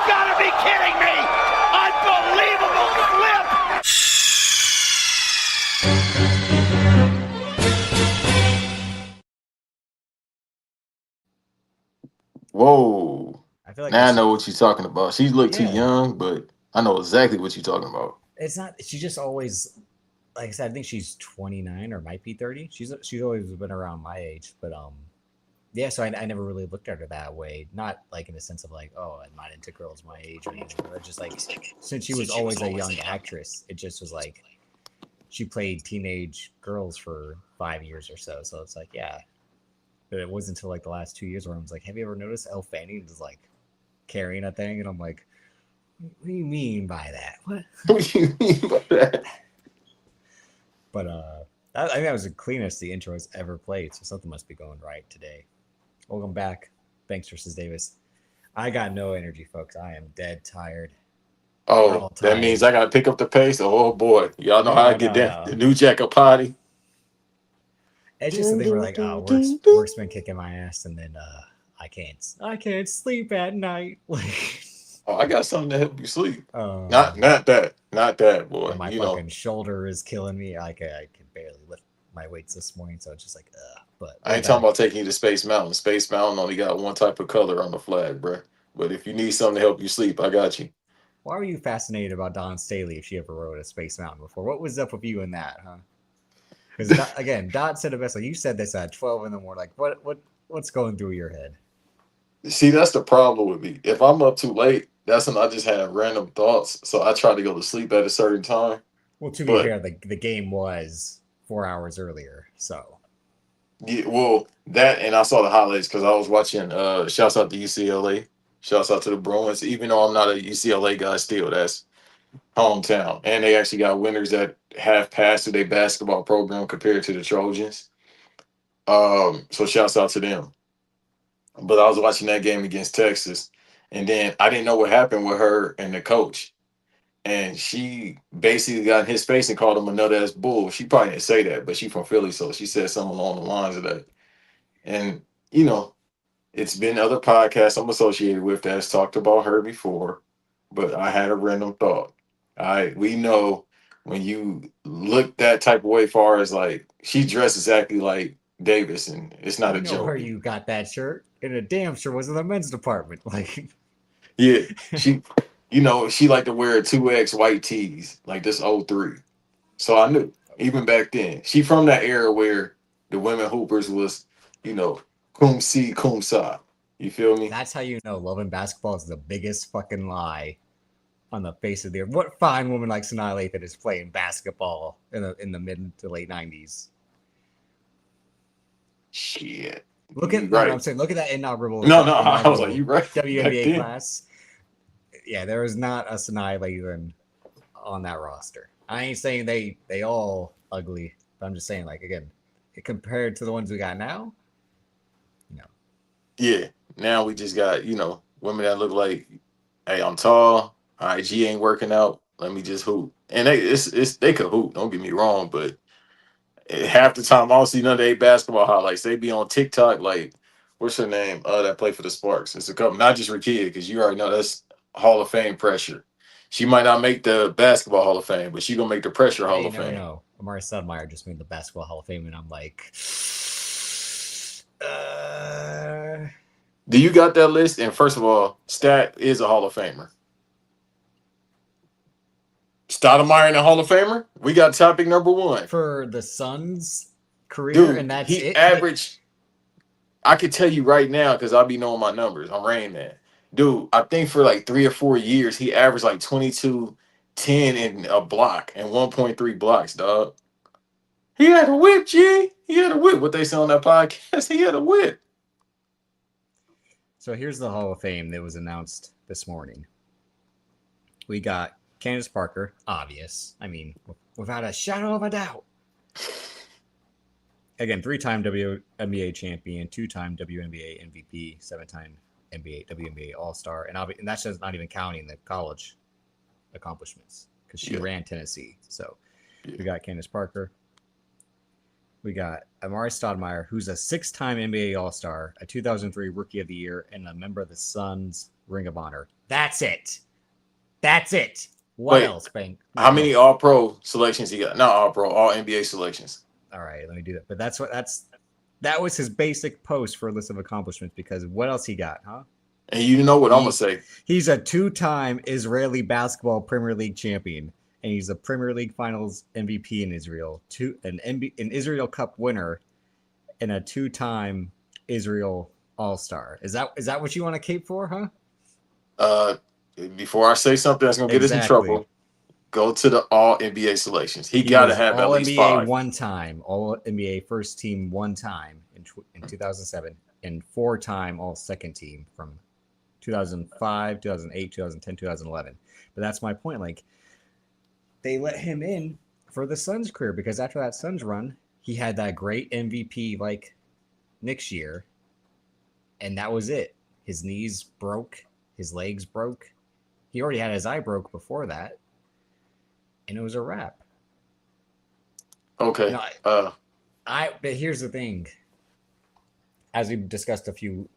gotta be kidding me! Unbelievable flip! Whoa. I feel like Now I this know what you're talking about. She looked too Yeah. young, but I know exactly what you're talking about. it's not. She just always, like I said, I think she's 29 or might be 30. She's always been around my age, but yeah. So I never really looked at her that way. Not like in the sense of like, oh, I'm not into girls my age or anything. But just like since she was always a young actress, it just was like she played teenage girls for 5 years or so. So it's like, yeah. But it wasn't until like the last 2 years where I was like, have you ever noticed Elle Fanning is like carrying a thing? And I'm like, what do you mean by that? What? What do you mean by that? But I think that was the cleanest the intro has ever played. So something must be going right today. Welcome back, Banks versus Davis. I got no energy, folks. I am dead tired. Oh, All that tired. means I gotta pick up the pace. Oh boy, y'all know how I get that. No. The new Jack of Potty. It's just the thing where like, work's been kicking my ass, and then I can't sleep at night. Oh, I got something to help you sleep. uh, Not that, boy. and my You fucking know, shoulder is killing me. I can barely lift my weights this morning, so it's just like, But I we're ain't talking back. about taking you to Space Mountain. Space Mountain only got one type of color on the flag, bruh. But if you need something to help you sleep, I got you. Why were you fascinated about Dawn Staley if she ever rode a Space Mountain before? What was up with you in that, huh? Because again, Dot said it best. Like you said this at 12 in the morning. Like what's going through your head? See, that's the problem with me. If I'm up too late, that's when I just have random thoughts. So I try to go to sleep at a certain time. Well, to be But fair, the game was 4 hours earlier, so yeah, well, that and I saw the highlights because I was watching. Shouts out to UCLA. Shouts out to the Bruins. Even though I'm not a UCLA guy, still that's hometown, and they actually got winners that have passed through their basketball program compared to the Trojans. So shouts out to them. But I was watching that game against Texas, and then I didn't know what happened with her and the coach. And she basically got in his face and called him another ass bull. She probably didn't say that, but she from Philly, so she said something along the lines of that. And you know, it's been other podcasts I'm associated with that's talked about her before, but I had a random thought. We know when you look that type of way, far as like she dressed exactly like Davis, and it's not you a know where joke. you got that shirt, and it damn sure was in the men's department. Like, Yeah, she, she like to wear 2X white tees, like this '03. So I knew even back then. She from that era where the women hoopers was, you know, cum si, cum sa. You feel me? that's how you know loving basketball is the biggest fucking lie on the face of the earth. What fine woman like Sanaa Lathan is playing basketball in the mid to late 90s? Shit. Look You at no, right. I'm saying look at that No, I was like, you right. Back WNBA then. class. Yeah, there is not a Sanaa Lathan on that roster. I ain't saying they all ugly, but I'm just saying like again, compared to the ones we got now, no. Yeah. Now we just got, women that look like, hey, I'm tall. IG ain't working out. Let me just hoop. And they could hoop, don't get me wrong, but half the time I don't see none of their basketball highlights. They be on TikTok like, what's her name? That play for the Sparks. It's a couple, not just Rakita, because you already know that's Hall of Fame pressure. She might not make the basketball Hall of Fame, but she gonna make the pressure Hey, Hall you of never Fame. know. Amari Stoudemire just made the Basketball Hall of Fame, and I'm like, Do you got that list? And first of all, Stat is a Hall of Famer. Stoudemire in the Hall of Famer? We got topic number one. for the Suns' career, and Dude, that's he it. averaged, I could tell you right now because I'll be knowing my numbers. I'm Rain Man. Dude, I think for like 3 or 4 years, he averaged like 22, 10 in a block and 1.3 blocks, dog. He had a whip, G. He had a whip. What they say on that podcast, he had a whip. So here's the Hall of Fame that was announced this morning. We got Candace Parker, obvious. I mean, without a shadow of a doubt. Again, 3-time WNBA champion, 2-time WNBA MVP, 7-time NBA, WNBA All Star, and that's just not even counting the college accomplishments because she ran Tennessee. So we got Candace Parker. We got Amari Stoudemire, who's a 6-time NBA All Star, a 2003 Rookie of the Year, and a member of the Suns Ring of Honor. That's it. That's it. What else, Bank? How many All Pro selections he got? Not All Pro, All NBA selections. All right, let me do that. But that was his basic post for a list of accomplishments because what else he got, huh? And you know what I'm gonna say? He's a 2-time Israeli basketball Premier League champion, and he's a Premier League Finals MVP in Israel, an Israel Cup winner, and a 2-time Israel All-Star. Is that what you want to cape for, huh? Before I say something that's gonna get us in trouble, go to the All NBA selections. He got to have at least 5. All NBA 1 time, All NBA first team 1 time in 2007, and 4-time All Second Team from 2005, 2008, 2010, 2011. But that's my point. Like, they let him in for the Suns career because after that Suns run, he had that great MVP like next year, and that was it. His knees broke, his legs broke. He already had his eye broke before that, and it was a wrap. Okay. But here's the thing. As we discussed a few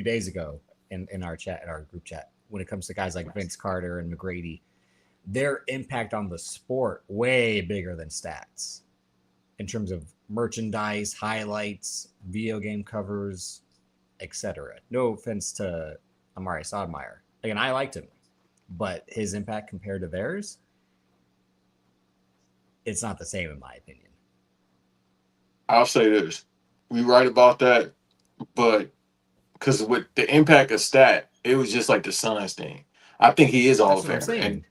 days ago in our group chat, when it comes to guys like Vince Carter and McGrady, their impact on the sport way bigger than stats in terms of merchandise, highlights, video game covers, etc. No offense to Amari Stoudemire. Again, I liked him, but his impact compared to theirs, it's not the same in my opinion. I'll say this. We right about that, but because with the impact of stat, it was just like the Suns thing. I think he is all of Famer.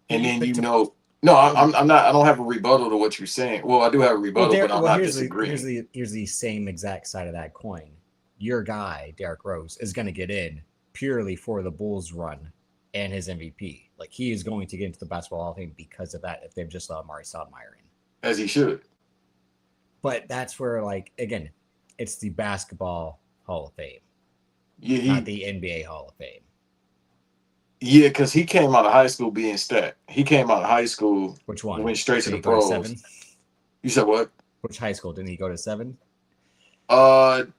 And then I'm not. I don't have a rebuttal to what you're saying. Well, I do have a rebuttal, but I'm not disagreeing. Here's the same exact side of that coin. Your guy, Derrick Rose, is going to get in purely for the Bulls run and his MVP. Like, he is going to get into the Basketball Hall of Fame because of that if they've just allowed Amari Stoudemire in. As he should. But that's where, like, again, it's the Basketball Hall of Fame, not the NBA Hall of Fame. Yeah, because he came out of high school being stat. He came out of high school. Which one? Went straight to the pros. You said what? Which high school? Didn't he go to 7?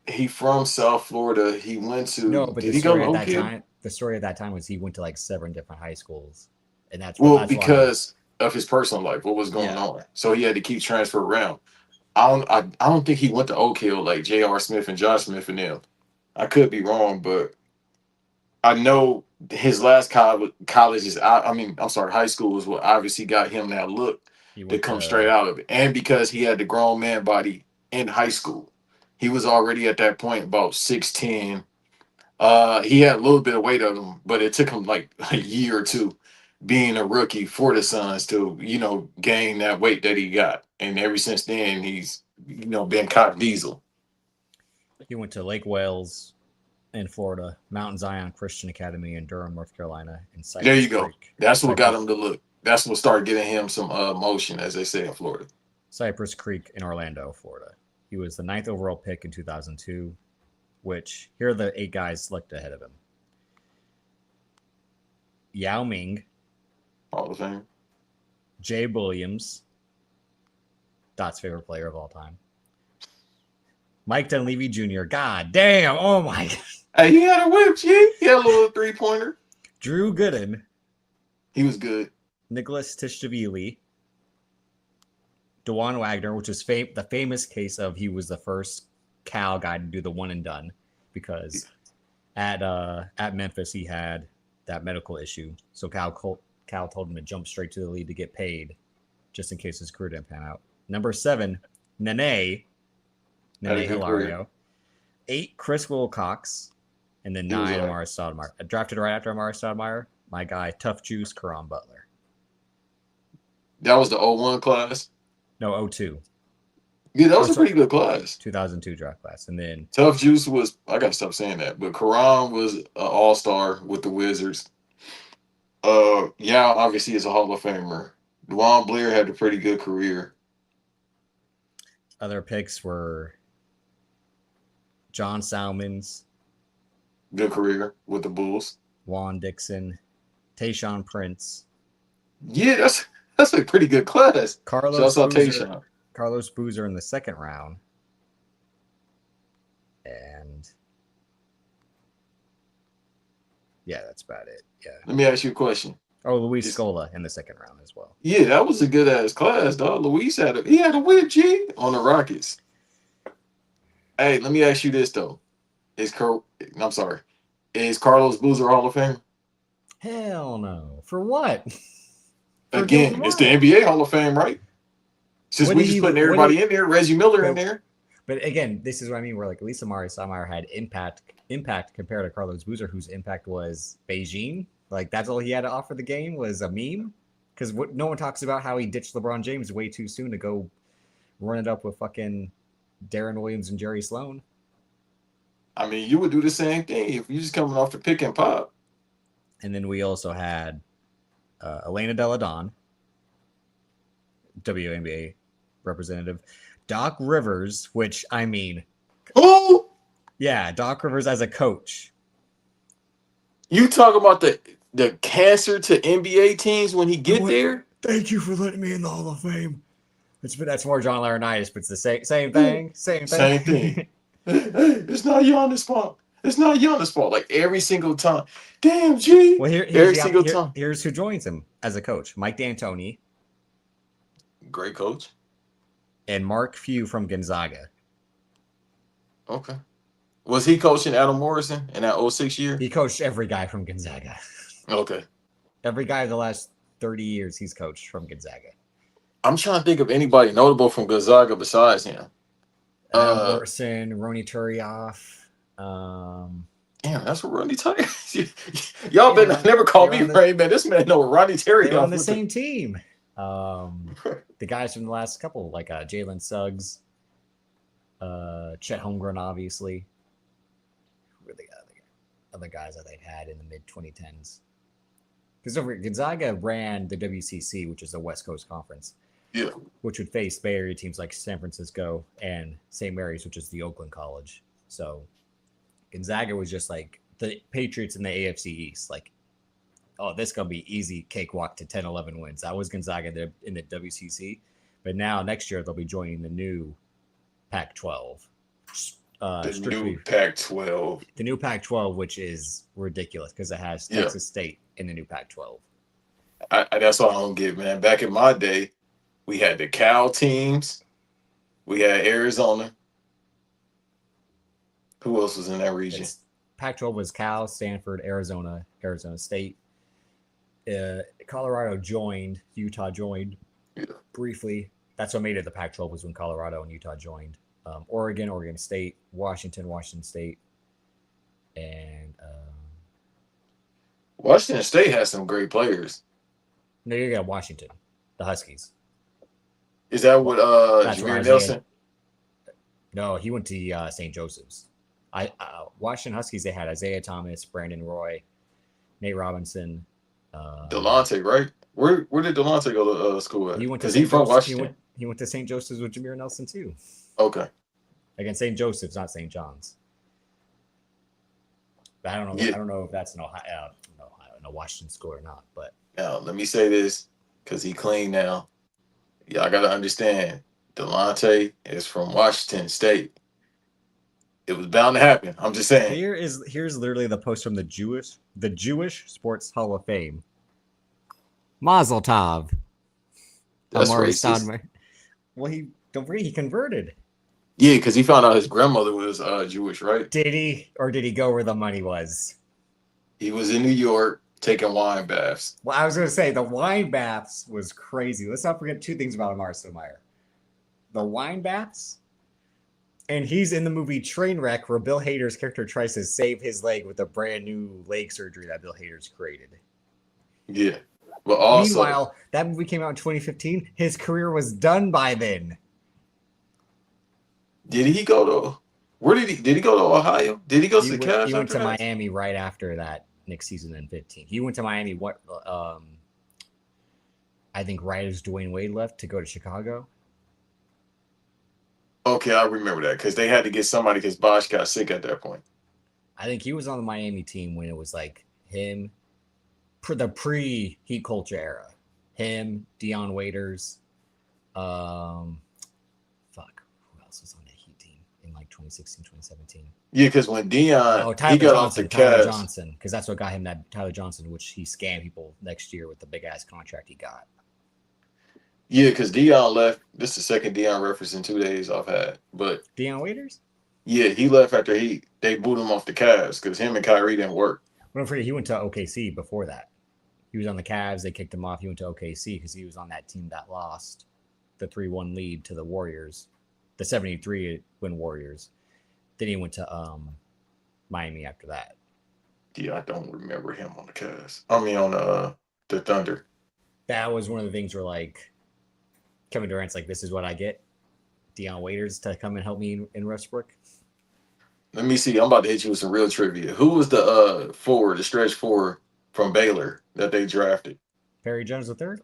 He from South Florida. He went to. No, but did he go to Oak Hill? The story at that time was he went to like 7 different high schools, and that's because of his personal life, what was going on. So he had to keep transfer around. I don't think he went to Oak Hill like J.R. Smith and Josh Smith and them. I could be wrong, but I know his last high school is what obviously got him that look to come straight out of it. And because he had the grown man body in high school. He was already at that point about 6'10". He had a little bit of weight on him, but it took him like a year or two being a rookie for the Suns to, gain that weight that he got. And ever since then, he's, been caught diesel. He went to Lake Wales in Florida, Mount Zion Christian Academy in Durham, North Carolina, and Cypress There you go. Creek. That's what got him to look. That's what started giving him some motion, as they say in Florida. Cypress Creek in Orlando, Florida. He was the 9th overall pick in 2002, which here are the 8 guys selected ahead of him. Yao Ming. Hall of Fame. Jay Williams. Dot's favorite player of all time. Mike Dunleavy Jr. God damn. Oh my God. Hey, he had a whip, G. He had a little 3-pointer. Drew Gooden. He was good. Nicholas Tishdavili. DeJuan Wagner, which is the famous case of he was the first Cal guy to do the one and done because at Memphis he had that medical issue. So Cal told him to jump straight to the league to get paid just in case his career didn't pan out. Number 7, Nene Hilario. 8, Chris Wilcox. And then 9, Amari Stoudemire. I drafted right after Amari Stoudemire, my guy, Tough Juice, Caron Butler. That was the 01 class? No, 02. Yeah, that was a pretty good class. 2002 draft class. And then Tough Juice was, I got to stop saying that, but Caron was an all-star with the Wizards. Yao obviously is a Hall of Famer. DeJuan Blair had a pretty good career. Other picks were John Salmons, Good career with the Bulls. Juan Dixon, Tayshaun Prince, Yeah, that's a pretty good class. Carlos Shouts out Boozer, Tayshaun. Carlos Boozer in the second round, and yeah, that's about it. Yeah. Let me ask you a question. Oh, Luis Is- Scola in the second round as well. Yeah, that was a good ass class, dog. Luis he had a whip, G, on the Rockets. Hey, let me ask you this though. I'm sorry. Is Carlos Boozer Hall of Fame? Hell no. For what? For Again, doing it's the what? NBA Hall of Fame, right? Since What we did just he- putting what everybody did- in there, Reggie Miller in But- there. But again, this is what I mean. Where like Lisa Mari Samar had impact compared to Carlos Boozer, whose impact was Beijing. Like that's all he had to offer the game was a meme. Because no one talks about how he ditched LeBron James way too soon to go run it up with fucking Darren Williams and Jerry Sloan. I mean, you would do the same thing if you just coming off the pick and pop. And then we also had Elena Deladon, WNBA representative, Doc Rivers, which I mean, Who? yeah, Doc Rivers as a coach. You talk about the cancer to NBA teams when he get there? Thank you for letting me in the Hall of Fame. That's more John Laurinaitis, but it's the same thing. Same thing. It's not Giannis' fault. It's not Giannis' fault. Like every single time. Damn, G. Well, every single time. Here's who joins him as a coach: Mike D'Antoni Great coach. and Mark Few from Gonzaga. Okay. Was he coaching Adam Morrison in that 06 year? He coached every guy from Gonzaga. Okay. Every guy the last 30 years he's coached from Gonzaga. I'm trying to think of anybody notable from Gonzaga besides him. Adam Morrison, Roni Turioff. Damn, that's what Ronnie Terry. Y'all better never call me Ray, man. This man know what Ronnie Terry They're on the same team. The guys from the last couple, like Jalen Suggs, Chet Holmgren, obviously. Who are the other guys that they've had in the mid 2010s? Because Gonzaga ran the WCC, which is the West Coast Conference. Yeah. Which would face Bay Area teams like San Francisco and St. Mary's, which is the Oakland College. So Gonzaga was just like the Patriots in the AFC East. Like, oh, this is going to be easy cakewalk to 10, 11 wins. That was Gonzaga in the WCC. But now next year they'll be joining the new Pac-12. New Pac-12. The new Pac-12, which is ridiculous because it has Texas State in the new Pac-12. That's all I don't get, man. Back in my day, we had the Cal teams. We had Arizona. Who else was in that region? Pac-12 was Cal, Stanford, Arizona, Arizona State. Colorado joined. Utah joined briefly. That's what made it the Pac-12 was when Colorado and Utah joined. Oregon, Oregon State, Washington, Washington State, and Washington State has some great players. no, you got Washington, the Huskies. Is that what Jameer Nelson? No, he went to St. Joseph's. Washington Huskies, they had Isaiah Thomas, Brandon Roy, Nate Robinson. Delonte, right? Where did Delonte go to school at? He went to St. From Washington. He went to St. Joseph's with Jameer Nelson too. Okay. Again, St. Joseph's, not St. John's. But I don't know. Yeah. I don't know if that's an Ohio, Washington school or not. But now let me say this because he clean now. Y'all got to understand, Delonte is from Washington State. It was bound to happen. I'm just saying. Here's literally the post from the Jewish Sports Hall of Fame. Mazel tov. That's Amari racist. Stoudemire. Well, don't forget he converted. Yeah, because he found out his grandmother was Jewish, right? Did he, or did he go where the money was? He was in New York taking wine baths. Well, I was going to say the wine baths was crazy. Let's not forget two things about Amari Stoudemire. The wine baths, and he's in the movie Trainwreck, where Bill Hader's character tries to save his leg with a brand new leg surgery that Bill Hader's created. Yeah. But also, meanwhile, that movie came out in 2015. His career was done by then. did he go to? Where did he go to Ohio? Did he go to the Cavs? He went to after that? Miami right after that next season in 15. He went to Miami. I think right as Dwayne Wade left to go to Chicago. Okay, I remember that because they had to get somebody because Bosch got sick at that point. I think he was on the Miami team when it was like him, the pre-Heat culture era. Him, Dion Waiters, fuck, who else was on that Heat team in like 2016, 2017? Yeah, because when Dion Oh, he Tyler got off the Johnson, Tyler Cavs, Johnson, because that's what got him that Tyler Johnson, which he scammed people next year with the big ass contract he got. yeah, because Dion left. This is the second Dion reference in 2 days I've had. But Dion Waiters? yeah, he left after they booed him off the Cavs because him and Kyrie didn't work. But I'm afraid he went to OKC before that. He was on the Cavs. They kicked him off. He went to OKC because he was on that team that lost the 3-1 lead to the Warriors, the 73 win Warriors. Then he went to Miami after that. Yeah, I don't remember him on the Cavs. I mean, on the Thunder. That was one of the things where like Kevin Durant's like, this is what I get. Dion Waiters to come and help me in Westbrook. Let me see. I'm about to hit you with some real trivia. Who was the forward, the stretch forward from Baylor that they drafted? Perry Jones III?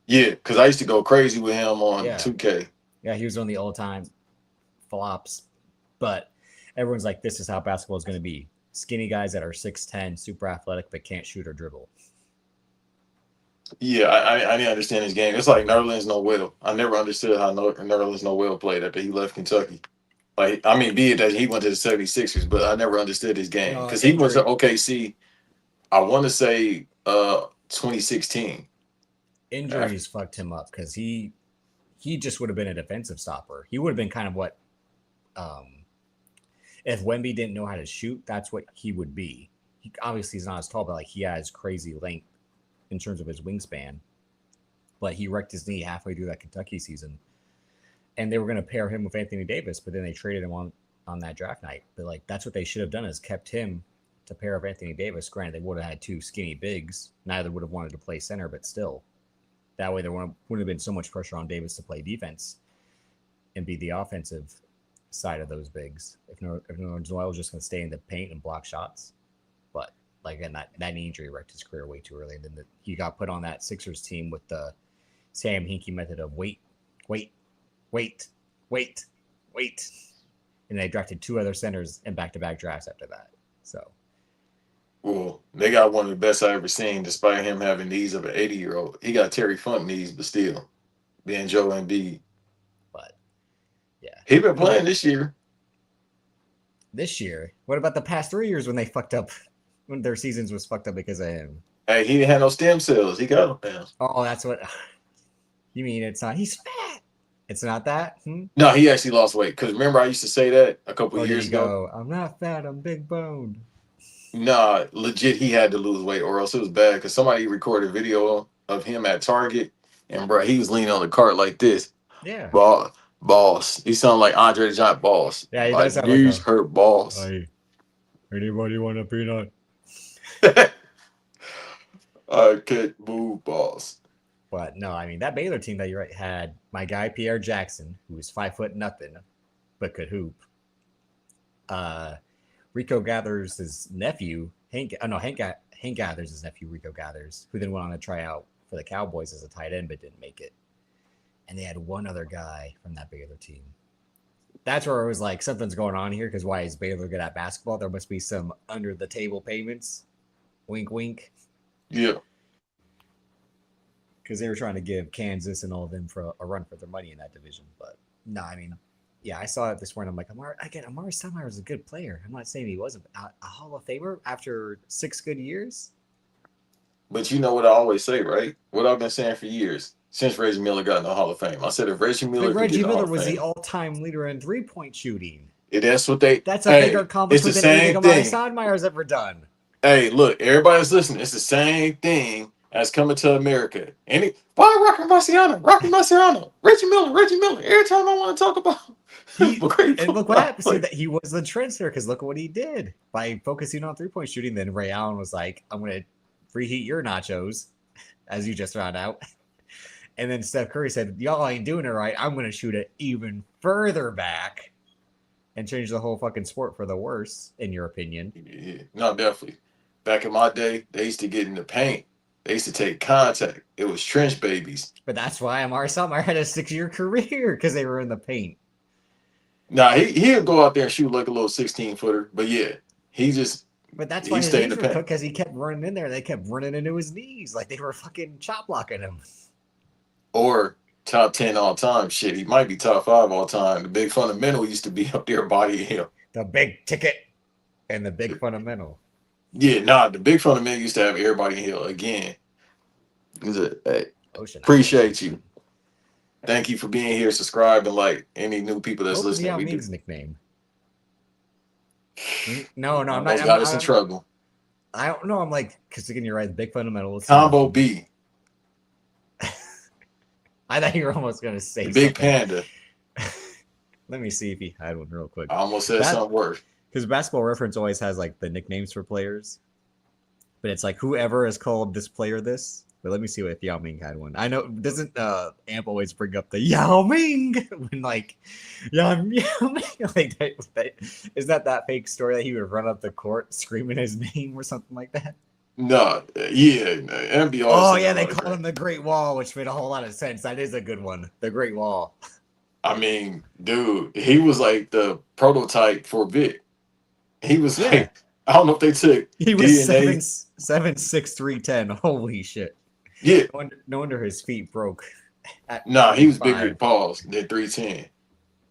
Yeah, because I used to go crazy with him on Yeah. 2K. Yeah, he was one of the all-time flops. But everyone's like, this is how basketball is going to be. Skinny guys that are 6'10", super athletic, but can't shoot or dribble. Yeah, I didn't understand his game. It's like Nerlens Noel. I never understood how Nerlens Noel played after he left Kentucky. Like, I mean, be it that he went to the 76ers, but I never understood his game. Because he was at OKC, I want to say 2016. Injuries fucked him up because he just would have been a defensive stopper. He would have been kind of what if Wemby didn't know how to shoot, that's what he would be. He obviously he's not as tall, but like he has crazy length in terms of his wingspan. But he wrecked his knee halfway through that Kentucky season. And they were going to pair him with Anthony Davis, but then they traded him on that draft night. But like that's what they should have done is kept him to pair with Anthony Davis. Granted, they would have had two skinny bigs. Neither would have wanted to play center, but still. That way there wouldn't have been so much pressure on Davis to play defense and be the offensive side of those bigs. If Nerlens Noel was just going to stay in the paint and block shots. But like again, that knee injury wrecked his career way too early. And then he got put on that Sixers team with the Sam Hinkie method of wait. And they drafted two other centers in back-to-back drafts after that. So, well, they got one of the best I ever seen, despite him having knees of an 80-year-old. He got Terry Funk knees, but still, being Joe Embiid. But yeah, he been playing this year. This year, what about the past 3 years when they fucked up? When their seasons was fucked up because of him. Hey, he didn't have no stem cells. He got them now. Oh, that's what you mean. It's not. He's fat. It's not that. No, he actually lost weight. Because remember, I used to say that a couple of years ago. I'm not fat. I'm big boned. Nah, legit, he had to lose weight, or else it was bad. Because somebody recorded a video of him at Target, and bro, he was leaning on the cart like this. Yeah. Boss. He sounded like Andre the Giant Boss. Yeah, he like, does sound these like hurt boss. Hey, anybody want a peanut? I can't move, boss. But no, I mean that Baylor team that you had my guy Pierre Jackson, who was 5'0", but could hoop. Rico Gathers' his nephew, Hank Gathers' his nephew, Rico Gathers, who then went on to try out for the Cowboys as a tight end, but didn't make it. And they had one other guy from that Baylor team. That's where it was like something's going on here because why is Baylor good at basketball? There must be some under the table payments. Wink, wink. Yeah. Because they were trying to give Kansas and all of them for a run for their money in that division. But no, I mean, yeah, I saw it this morning. I'm like, Amari Stoudemire is a good player. I'm not saying he wasn't a Hall of Famer after 6 good years. But you know what I always say, right? What I've been saying for years since Reggie Miller got in the Hall of Fame. I said if Reggie Miller was the all-time leader in 3-point shooting. That's a bigger accomplishment than anything Amari Stoudemire's ever done. Hey, look, everybody's listening. It's the same thing as coming to America. Why Rocky Marciano? Reggie Miller. Every time I want to talk about and look what happened. See, that he was the trendsetter because look what he did by focusing on 3-point shooting. Then Ray Allen was like, I'm going to reheat your nachos, as you just found out. And then Steph Curry said, y'all ain't doing it right. I'm going to shoot it even further back and change the whole fucking sport for the worse, in your opinion. Yeah, no, definitely. Back in my day, they used to get in the paint. They used to take contact. It was trench babies. But that's why Amari Stoudemire had a 6-year career, because they were in the paint. Nah, he'd go out there and shoot like a little 16-footer. But yeah, He just But that's he why his stayed in knees the were paint. cooked because he kept running in there. They kept running into his knees like they were fucking chop blocking him. Or top 10 all time. Shit, he might be top 5 all time. The big fundamental used to be up there body him. The big ticket and the big fundamental. Yeah, nah, the big fundamental used to have everybody hill again. Hey, Ocean. appreciate you. Thank you for being here. Subscribe and like any new people that's What was listening. Yao We do. Ming's nickname? No, I'm not. Almost got us in trouble. I don't know. I'm like, because again, you're right. The big fundamental. Combo B. I thought you were almost going to say The Big something. Panda. Let me see if he had one real quick. I almost said something worse. Because Basketball Reference always has like the nicknames for players, but it's like whoever has called this player this. But let me see if Yao Ming had one. I know doesn't Amp always bring up the Yao Ming when like Yao Ming like that is that fake story that he would run up the court screaming his name or something like that? No, yeah, MB. Oh yeah, they called him the Great Wall, which made a whole lot of sense. That is a good one, the Great Wall. I mean, dude, he was like the prototype for Vic. He was like, I don't know if they took he was DNA. 7'6", 310. Holy shit. Yeah. No wonder his feet broke. Nah, he was bigger than Paul's than 310.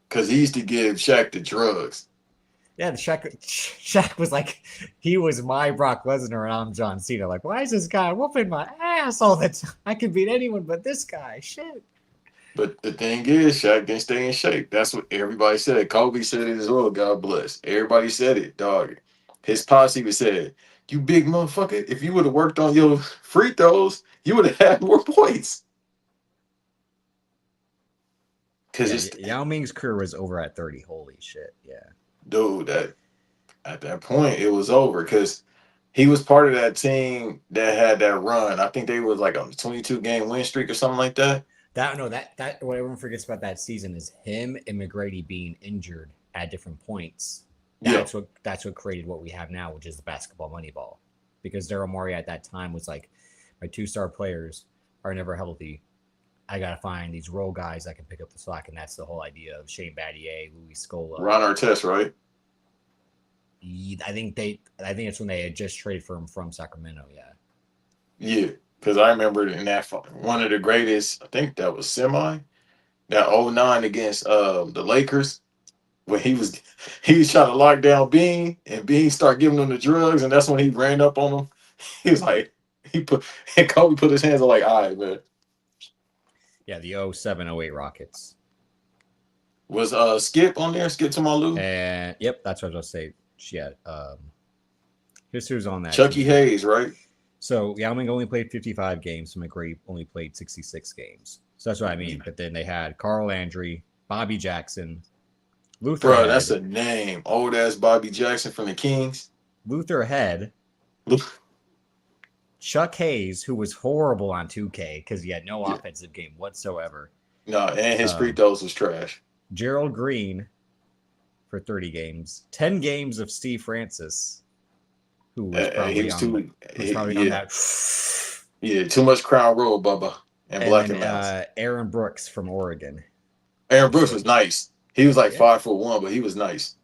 Because he used to give Shaq the drugs. Yeah, Shaq was like, he was my Brock Lesnar and I'm John Cena. Like, why is this guy whooping my ass all the time? I can beat anyone but this guy. Shit. But the thing is, Shaq didn't stay in shape. That's what everybody said. Kobe said it as well. God bless. Everybody said it, dog. His posse was said, "You big motherfucker, if you would have worked on your free throws, you would have had more points." Because Yao Ming's career was over at 30. Holy shit. Yeah. Dude, that at that point it was over because he was part of that team that had that run. I think they was like a 22 game win streak or something like that. That what everyone forgets about that season is him and McGrady being injured at different points. That's what created what we have now, which is the basketball Moneyball. Because Daryl Morey at that time was like, my 2-star players are never healthy. I gotta find these role guys that can pick up the slack, and that's the whole idea of Shane Battier, Louis Scola, Ron Artest, right? I think it's when they had just traded for him from Sacramento. Yeah, because I remember in that one of the greatest. I think that was that 09 against the Lakers when he was trying to lock down Bean and Bean started giving him the drugs, and that's when he ran up on him. He was like and Kobe put his hands on like, all right, man. Yeah, the 07-08 Rockets. Was Skip on there? Skip Tamalu? And yep, that's what I was gonna say. Yeah. Here's who's on that. Chucky team. Hayes, right? So Yao Ming only played 55 games. So McGrady only played 66 games. So that's what I mean. But then they had Carl Landry, Bobby Jackson, Luther Bro, Head. that's a name. Old ass Bobby Jackson from the Kings. Luther Head. Chuck Hayes, who was horrible on 2K because he had no offensive game whatsoever. No, and his free throws was trash. Gerald Green for 30 games. 10 games of Steve Francis, who was probably on that. Yeah, too much Crown Royal, Bubba, and Black and Mouse. Aaron Brooks from Oregon. Aaron Brooks was nice. He was like 5'1", but he was nice,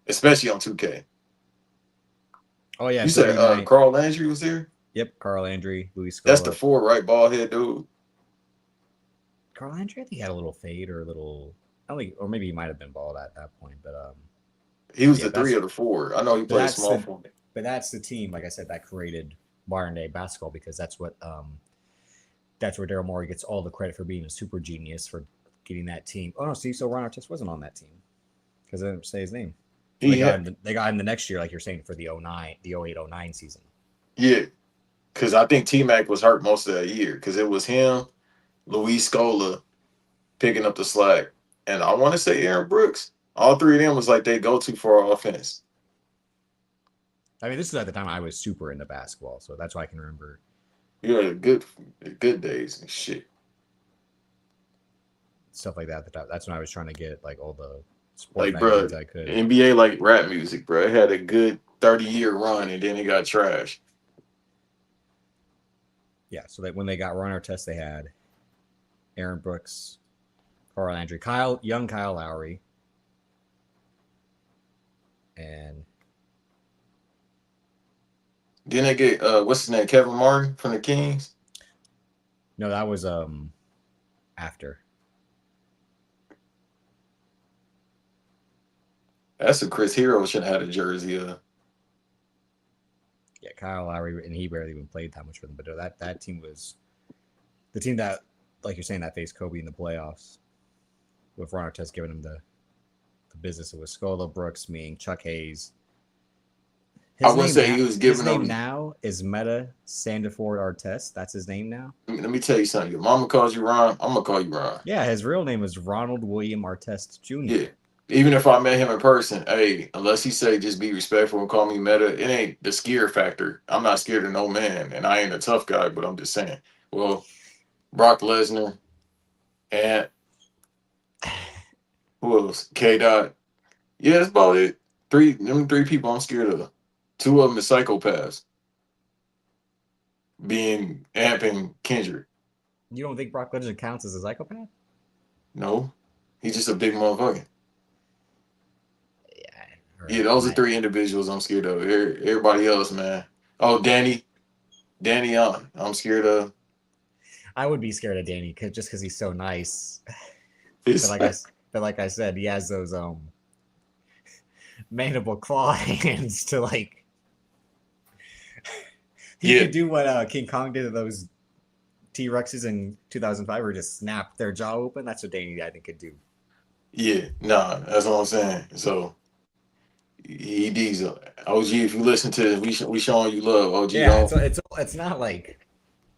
especially on 2K. Oh yeah, you said Carl Landry was there. Yep, Carl Landry, Louis Scola. That's the 4, right? Bald head dude. Carl Landry, I think he had a little fade or a little. I don't think, or maybe he might have been bald at that point, but he was the 3 or the 4. I know he played small for me. But that's the team, like I said, that created modern day basketball because that's where Daryl Morey gets all the credit for being a super genius for getting that team. Oh no, see, so Ron Artest wasn't on that team because I didn't say his name. So they got him the next year, like you're saying, for the 08-09 season. Yeah, because I think T-Mac was hurt most of that year because it was him, Luis Scola picking up the slack, and I want to say Aaron Brooks. All 3 of them was like they go-to for our offense. I mean, this is at the time I was super into basketball, so that's why I can remember. Yeah, good days and shit. Stuff like that. That's when I was trying to get like all the sport magazines I could. NBA like rap music, bro. It had a good 30-year run and then it got trash. Yeah, so that when they got Ron Artest, they had Aaron Brooks, Carl Landry, young Kyle Lowry, and Then they get what's his name, Kevin Martin from the Kings. No, that was after. That's what Chris Hero should have had a jersey of. Yeah, Kyle Lowry, and he barely even played that much for them. But that team was the team that, like you're saying, that faced Kobe in the playoffs, with Ron Artest giving him the business. It was Scola, Brooks, Ming, Chuck Hayes. I wouldn't say he was giving his name them. now is Meta Sandiford Artest. That's his name now. Let me tell you something. Your mama calls you Ron. I'm gonna call you Ron. Yeah, his real name is Ronald William Artest Jr. Yeah. Even if I met him in person, hey, unless he say just be respectful and call me Meta, it ain't the scare factor. I'm not scared of no man, and I ain't a tough guy, but I'm just saying. Well, Brock Lesnar and who else? K Dot. Yeah, that's about it. Them three people I'm scared of. Two of them is psychopaths. Being Amp and Kendrick. You don't think Brock Lesnar counts as a psychopath? No. He's just a big motherfucker. Right. Yeah, those are three individuals I'm scared of. Everybody else, man. Oh, Danny I'm scared of. I would be scared of Danny just because he's so nice. It's But like I said, he has those mandible claw hands to like. He could do what King Kong did to those T-Rexes in 2005, or just snap their jaw open. That's what Danny, I think, could do. Yeah, nah, that's what I'm saying. So he Diesel. OG, if you listen to this, we showing you love. OG, yeah, it's not like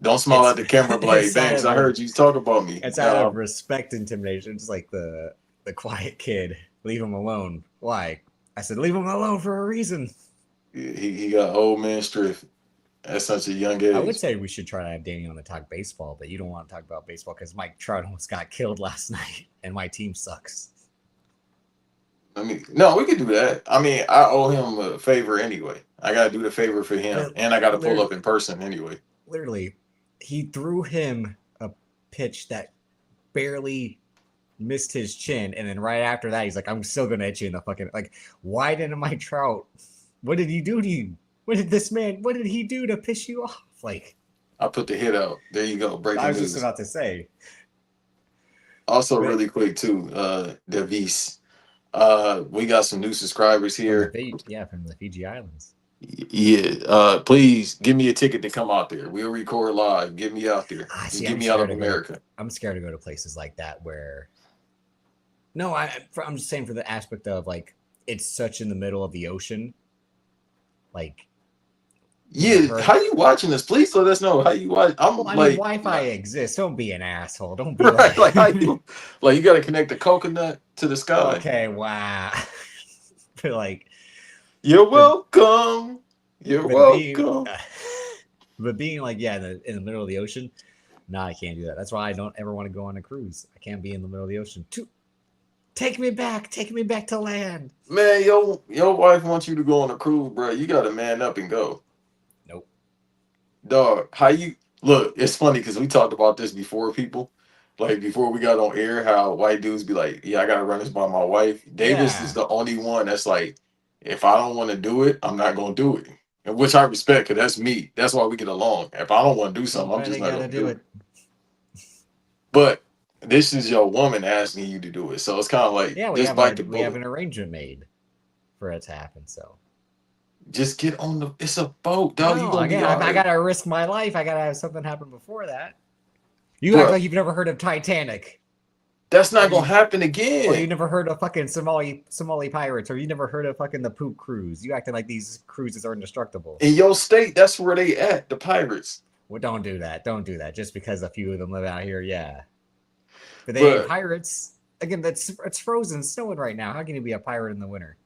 don't smile at the camera, Blade. Thanks, I heard you talk about me. It's out of respect, intimidation. It's like the quiet kid. Leave him alone. Why? I said leave him alone for a reason. He got old man strength at such a young age. I would say we should try to have Danny on to talk baseball, but you don't want to talk about baseball because Mike Trout almost got killed last night, and my team sucks. I mean, no, we could do that. I mean, I owe him a favor anyway. I got to do the favor for him, and I got to pull up in person anyway. Literally, he threw him a pitch that barely missed his chin, and then right after that, he's like, "I'm still gonna hit you in the fucking like." Why didn't Mike Trout? What did he do to you? What did he do to piss you off? Like, I put the hit out. There you go. Breaking news. I was just about to say. Also, really quick too, Devis. We got some new subscribers here. From the Fiji Islands. Yeah. Please give me a ticket to come out there. We'll record live. Get me out there. Get me out of America. I'm scared to go to places like that where. No, I'm just saying for the aspect of like it's such in the middle of the ocean. Like. Yeah, how you watching this? Please let us know how you watch. I mean, Wi-Fi exists. Don't be an asshole. Don't be right. Like how you you got to connect the coconut to the sky. Okay, wow. But like, you're welcome. You're welcome. But being like, yeah, in the middle of the ocean, nah, I can't do that. That's why I don't ever want to go on a cruise. I can't be in the middle of the ocean. Take me back to land. Man, your wife wants you to go on a cruise, bro. You got to man up and go. Dog, how you look? It's funny because we talked about this before, people. Like before we got on air, how white dudes be like, "Yeah, I gotta run this by my wife." Davis is the only one that's like, "If I don't want to do it, I'm not gonna do it," and which I respect because that's me. That's why we get along. If I don't want to do something, I'm just not gonna do it. But this is your woman asking you to do it, so it's kind of like, we have an arrangement made for it to happen. So. Just get on it's a boat, dog. No, I gotta risk my life. I gotta have something happen before that. You act like you've never heard of Titanic. That's not gonna happen again. Or you never heard of fucking Somali pirates, or you never heard of fucking the poop cruise. You acting like these cruises are indestructible. In your state, that's where they at, the pirates. Well, don't do that. Don't do that. Just because a few of them live out here, yeah. But they ain't pirates. Again, it's frozen, snowing right now. How can you be a pirate in the winter?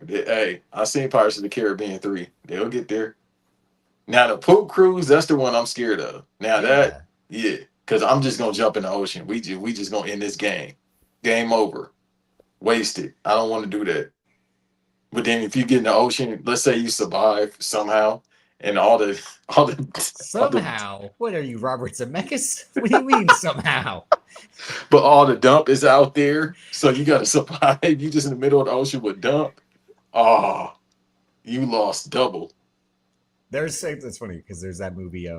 Hey, I seen Pirates of the Caribbean 3. They'll get there. Now the poop cruise, that's the one I'm scared of. Now because I'm just gonna jump in the ocean. We just gonna end this game. Game over. Wasted. I don't want to do that. But then if you get in the ocean, let's say you survive somehow, and all the somehow. What are you, Robert Zemeckis? What do you mean somehow? But all the dump is out there, so you gotta survive. You just in the middle of the ocean with dump. Oh, you lost double. It's funny because there's that movie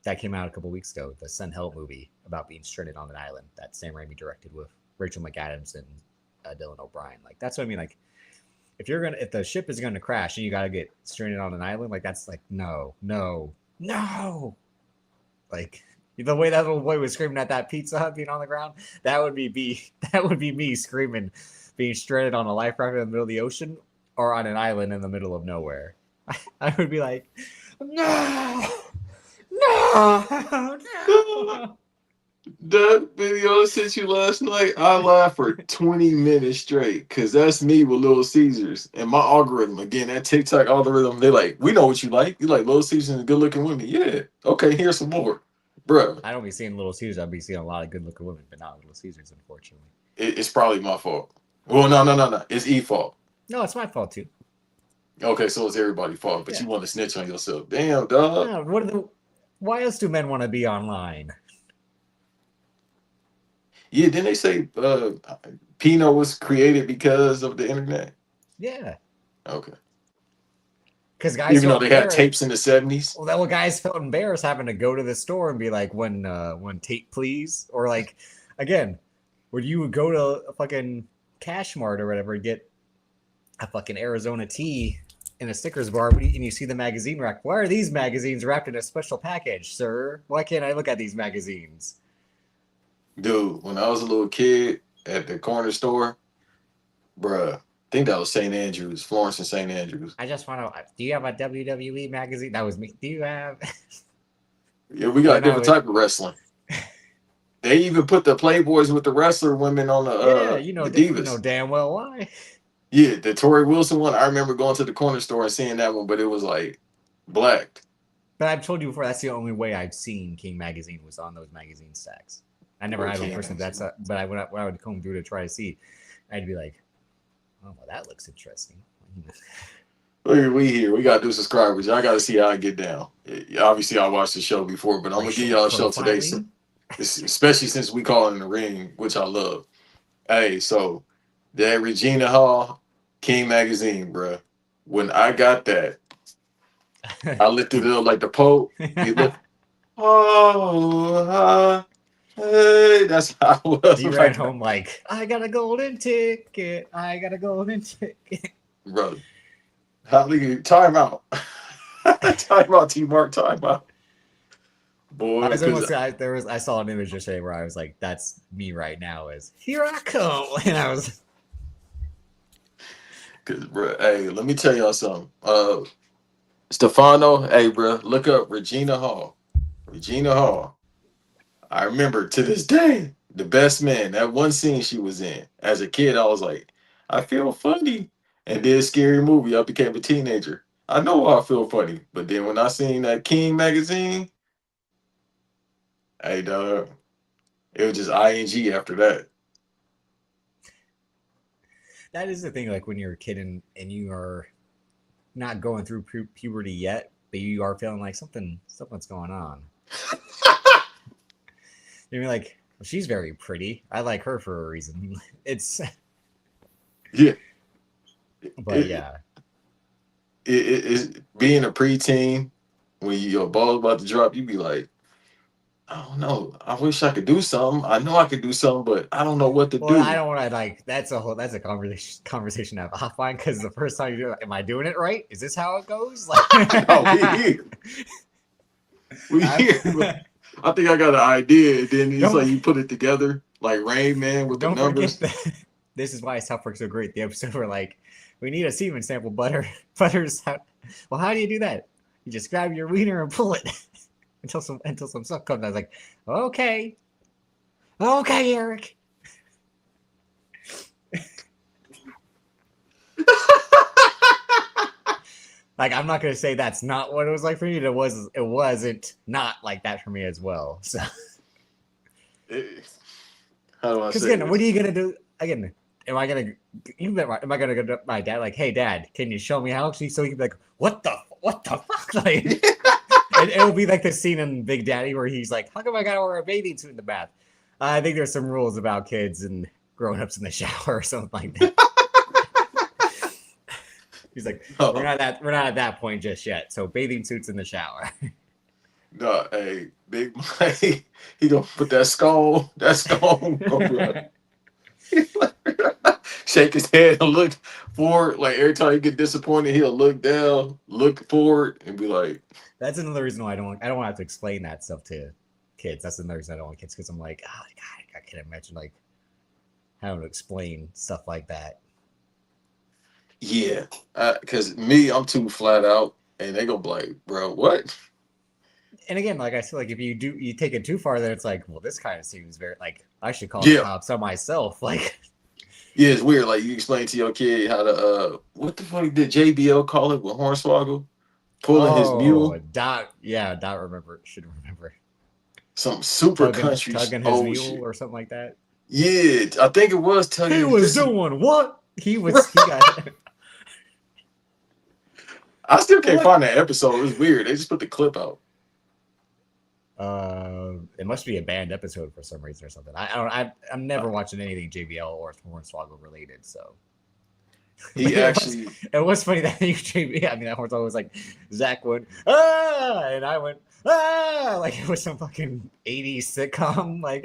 that came out a couple weeks ago, the Sun Hell movie about being stranded on an island that Sam Raimi directed with Rachel McAdams and Dylan O'Brien. Like that's what I mean. Like if the ship is gonna crash and you gotta get stranded on an island, like that's like no. Like the way that little boy was screaming at that Pizza Hut being on the ground, that would be me screaming, being stranded on a life raft in the middle of the ocean or on an island in the middle of nowhere. I would be like, no. That video I sent you last night, I laughed for 20 minutes straight because that's me with Little Caesars. And my algorithm, again, that TikTok algorithm, they're like, we know what you like. You like Little Caesars and good looking women. Yeah. Okay, here's some more. Bruh. I don't be seeing Little Caesars. I'll be seeing a lot of good looking women, but not Little Caesars, unfortunately. It's probably my fault. Well, no. It's E fault. No, it's my fault too. Okay, so it's everybody's fault, but you want to snitch on yourself. Damn, dog. No, why else do men want to be online? Yeah, didn't they say Pinot was created because of the internet? Yeah. Okay. Because guys, even though they had tapes in the 70s. Well, guys felt embarrassed having to go to the store and be like, "When tape, please," or like, again, when you would go to a fucking Cash Mart or whatever and get a fucking Arizona tea in a Snickers bar, and you see the magazine rack. Why are these magazines wrapped in a special package, sir? Why can't I look at these magazines? Dude, when I was a little kid at the corner store, bruh, I think that was St. Andrews, Florence and St. Andrews. I just want to. Do you have a WWE magazine? That was me. Do you have? Yeah, we got a different type of wrestling. They even put the Playboys with the wrestler women on the the Divas. You know damn well why. Yeah, the Tori Wilson one. I remember going to the corner store and seeing that one, but it was like blacked. But I've told you before, that's the only way I've seen King Magazine was on those magazine stacks. I never had one personally. But when I would comb through to try to see, I'd be like, "Oh, well, that looks interesting." We here. We gotta do subscribers. I gotta see how I get down. Obviously, I watched the show before, but I'm gonna give y'all a show today, especially since we call it in the ring, which I love. Hey, so that Regina Hall King Magazine, bro. When I got that, I lifted it up like the Pope. Hey, that's how I was. You ran home like, I got a golden ticket. I got a golden ticket. Bro, time out. Time out, T-Mark, time out. Boy, I saw an image yesterday where I was like, that's me right now, is here I come. And I was... Cause, bro, hey, let me tell y'all something. Stefano, hey, bro, look up Regina Hall. Regina Hall. I remember to this day, The Best Man, that one scene she was in. As a kid, I was like, I feel funny. And did a scary movie. I became a teenager. I know I feel funny. But then when I seen that King magazine, hey, dog, it was just ING after that. That is the thing, like when you're a kid and you are not going through puberty yet, but you are feeling like something's going on. You're like, well, she's very pretty. I like her for a reason. It's yeah, but yeah, it's being a preteen when your ball's about to drop. You be like, I don't know. I wish I could do something. I know I could do something, but I don't know what to do. I don't want to like. That's a conversation to have offline because the first time you do it, am I doing it right? Is this how it goes? Like, no, we here. I think I got an idea. Then it's like you put it together, like Rain Man with the numbers. This is why South Park's so great. The episode where like we need a semen sample. Butters. Well, how do you do that? You just grab your wiener and pull it until some stuff comes. I was like, okay, Eric. Like, I'm not gonna say that's not what it was like for you. It wasn't not like that for me as well. So, how do I say? Because again, what are you gonna do? Again, am I gonna go to my dad like, hey, Dad, can you show me how? So he'd be like, what the fuck? Like, and it'll be like the scene in Big Daddy where he's like, how come I gotta wear a bathing suit in the bath? I think there's some rules about kids and grown-ups in the shower or something like that. He's like, No, we're not at that point just yet. So bathing suits in the shower. no, hey, Big Mike, he gonna put that skull, bro. Shake his head and look forward. Like every time he get disappointed, he'll look down, look forward, and be like, That's another reason why I don't want to have to explain that stuff to kids. That's another reason I don't want kids because I'm like, oh God, I can't imagine like having to explain stuff like that. yeah. Because me, I'm too flat out, and they gonna be like, bro, what? And again, like I said, like if you take it too far, then it's like, well, this kind of seems very like I should call the Yeah. cops on myself. Like, Yeah, it's weird. Like you explain to your kid how to what the fuck did JBL call it with Hornswoggle? Pulling his mule. Dot remember should remember Some super country tugging his old mule shit. or something like that. Yeah, I think it was tugging. He was doing what? He got. I still can't What? find that episode. It was weird. They just put the clip out. It must be a banned episode for some reason or something. I'm never watching anything JBL or Hornswoggle related. So He actually. It was funny that JBL. I mean, that Hornswoggle was like Zach went and I went like it was some fucking 80s sitcom like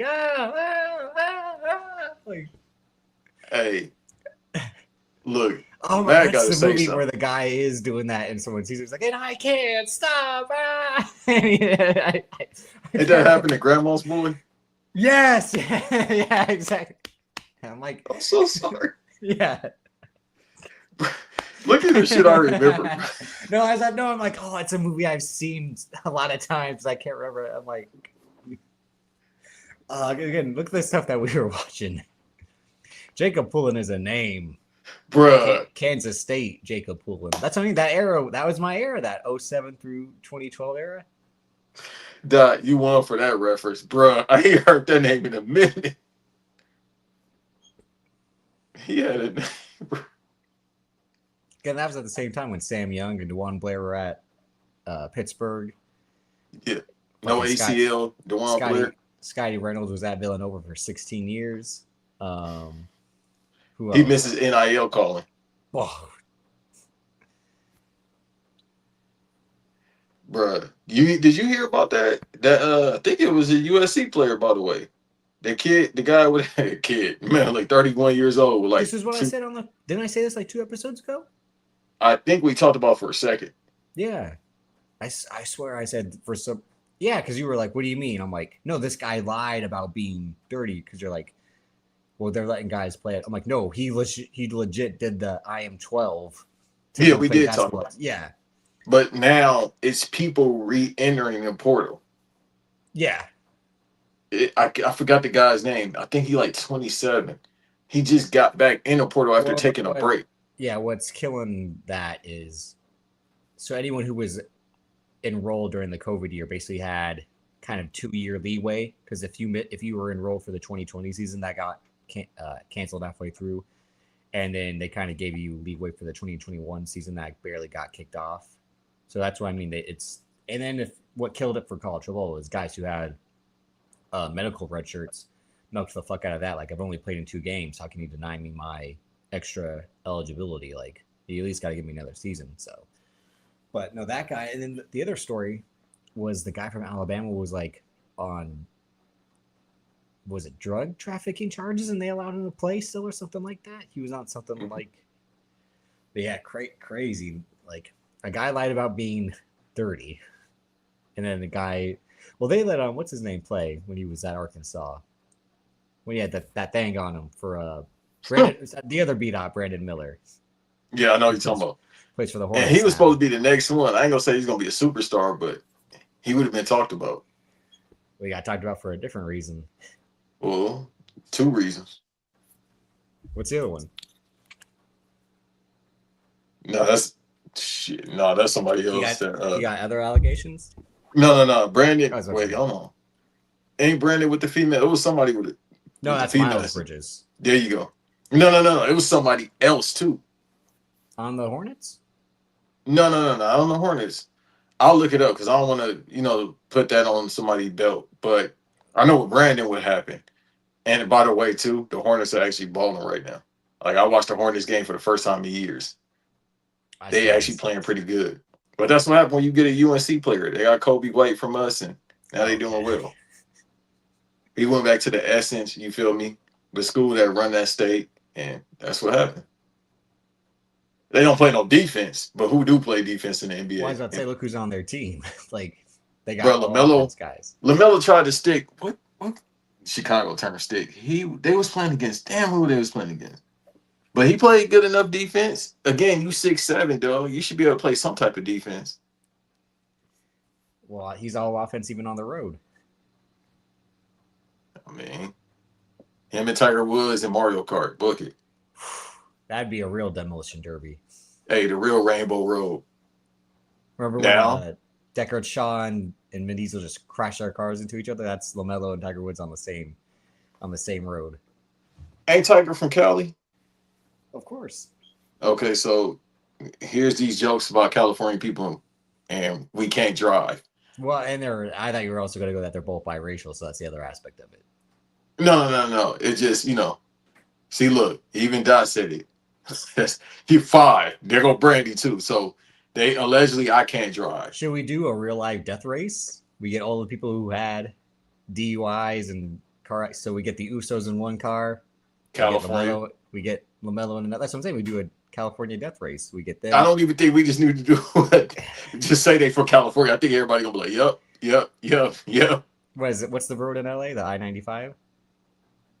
like. Hey, look. Oh my Matt God, gotta it's the say movie something. where the guy is doing that and someone sees it. He's like, and I can't stop. Did that happen to Grandma's Boy? Yes. Yeah, exactly. I'm like, I'm so sorry. yeah. Look at the shit I remember. No, as I know, I'm like, oh, it's a movie I've seen a lot of times. I can't remember it. I'm like, again, look at the stuff that we were watching. Jacob Pullen is a name. Bruh. Kansas State, Jacob Pullen. That's only that era. That was my era, that 07 through 2012 era. Dot, you won for that reference. Bruh, I ain't heard that name in a minute. He had it. Again, that was at the same time when Sam Young and DeJuan Blair were at Pittsburgh. Yeah. No ACL, DeJuan Blair. Scotty Reynolds was at Villanova for 16 years. He misses NIL calling. Oh. Bruh, did you hear about that? I think it was a USC player, by the way. The guy with a kid, man, like 31 years old. Like this is what I said didn't I say this like 2 episodes ago? I think we talked about for a second. Yeah. I swear I said for some. Yeah, because you were like, what do you mean? I'm like, no, this guy lied about being 30 because you're like, well, they're letting guys play it. I'm like, no, he legit did the I am 12. Yeah, we did talk about it. Yeah. But now it's people re-entering the portal. Yeah. I forgot the guy's name. I think he like 27. He just got back in the portal after taking a break. Yeah, what's killing that is so anyone who was enrolled during the COVID year basically had kind of 2-year leeway because if you were enrolled for the 2020 season that got canceled halfway through, and then they kind of gave you leeway for the 2021 season that barely got kicked off. So that's what I mean. And then what killed it for college football is guys who had medical red shirts milked the fuck out of that. Like, I've only played in 2 games. How can you deny me my extra eligibility? Like, you at least got to give me another season. So, but no, that guy. And then the other story was the guy from Alabama was like on, was it drug trafficking charges and they allowed him to play still or something like that? He was on something like, but yeah, crazy. Like, a guy lied about being 30. And then the guy, well, they let what's his name play when he was at Arkansas. When he had that thing on him for Brandon, the other beat-out, Brandon Miller. Yeah, I know you're talking about. Plays for the Hornets. And he was supposed to be the next one. I ain't gonna say he's gonna be a superstar, but he would have been talked about. We got talked about for a different reason. Well, 2 reasons. What's the other one? No, that's shit. No, that's somebody else. You got other allegations? No. Brandon. Oh, wait, hold on. Ain't Brandon with the female? It was somebody with it. No, that's Miles Bridges. There you go. No. It was somebody else too. On the Hornets? No. I don't know Hornets. I'll look it up because I don't want to, put that on somebody's belt. But I know what Brandon would happen. And by the way, too, the Hornets are actually balling right now. Like, I watched the Hornets game for the first time in years. I They still actually playing pretty good. But that's what happened when you get a UNC player. They got Kobe White from us, and now they doing okay. well. He went back to the essence, you feel me? The school that run that state, and that's what happened. They don't play no defense, but who do play defense in the Well, I was NBA? about to say, look who's on their team. Like they got Bro, all offense guys. Lamelo tried to stick. What Chicago trying to stick? They was playing against. Damn, who they was playing against? But he played good enough defense. Again, you 6'7", though. You should be able to play some type of defense. Well, he's all offense even on the road. I mean, him and Tiger Woods and Mario Kart, book it. That'd be a real demolition derby. Hey, the real Rainbow Road. Remember when Now, Deckard Shaw and Vin Diesel just crash their cars into each other? That's LaMelo and Tiger Woods on the same road. ain't Tiger from Cali? Of course. Okay, so here's these jokes about California people, and we can't drive. Well, and I thought you were also going to go that they're both biracial, so that's the other aspect of it. No. It just, see, look, even Dot said it. He 5. There go Brandy too. So they allegedly I can't drive. Should we do a real live death race? We get all the people who had DUIs and car. So we get the Usos in one car. California. We get LaMelo in another. That's what I'm saying. We do a California death race. We get them. I don't even think we just need to do it. Just say they from California. I think everybody gonna be like, yep. What is it? What's the road in LA? The I-95?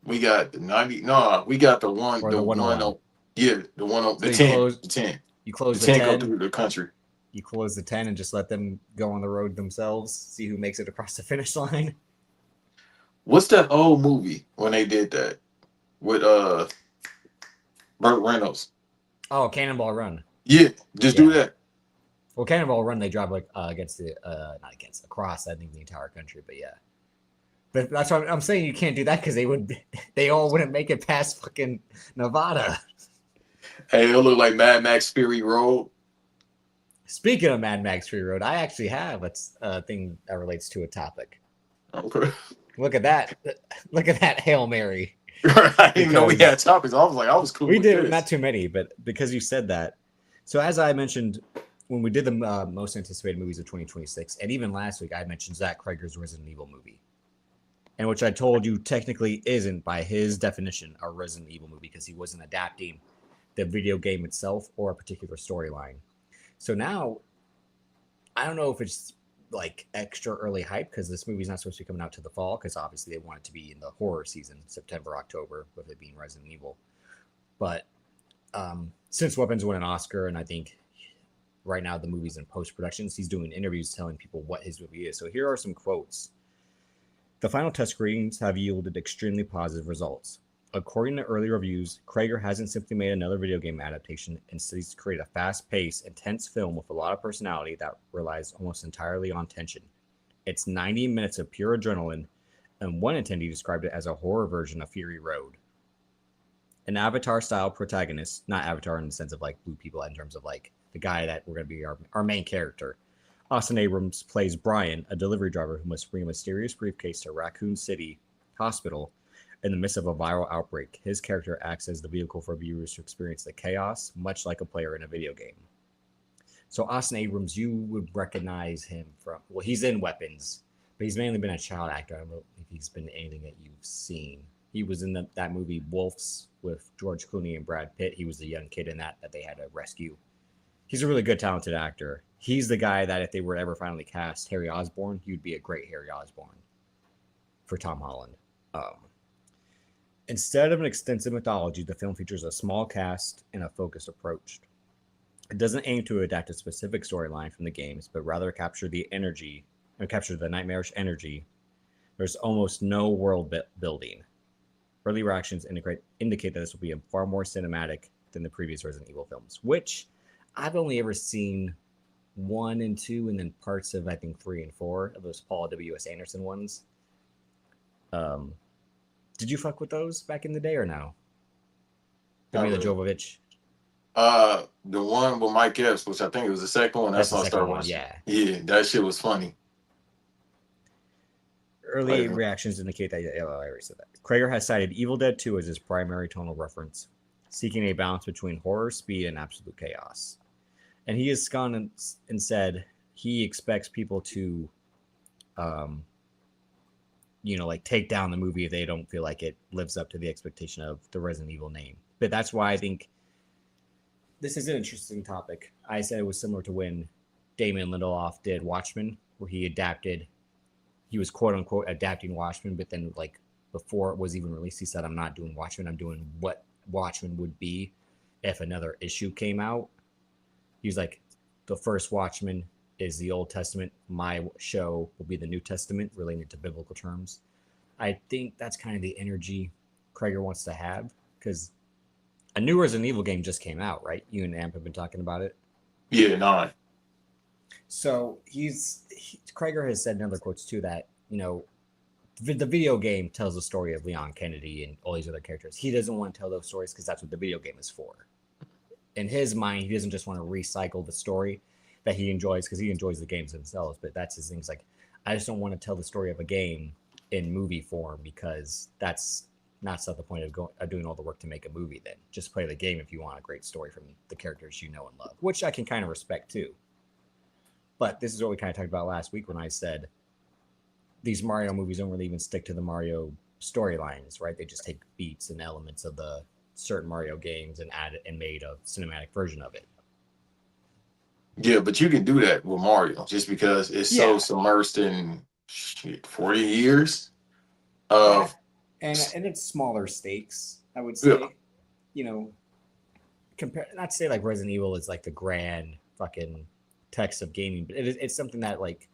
We got the 90. No, we got the one. Or the the one 101. on. Yeah, the one on the So 10. close- the 10. You close The the 10 go 10. through the country. You close the 10 and just let them go on the road themselves. See who makes it across the finish line. What's that old movie when they did that with Burt Reynolds? Oh, Cannonball Run. Yeah, just do that. Well, Cannonball Run, they drive like across, I think, the entire country. But yeah, but that's what I'm saying. You can't do that because they all wouldn't make it past fucking Nevada. Hey, it'll look like Mad Max Fury Road. Speaking of Mad Max Fury Road, I actually have a thing that relates to a topic. Okay. Look at that! Look at that Hail Mary. I didn't even know we had topics. I was cool. We with did this. not too many, but because you said that, so as I mentioned when we did the most anticipated movies of 2026, and even last week I mentioned Zach Cregger's Resident Evil movie, and which I told you technically isn't by his definition a Resident Evil movie because he wasn't adapting the video game itself or a particular storyline. So now I don't know if it's like extra early hype because this movie's not supposed to be coming out to the fall because obviously they want it to be in the horror season, September, October, with it being Resident Evil. But since Weapons won an Oscar, and I think right now the movie's in post-production, he's doing interviews telling people what his movie is. So here are some quotes. The final test screenings have yielded extremely positive results. According to early reviews, Cregger hasn't simply made another video game adaptation. Instead, he's created a fast-paced, intense film with a lot of personality that relies almost entirely on tension. It's 90 minutes of pure adrenaline, and one attendee described it as a horror version of Fury Road. An Avatar-style protagonist, not Avatar in the sense of like blue people, in terms of like the guy that we're going to be our main character. Austin Abrams plays Brian, a delivery driver who must bring a mysterious briefcase to Raccoon City Hospital in the midst of a viral outbreak. His character acts as the vehicle for viewers to experience the chaos, much like a player in a video game. So Austin Abrams, you would recognize him from, well, he's in Weapons, but he's mainly been a child actor. I don't know if he's been anything that you've seen. He was in that movie Wolves with George Clooney and Brad Pitt. He was the young kid in that they had to rescue. He's a really good, talented actor. He's the guy that if they were to ever finally cast Harry Osborn, he would be a great Harry Osborn for Tom Holland. Instead of an extensive mythology, the film features a small cast and a focused approach. It doesn't aim to adapt a specific storyline from the games, but rather capture the nightmarish energy. There's almost no world building. Early reactions indicate that this will be far more cinematic than the previous Resident Evil films, which I've only ever seen 1 and 2, and then parts of I think 3 and 4 of those Paul W.S. Anderson ones. Did you fuck with those back in the day or no? Mila Jovovich. The one with Mike Epps, which I think it was the second one. That's how I started watching. Yeah, that shit was funny. Early reactions indicate that. I already said that. Cregger has cited Evil Dead 2 as his primary tonal reference, seeking a balance between horror, speed, and absolute chaos. And he has gone and said he expects people to, like take down the movie if they don't feel like it lives up to the expectation of the Resident Evil name. But that's why I think this is an interesting topic. I said it was similar to when Damon Lindelof did Watchmen, where he was quote unquote adapting Watchmen, but then like before it was even released, he said, "I'm not doing Watchmen. I'm doing what Watchmen would be if another issue came out." He was like, "The first Watchmen is the Old Testament. My show will be the New Testament, related to biblical terms." I think that's kind of the energy Krager wants to have, because a new Resident Evil game just came out, right? You and Amp have been talking about it. Yeah, 9. So Krager has said in other quotes too that, the video game tells the story of Leon Kennedy and all these other characters. He doesn't want to tell those stories because that's what the video game is for. In his mind, he doesn't just want to recycle the story that he enjoys, because he enjoys the games themselves, but that's his thing. It's like, I just don't want to tell the story of a game in movie form, because that's not the point of doing all the work to make a movie. Then just play the game if you want a great story from the characters you know and love, which I can kind of respect too. But this is what we kind of talked about last week when I said these Mario movies don't really even stick to the Mario storylines, right? They just take beats and elements of the certain Mario games and add it and made a cinematic version of it. Yeah, but you can do that with Mario just because it's so submersed in 40 years of and it's smaller stakes, I would say. Compare, not to say like Resident Evil is like the grand fucking text of gaming, but it's something that, like,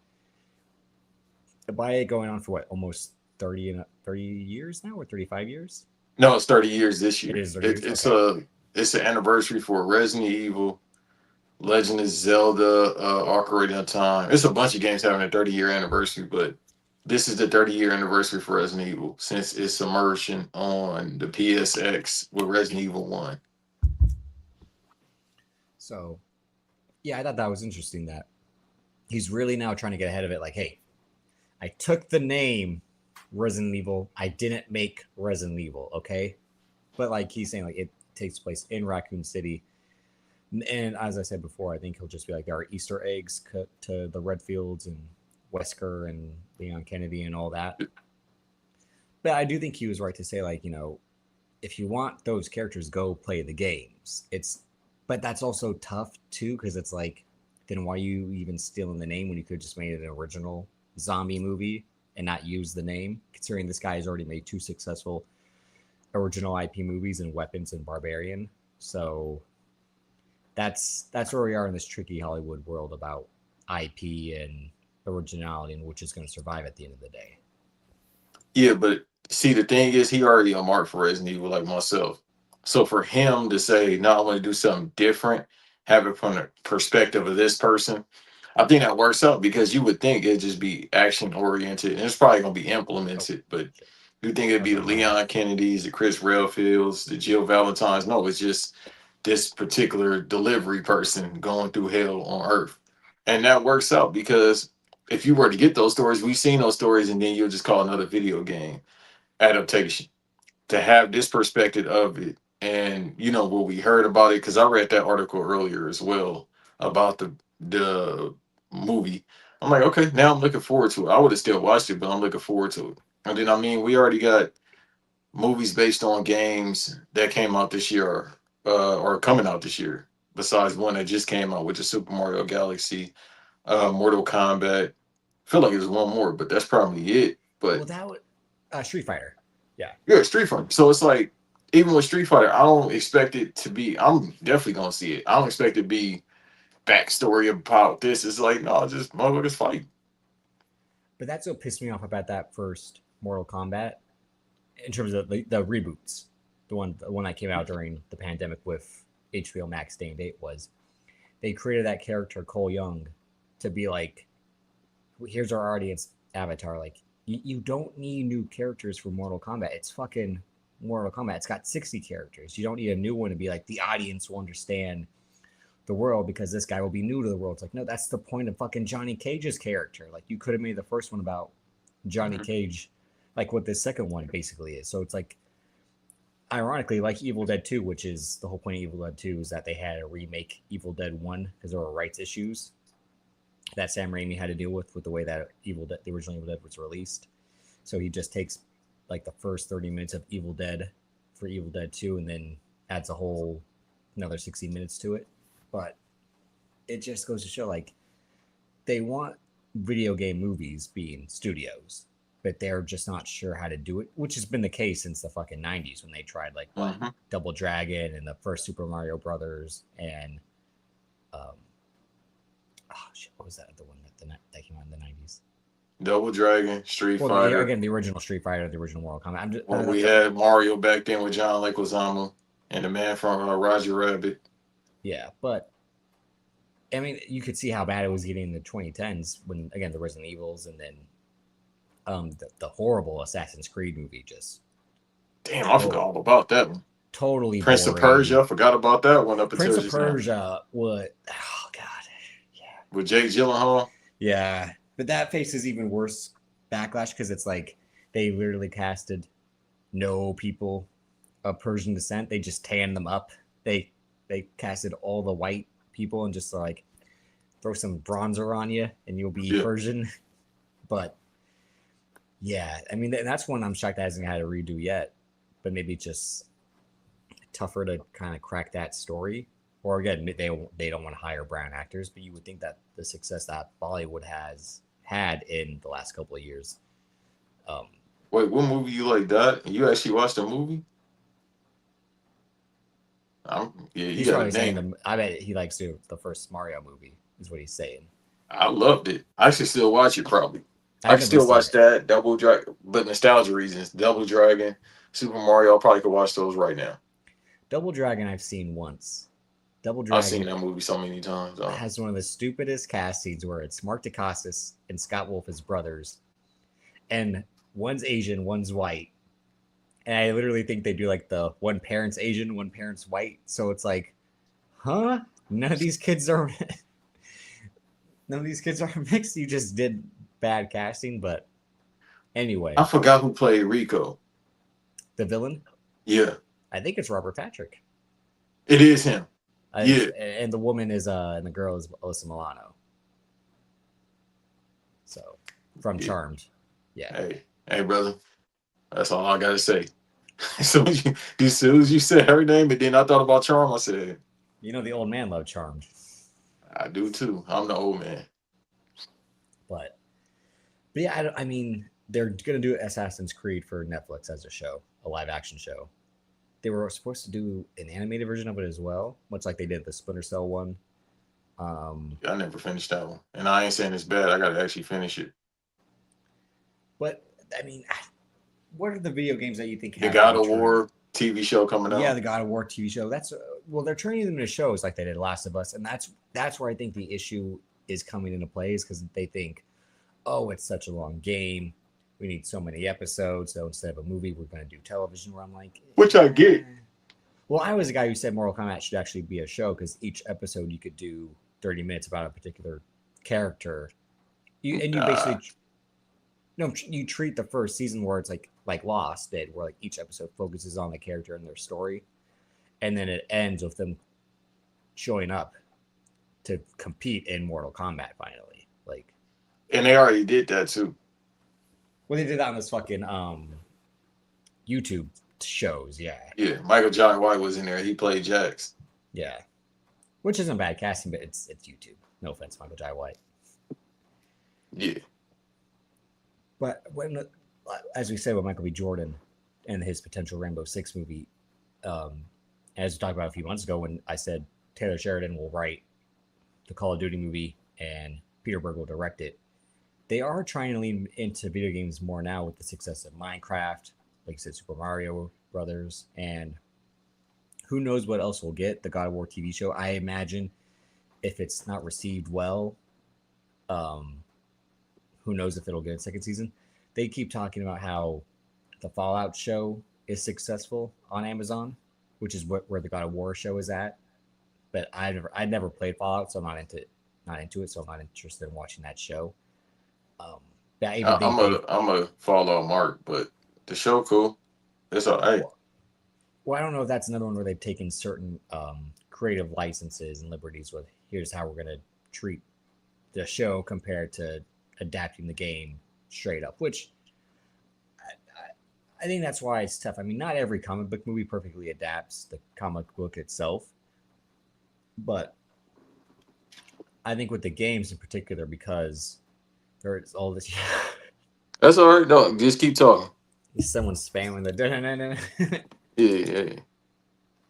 by it going on for what, almost 30 years now, or 35 years? No, it's 30 years this year. It is 30 years. It's an anniversary for Resident Evil, Legend of Zelda, Ocarina of Time. It's a bunch of games having a 30-year anniversary, but this is the 30-year anniversary for Resident Evil since its immersion on the PSX with Resident Evil 1. So, yeah, I thought that was interesting that he's really now trying to get ahead of it. Like, hey, I took the name Resident Evil. I didn't make Resident Evil, okay? But like he's saying, like, it takes place in Raccoon City. And as I said before, I think he'll just be like, there are Easter eggs cut to the Redfields and Wesker and Leon Kennedy and all that. But I do think he was right to say, like, if you want those characters, go play the games. But that's also tough too, because it's like, then why are you even stealing the name when you could just made an original zombie movie and not use the name, considering this guy has already made 2 successful original IP movies in Weapons and Barbarian. So that's where we are in this tricky Hollywood world about IP and originality, and which is going to survive at the end of the day. Yeah, but see, the thing is, he already a mark for Resident Evil, like myself. So for him to say, no, I want to do something different, have it from the perspective of this person, I think that works out, because you would think it'd just be action oriented, and it's probably going to be implemented, but you think it'd be the Leon Kennedys, the Chris Redfields, the Jill Valentines. No, it's just this particular delivery person going through hell on Earth. And that works out, because if you were to get those stories, we've seen those stories, and then you'll just call another video game adaptation. To have this perspective of it, and what we heard about it, because I read that article earlier as well about the movie. I'm like, okay, now I'm looking forward to it. I would have still watched it, but I'm looking forward to it. And then, we already got movies based on games that came out this year, or coming out this year, besides one that just came out, which is Super Mario Galaxy, Mortal Kombat. I feel like there's one more, but that's probably it. But that would Street Fighter. Yeah, Street Fighter. So it's like, even with Street Fighter, I don't expect it to be, I'm definitely gonna see it. I don't expect it to be backstory about this. It's like, no, just motherfuckers fight. But that's what pissed me off about that first Mortal Kombat, in terms of the reboots. The one that came out during the pandemic with HBO Max Day and Date, was they created that character Cole Young to be like, here's our audience avatar. Like, you don't need new characters for Mortal Kombat. It's fucking Mortal Kombat. It's got 60 characters. You don't need a new one to be like, the audience will understand the world because this guy will be new to the world. It's like, no, that's the point of fucking Johnny Cage's character. Like, you could have made the first one about Johnny Cage, like what this second one basically is. So it's like, ironically, like Evil Dead 2, which is the whole point of Evil Dead 2 is that they had to remake Evil Dead 1 because there were rights issues that Sam Raimi had to deal with the way that the original Evil Dead was released. So he just takes like the first 30 minutes of Evil Dead for Evil Dead 2 and then adds a whole another 60 minutes to it. But it just goes to show like they want video game movies being studios, but they're just not sure how to do it, which has been the case since the fucking 90s when they tried like Double Dragon and the first Super Mario Brothers and what was that the one that came out in the 90s? Double Dragon, Street Fighter. Again, the original Street Fighter, the original Mortal Kombat. We had Mario back then with John Leguizamo and the man from Roger Rabbit. Yeah, but I mean, you could see how bad it was getting in the 2010s when, again, the Resident Evils and then the horrible Assassin's Creed movie just. Damn, I forgot all about that one. Totally Prince boring. of Persia, I forgot about that one. Prince of Persia, what? Oh, God. Yeah. With Jake Gyllenhaal? Yeah. But that faces even worse backlash because it's like they literally casted no people of Persian descent. They just tanned them up. They casted all the white people and just like throw some bronzer on you and you'll be Persian. But yeah, I mean, that's one I'm shocked that hasn't had a redo yet. But maybe it's just tougher to kind of crack that story. Or again, they don't want to hire brown actors, but you would think that the success that Bollywood has had in the last couple of years. Wait, what movie you like that? You actually watched the movie? He's probably saying I bet he likes the first Mario movie, is what he's saying. I loved it. I should still watch it probably. I can still watch that, Double Dragon, but nostalgia reasons. Double Dragon, Super Mario, I probably could watch those right now. Double Dragon I've seen once. Double Dragon. I've seen that movie so many times. It has one of the stupidest cast scenes where it's Mark Dacascos and Scott Wolf as brothers, and one's Asian, one's white. And I literally think they do like the one parent's Asian, one parent's white. So it's like, huh? None of these kids are mixed. You just did bad casting, but anyway. I forgot who played Rico. The villain? Yeah. I think it's Robert Patrick. It is him. Yeah. And the woman is and the girl is Alyssa Milano. So from Charmed. Yeah. Hey brother. That's all I gotta say. As soon as you said her name, and then I thought about Charm, I said, you know, the old man loved Charmed. I do too. I'm the old man. But yeah, I mean, they're gonna do Assassin's Creed for Netflix as a show, a live action show. They were supposed to do an animated version of it as well, much like they did the Splinter Cell one. I never finished that one, and I ain't saying it's bad. I gotta actually finish it. But I mean, what are the video games that you think the God of War TV show coming out? Yeah, the God of War TV show. That's they're turning them into shows like they did Last of Us, and that's where I think the issue is coming into play is because they think, oh, it's such a long game. We need so many episodes. So instead of a movie, we're going to do television. Where I'm like, which I get. Well, I was a guy who said Mortal Kombat should actually be a show because each episode you could do 30 minutes about a particular character. You basically, you treat the first season where it's like Lost did, where like each episode focuses on the character and their story, and then it ends with them showing up to compete in Mortal Kombat finally. Like, and they already did that too. Well, they did that on this fucking YouTube shows, yeah. Yeah, Michael Jai White was in there. He played Jax. Yeah, which isn't bad casting, but it's YouTube. No offense, Michael Jai White. Yeah. But as we say with Michael B. Jordan and his potential Rainbow Six movie, as we talked about a few months ago when I said Taylor Sheridan will write the Call of Duty movie and Peter Berg will direct it, they are trying to lean into video games more now with the success of Minecraft, like I said, Super Mario Brothers, and who knows what else we'll get, the God of War TV show. I imagine if it's not received well, who knows if it'll get a second season. They keep talking about how the Fallout show is successful on Amazon, which is where the God of War show is at. But I'd never played Fallout, so I'm not into it, so I'm not interested in watching that show. I'm a Fallout mark, but the show cool. It's all right. Well, I don't know if that's another one where they've taken certain creative licenses and liberties with here's how we're going to treat the show compared to adapting the game straight up, which I think that's why it's tough. I mean, not every comic book movie perfectly adapts the comic book itself, but I think with the games in particular, because there's all this. That's all right. No, just keep talking. Someone spamming the. Yeah, yeah.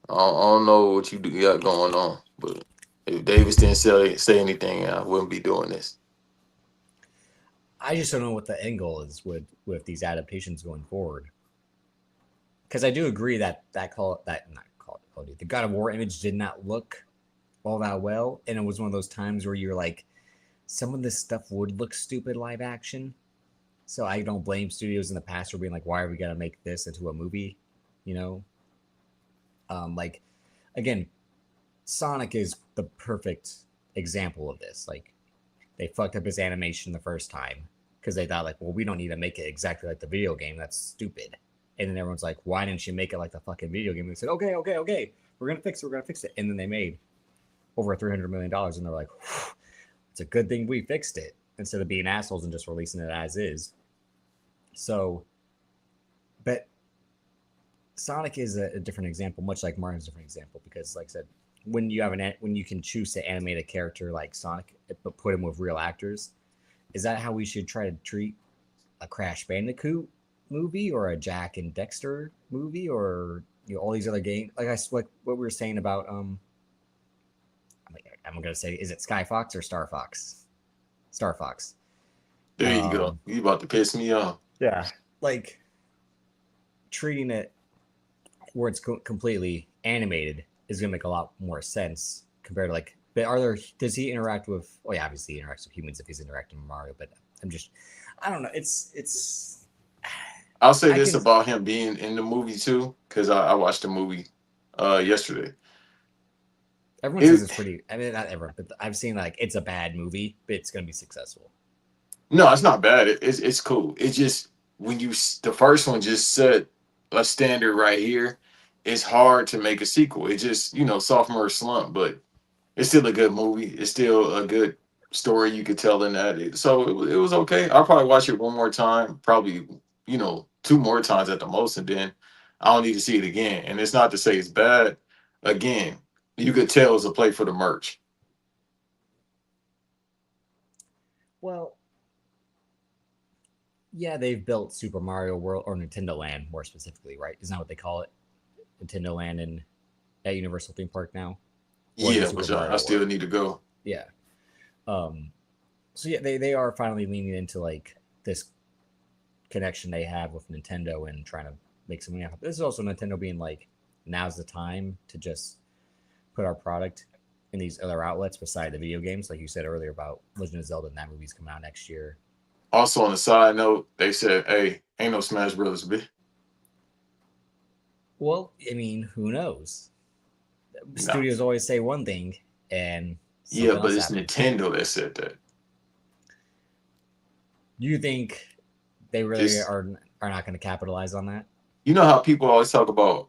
I don't know what you got going on, but if Davis didn't say anything, I wouldn't be doing this. I just don't know what the end goal is with these adaptations going forward. Because I do agree that not Call of Duty, the God of War image did not look all that well, and it was one of those times where you're like, some of this stuff would look stupid live action. So I don't blame studios in the past for being like, why are we gonna make this into a movie? You know, like again, Sonic is the perfect example of this. Like they fucked up his animation the first time because they thought like, well, we don't need to make it exactly like the video game. That's stupid. And then everyone's like, why didn't you make it like the fucking video game? And they said, okay, we're gonna fix it. And then they made over $300 million, and they're like, it's a good thing we fixed it instead of being assholes and just releasing it as is. So, but Sonic is a different example, much like Mario's a different example, because like I said, when you can choose to animate a character like Sonic but put him with real actors, is that how we should try to treat a Crash Bandicoot movie or a Jack and Dexter movie or all these other games? Like what we were saying about I'm gonna say, is it Sky Fox or Star Fox? Star Fox. There you go. You about to piss me off. Yeah, like treating it where it's completely animated is gonna make a lot more sense compared to like. But does he interact with? Oh yeah, obviously he interacts with humans if he's interacting with Mario. But I don't know. It's. I'll say this about him being in the movie too, because I watched the movie yesterday. Everyone says it's pretty. I mean, not everyone, but I've seen like it's a bad movie, but it's gonna be successful. No, it's not bad. It's cool. It's just when the first one just set a standard right here, it's hard to make a sequel. It just sophomore slump, but it's still a good movie. It's still a good story you could tell in that. So it was okay. I'll probably watch it one more time, probably two more times at the most, and then I don't need to see it again. And it's not to say it's bad. Again, you could tell it's a play for the merch. Well, yeah, they've built Super Mario World or Nintendo Land more specifically, right? Isn't that what they call it? Nintendo Land at Universal Theme Park now. Yeah, which I still need to go. Yeah. So yeah, they are finally leaning into like this connection they have with Nintendo and trying to make some money off. This is also Nintendo being like, now's the time to just put our product in these other outlets beside the video games, like you said earlier about Legend of Zelda, and that movie's coming out next year. Also, on a side note, they said, "Hey, ain't no Smash Brothers, bitch." Well, I mean, who knows? Studios always say one thing, and yeah, but it's happens. Nintendo that said that. You think they really are not going to capitalize on that? You know how people always talk about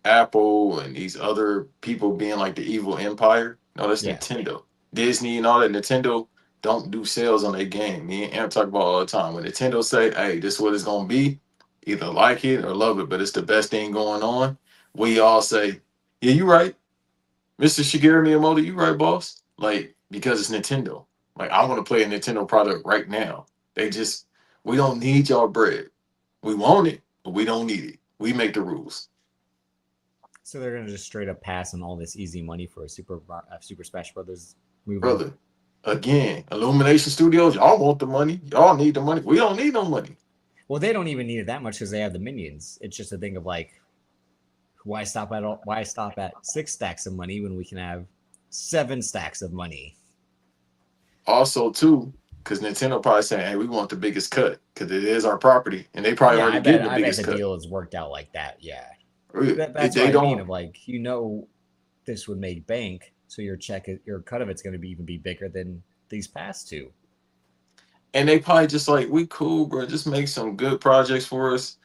Apple and these other people being like the evil empire? No, that's Nintendo. Disney and all that. Nintendo don't do sales on their game. Me and Amp talk about all the time. When Nintendo say, hey, this is what it's going to be, either like it or love it, but it's the best thing going on, we all say, yeah, you right. Mr. Shigeru Miyamoto, you right, boss. Like, because it's Nintendo. Like, I want to play a Nintendo product right now. We don't need y'all bread. We want it, but we don't need it. We make the rules. So they're gonna just straight up pass on all this easy money for a Super Smash Brothers movie. Brother, again, Illumination Studios, y'all want the money. Y'all need the money. We don't need no money. Well, they don't even need it that much because they have the minions. It's just a thing of like, why stop at 6 stacks of money when we can have 7 stacks of money? Also, too, because Nintendo probably saying, "Hey, we want the biggest cut because it is our property," and they probably already getting the biggest cut. I bet the deal is worked out like that. Yeah, that's what I mean. Of like, this would make bank, so your cut of it's going to even be bigger than these past two. And they probably just like, we cool, bro. Just make some good projects for us.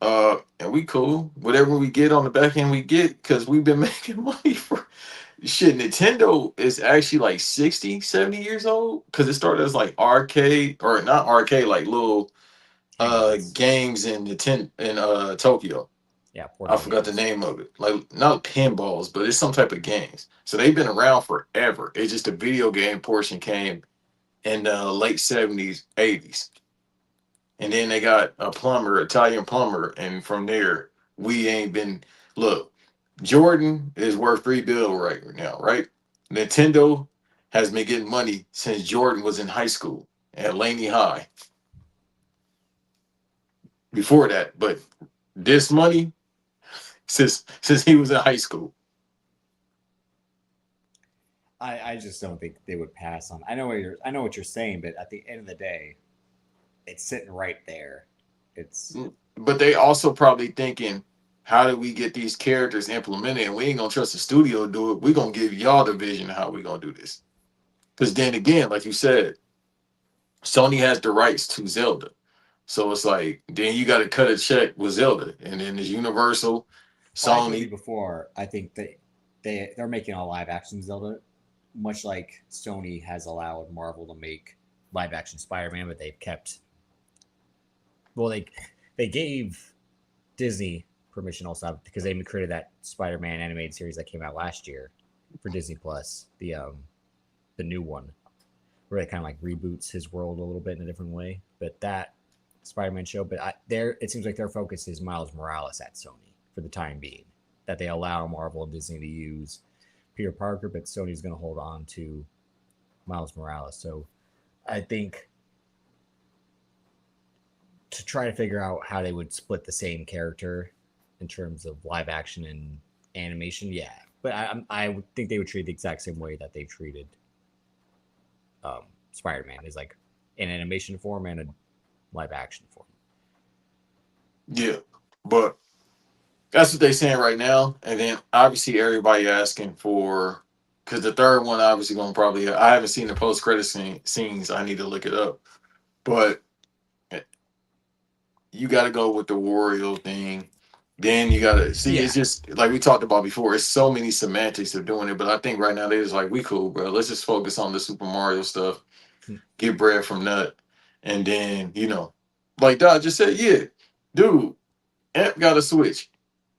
And we cool. Whatever we get on the back end, we get because we've been making money for shit. Nintendo is actually like 60, 70 years old because it started as like arcade or not arcade, like little Handhelds. games in Tokyo. Yeah, I portable forgot the games. name of it. Like not pinballs, but it's some type of games. So they've been around forever. It's just the video game portion came in the late 70s, 80s. And then they got a plumber, Italian plumber, and from there we ain't been. Look, Jordan is worth $3 billion right now, right? Nintendo has been getting money since Jordan was in high school at Laney High. Before that, but this money since he was in high school. I just don't think they would pass on. I know what you're saying, but at the end of the day, it's sitting right there. It's But they also probably thinking, how do we get these characters implemented? And we ain't gonna trust the studio to do it. We gonna give y'all the vision of how we gonna do this. Because then again, like you said, Sony has the rights to Zelda. So it's like then you got to cut a check with Zelda, and then there's Universal, well, I told you Sony. before. I think they're making a live action Zelda, much like Sony has allowed Marvel to make live action Spider Man, but they've kept. Well, they gave Disney permission also because they created that Spider Man animated series that came out last year for Disney Plus, the new one, where it kind of like reboots his world a little bit in a different way. But that Spider-Man show, but it seems like their focus is Miles Morales at Sony for the time being. That they allow Marvel and Disney to use Peter Parker, but Sony's going to hold on to Miles Morales. So I think to try to figure out how they would split the same character in terms of live action and animation, yeah. But I would think they would treat it the exact same way that they treated Spider-Man, is like an animation form and a live action form. Yeah, but that's what they saying right now. And then obviously everybody asking for because the third one obviously gonna probably I haven't seen the post credit scenes. I need to look it up, but you got to go with the Wario thing. Then you got to see. Yeah. It's just like we talked about before. It's so many semantics of doing it, but I think right now they're just like, we cool, bro. Let's just focus on the Super Mario stuff. Get bread from that, and then like Doc just said, yeah, dude, Amp got a Switch.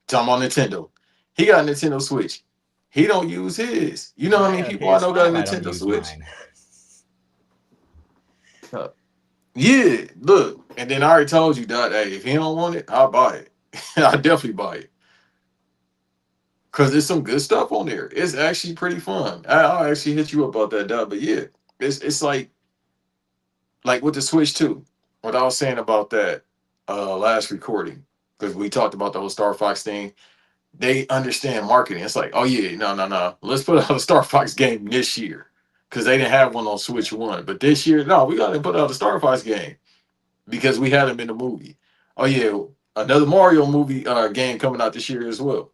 Talking about Nintendo, he got a Nintendo Switch. He don't use his. You know how I many got a people I know got a PS5. I don't Nintendo use Switch? mine. Yeah, look, and then I already told you that hey, if he don't want it, I'll buy it. I'll definitely buy it. Cause there's some good stuff on there. It's actually pretty fun. I'll actually hit you up about that, Dot. But yeah, it's like with the Switch too. What I was saying about that last recording, because we talked about the whole Star Fox thing. They understand marketing. It's like, oh yeah, no. Let's put out a Star Fox game this year. Cause they didn't have one on Yeah. Switch One. But this year, no, we gotta put out a Star Fox game because we had them in the movie. Oh yeah, another Mario movie game coming out this year as well.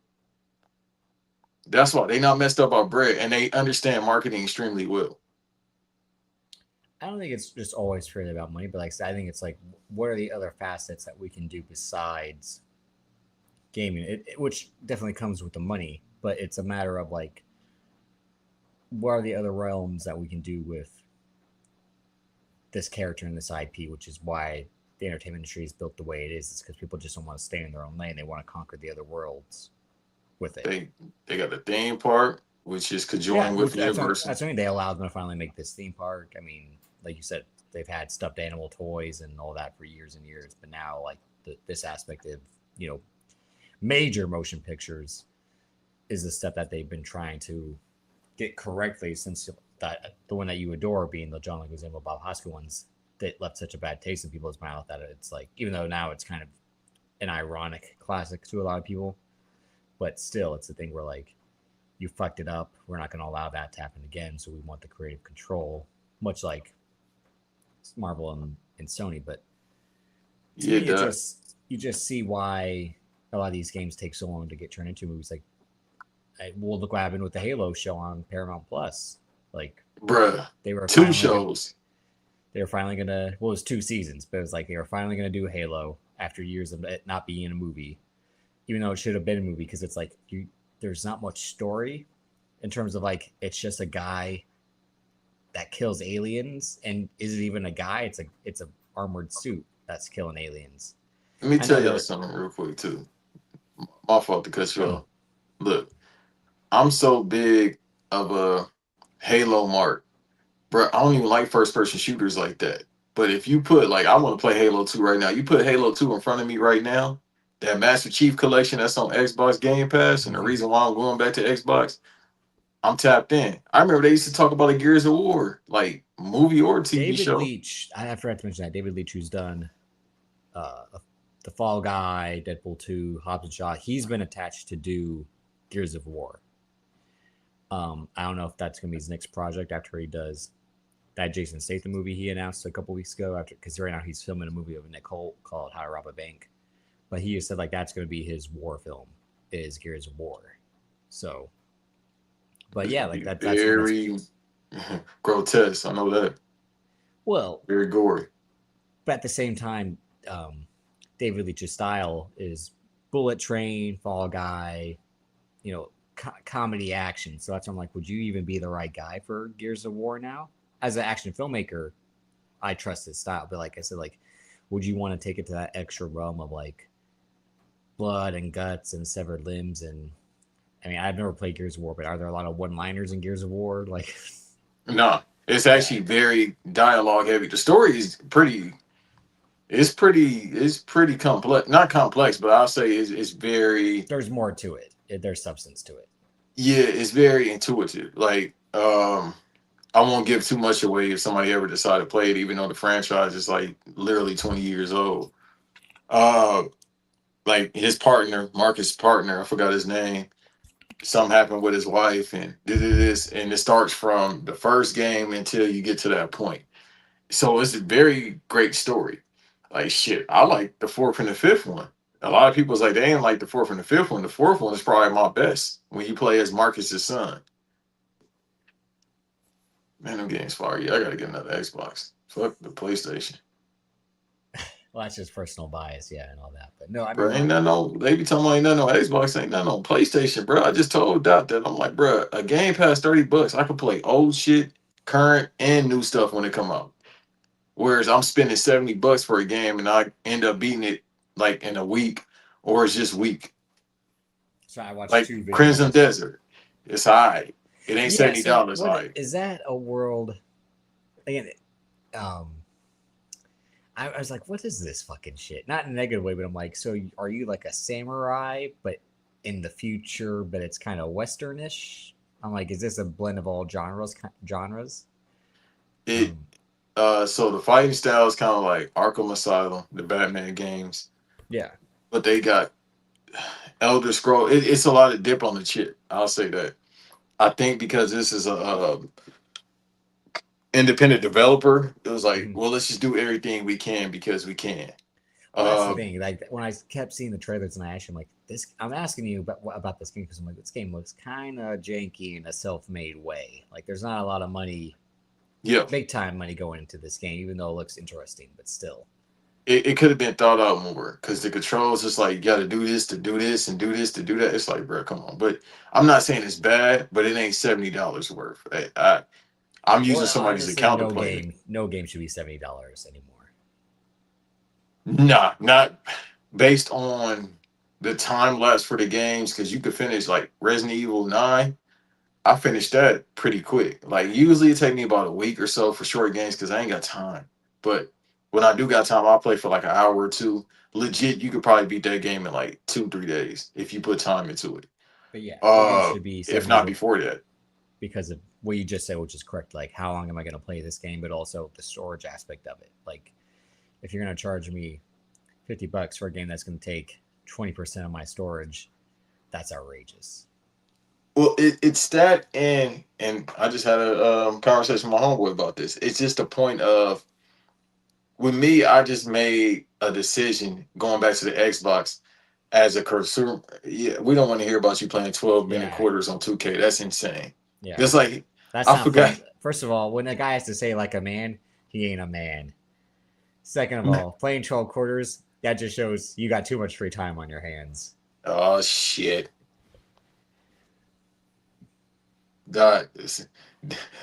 That's why they not messed up our bread and they understand marketing extremely well. I don't think it's just always purely about money, but like I said, I think it's like, what are the other facets that we can do besides gaming? Which definitely comes with the money, but it's a matter of like, what are the other realms that we can do with this character and this IP, which is why the entertainment industry is built the way it is. It's because people just don't want to stay in their own lane. They want to conquer the other worlds with it. They got the theme park, which is Yeah, conjoined with which Universal. that's what I mean. They allowed them to finally make this theme park. I mean, like you said, they've had stuffed animal toys and all that for years and years, but now like this aspect of major motion pictures is the step that they've been trying to get correctly since that the one that you adore being the John Leguizamo Bob Hoskins ones that left such a bad taste in people's mouth that it's like, even though now it's kind of an ironic classic to a lot of people, but still it's a thing where like, you fucked it up, we're not going to allow that to happen again, so we want the creative control, much like Marvel and Sony. But to me, you just see why a lot of these games take so long to get turned into movies. Like, well, look what happened with the Halo show on Paramount Plus. Like, Bruh, they were two shows. They were finally gonna. Well, it was 2 seasons, but it was like they were finally gonna do Halo, after years of it not being in a movie, even though it should have been a movie because it's like there's not much story in terms of like it's just a guy that kills aliens and isn't even a guy. It's a armored suit that's killing aliens. Let me I know tell y'all that. something real quick too. My fault to cut you Oh, off. Look, I'm so big of a Halo mark, bro. I don't even like first person shooters like that. But if you put like I want to play Halo 2 right now, you put Halo 2 in front of me right now, that Master Chief collection that's on Xbox Game Pass, and the reason why I'm going back to Xbox, I'm tapped in. I remember they used to talk about the Gears of War, like movie or TV David show. Leitch. I forgot to mention that David Leitch, who's done uh, the Fall Guy, Deadpool 2, Hobbs and Shaw. He's been attached to do Gears of War. I don't know if that's gonna be his next project after he does that Jason Statham movie he announced a couple weeks ago. After because right now he's filming a movie of Nick Holt called How to Rob a Bank, but he said like that's gonna be his war film is Gears of War. So, but yeah, like that's one that's Very grotesque. I know that. well, Very gory. but at the same time, David Leitch's style is Bullet Train, Fall Guy, comedy action. So that's why I'm like, would you even be the right guy for Gears of War now? As an action filmmaker, I trust his style. But like I said, like, would you want to take it to that extra realm of like blood and guts and severed limbs? And I mean, I've never played Gears of War, but are there a lot of one-liners in Gears of War? Like, No, it's actually very dialogue heavy. The story is pretty. It's pretty complex. Not complex, but I'll say it's very. there's more to it. There's substance to it. Yeah, it's very intuitive. Like, I won't give too much away if somebody ever decide to play it, even though the franchise is like literally 20 years old. Uh, like his partner, Marcus' partner, I forgot his name. Something happened with his wife, and this, and it starts from the first game until you get to that point. So it's a very great story. Like shit, I like the fourth and the fifth one. A lot of people's like they ain't like the fourth and the fifth one. The fourth one is probably my best when you play as Marcus's son. Man, them games fire. Yeah, I gotta get another Xbox. Fuck the PlayStation. Well, that's just personal bias, yeah, and all that. But no, I Bro, mean, ain't like, nothing on. They be talking about ain't nothing on Xbox, ain't nothing on PlayStation, bro. I just told Dot that I'm like, bro, a Game Pass $30. I can play old shit, current, and new stuff when it come out. Whereas I'm spending $70 for a game and I end up beating it like in a week, or it's just week. so I watched Like two Crimson videos. Desert, it's high. It ain't Yeah, so $70 what high. is that a world? Again, um, I was like, what is this fucking shit? Not in a negative way, but I'm like, so are you like a samurai, but in the future, but it's kind of westernish? I'm like, is this a blend of all genres? It Um, so the fighting style is kind of like Arkham Asylum, the Batman games, yeah, but they got Elder Scroll. It's a lot of dip on the chip. I'll say that. I think because this is a independent developer, it was like, mhm. well, let's just do everything we can because we can. Well, that's the Uh, thing. Like when I kept seeing the trailers, and I actually am like, this. I'm asking you about this game because I'm like, this game looks kind of janky in a self-made way. Like there's not a lot of money, yeah, big time money going into this game, even though it looks interesting, but still. it could have been thought out more because the controls just like you got to do this to do this and do this to do that. It's like, bro, come on. But I'm not saying it's bad, but it ain't $70 worth. I'm using Well, somebody as a honestly, counterplay. no game should be $70 anymore. Nah, not based on the time lapse for the games because you could finish like Resident Evil 9. I finished that pretty quick. Like usually it take me about a week or so for short games because I ain't got time. But when I do got time, I'll play for like an hour or two. Legit, you could probably beat that game in like 2-3 days if you put time into it. But yeah, no game should be If 70 not before that. because of what you just said, which is correct. Like, how long am I going to play this game? But also the storage aspect of it. Like, if you're going to charge me $50 for a game that's going to take 20% of my storage, that's outrageous. Well, it's that and I just had a conversation with my homeboy about this. It's just a point of with me, I just made a decision going back to the Xbox as a consumer. Yeah, we don't want to hear about you playing 12-minute Yeah, quarters on 2K. That's insane. yeah. Just like That's I not fun. forgot. First of all, when a guy has to say like a man, he ain't a man. Second of all, playing 12 quarters, That just shows you got too much free time on your hands. Oh shit. God,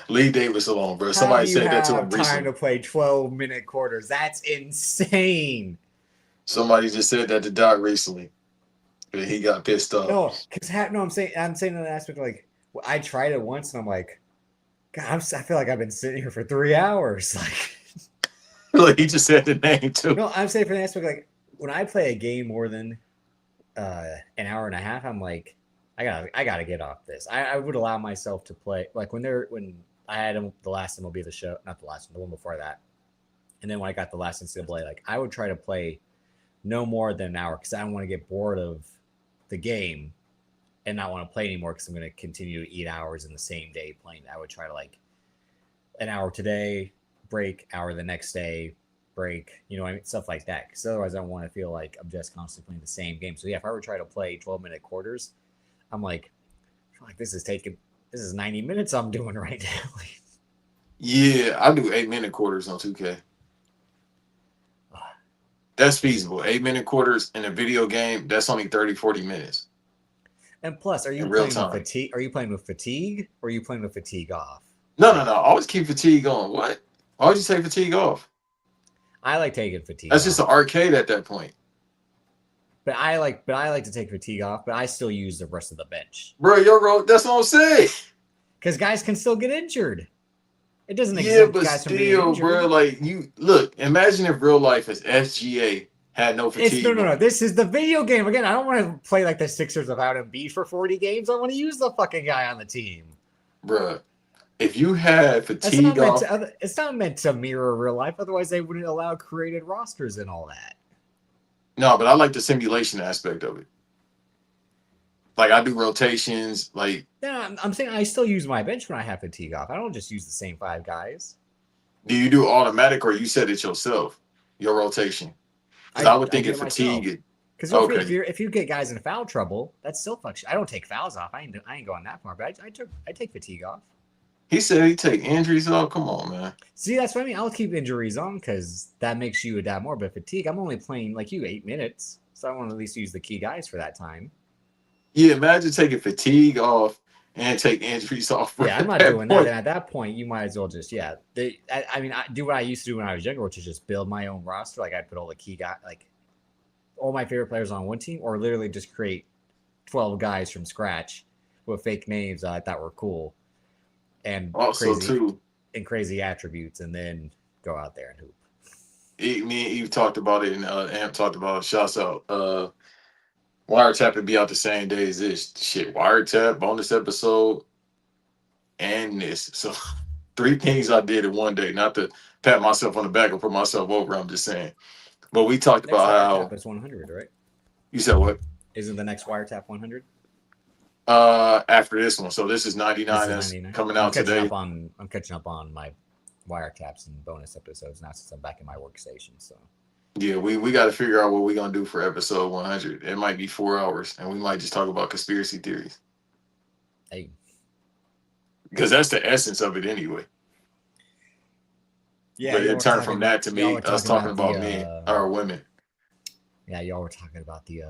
leave Davis alone, bro. How do Somebody you said that to him have time recently. to play 12-minute quarters? That's insane. Somebody just said that to Doc recently. And he got pissed off. No, because no, I'm saying in an aspect like I tried it once and I'm like, God, I feel like I've been sitting here for 3 hours. Like, Look, he just said the name too. no, I'm saying for the aspect like when I play a game more than an hour and a half, I'm like, I gotta get off this. I would allow myself to play like when I had the last MLB the show, not the last one, the one before that, and then when I got the last NCAA, like I would try to play no more than an hour because I don't want to get bored of the game and not want to play anymore because I'm going to continue to eat hours in the same day playing. I would try to like an hour today, break, hour the next day, break, I mean, stuff like that. Because otherwise, I don't want to feel like I'm just constantly playing the same game. So yeah, if I were to try to play 12-minute quarters, I'm like, I feel like this is 90 minutes I'm doing right now. Yeah, I do 8-minute quarters on 2K. That's feasible. 8-minute quarters in a video game, that's only 30, 40 minutes. And plus, are you in real playing with time. fatigue? Are you playing with fatigue or are you playing with fatigue off? No. Always keep fatigue on. What? Why would you take fatigue off? I like taking fatigue That's off. just an arcade at that point. But I like to take fatigue off, but I still use the rest of the bench. Bro, that's what I'm saying. Because guys can still get injured. It doesn't Yeah, exempt but guys from being still, injured. bro, like you look, imagine if real life as SGA had no fatigue. No. This is the video game. Again, I don't want to play like the Sixers without Embiid for 40 games. I want to use the fucking guy on the team. Bro, if you had fatigue off, it's not meant to mirror real life. Otherwise, they wouldn't allow created rosters and all that. no, but I like the simulation aspect of it. Like I do rotations, like Yeah, I'm saying I still use my bench when I have fatigue off. I don't just use the same 5 guys. do you do automatic or you set it yourself? Your rotation. Because I would think if fatigue. Because Okay. if you get guys in foul trouble, that's still functional. I don't take fouls off. I ain't going that far, but I take fatigue off. He said he take injuries off. Come on, man. See, that's what I mean. I'll keep injuries on because that makes you adapt more. But fatigue, I'm only playing like you 8 minutes, so I want to at least use the key guys for that time. Yeah, imagine taking fatigue off and take injuries off. Yeah, I'm not doing that. And at that point, you might as well just I do what I used to do when I was younger, which is just build my own roster. Like I'd put all the key guys, like all my favorite players on one team, or literally just create 12 guys from scratch with fake names I thought were cool and also crazy attributes, and then go out there and hoop. Me and Eve talked about it, and Amp talked about it. Shouts out. Wiretap would be out the same day as this. Shit, Wiretap, bonus episode, and this. So 3 things I did in one day. Not to pat myself on the back or put myself over. I'm just saying. But we talked Next about Wiretap how is 100, right? You said what? Isn't the next Wiretap 100? After this one. So this is 99. That's 99. coming out today. I'm catching up on my wiretaps and bonus episodes now since I'm back in my workstation. So yeah, we got to figure out what we're gonna do for episode 100. It might be 4 hours, and we might just talk about conspiracy theories. Hey, because that's the essence of it anyway. Yeah, but it turned from that to me us talking about men or women. Yeah, y'all were talking about the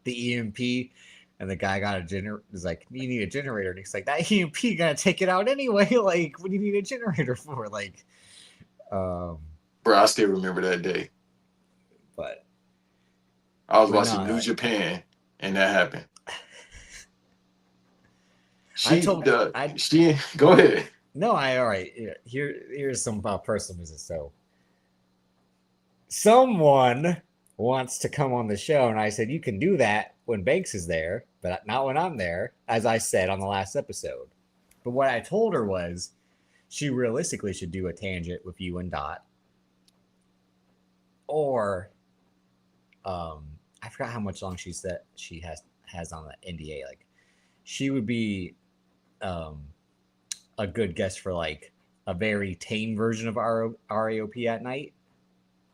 EMP, and the guy got a generator. He's like, "You need a generator," and he's like, "That EMP gonna take it out anyway. Like, what do you need a generator for?" Like, bro, I still remember that day. But I was watching New Japan, and that happened. She go ahead. No, all right. Here's some personal business. So, someone wants to come on the show, and I said you can do that when Banks is there, but not when I'm there, as I said on the last episode. But what I told her was, she realistically should do a tangent with you and Dot, or, I forgot how much long she said she has on the NDA. Like, she would be, a good guest for like a very tame version of RAOP at night,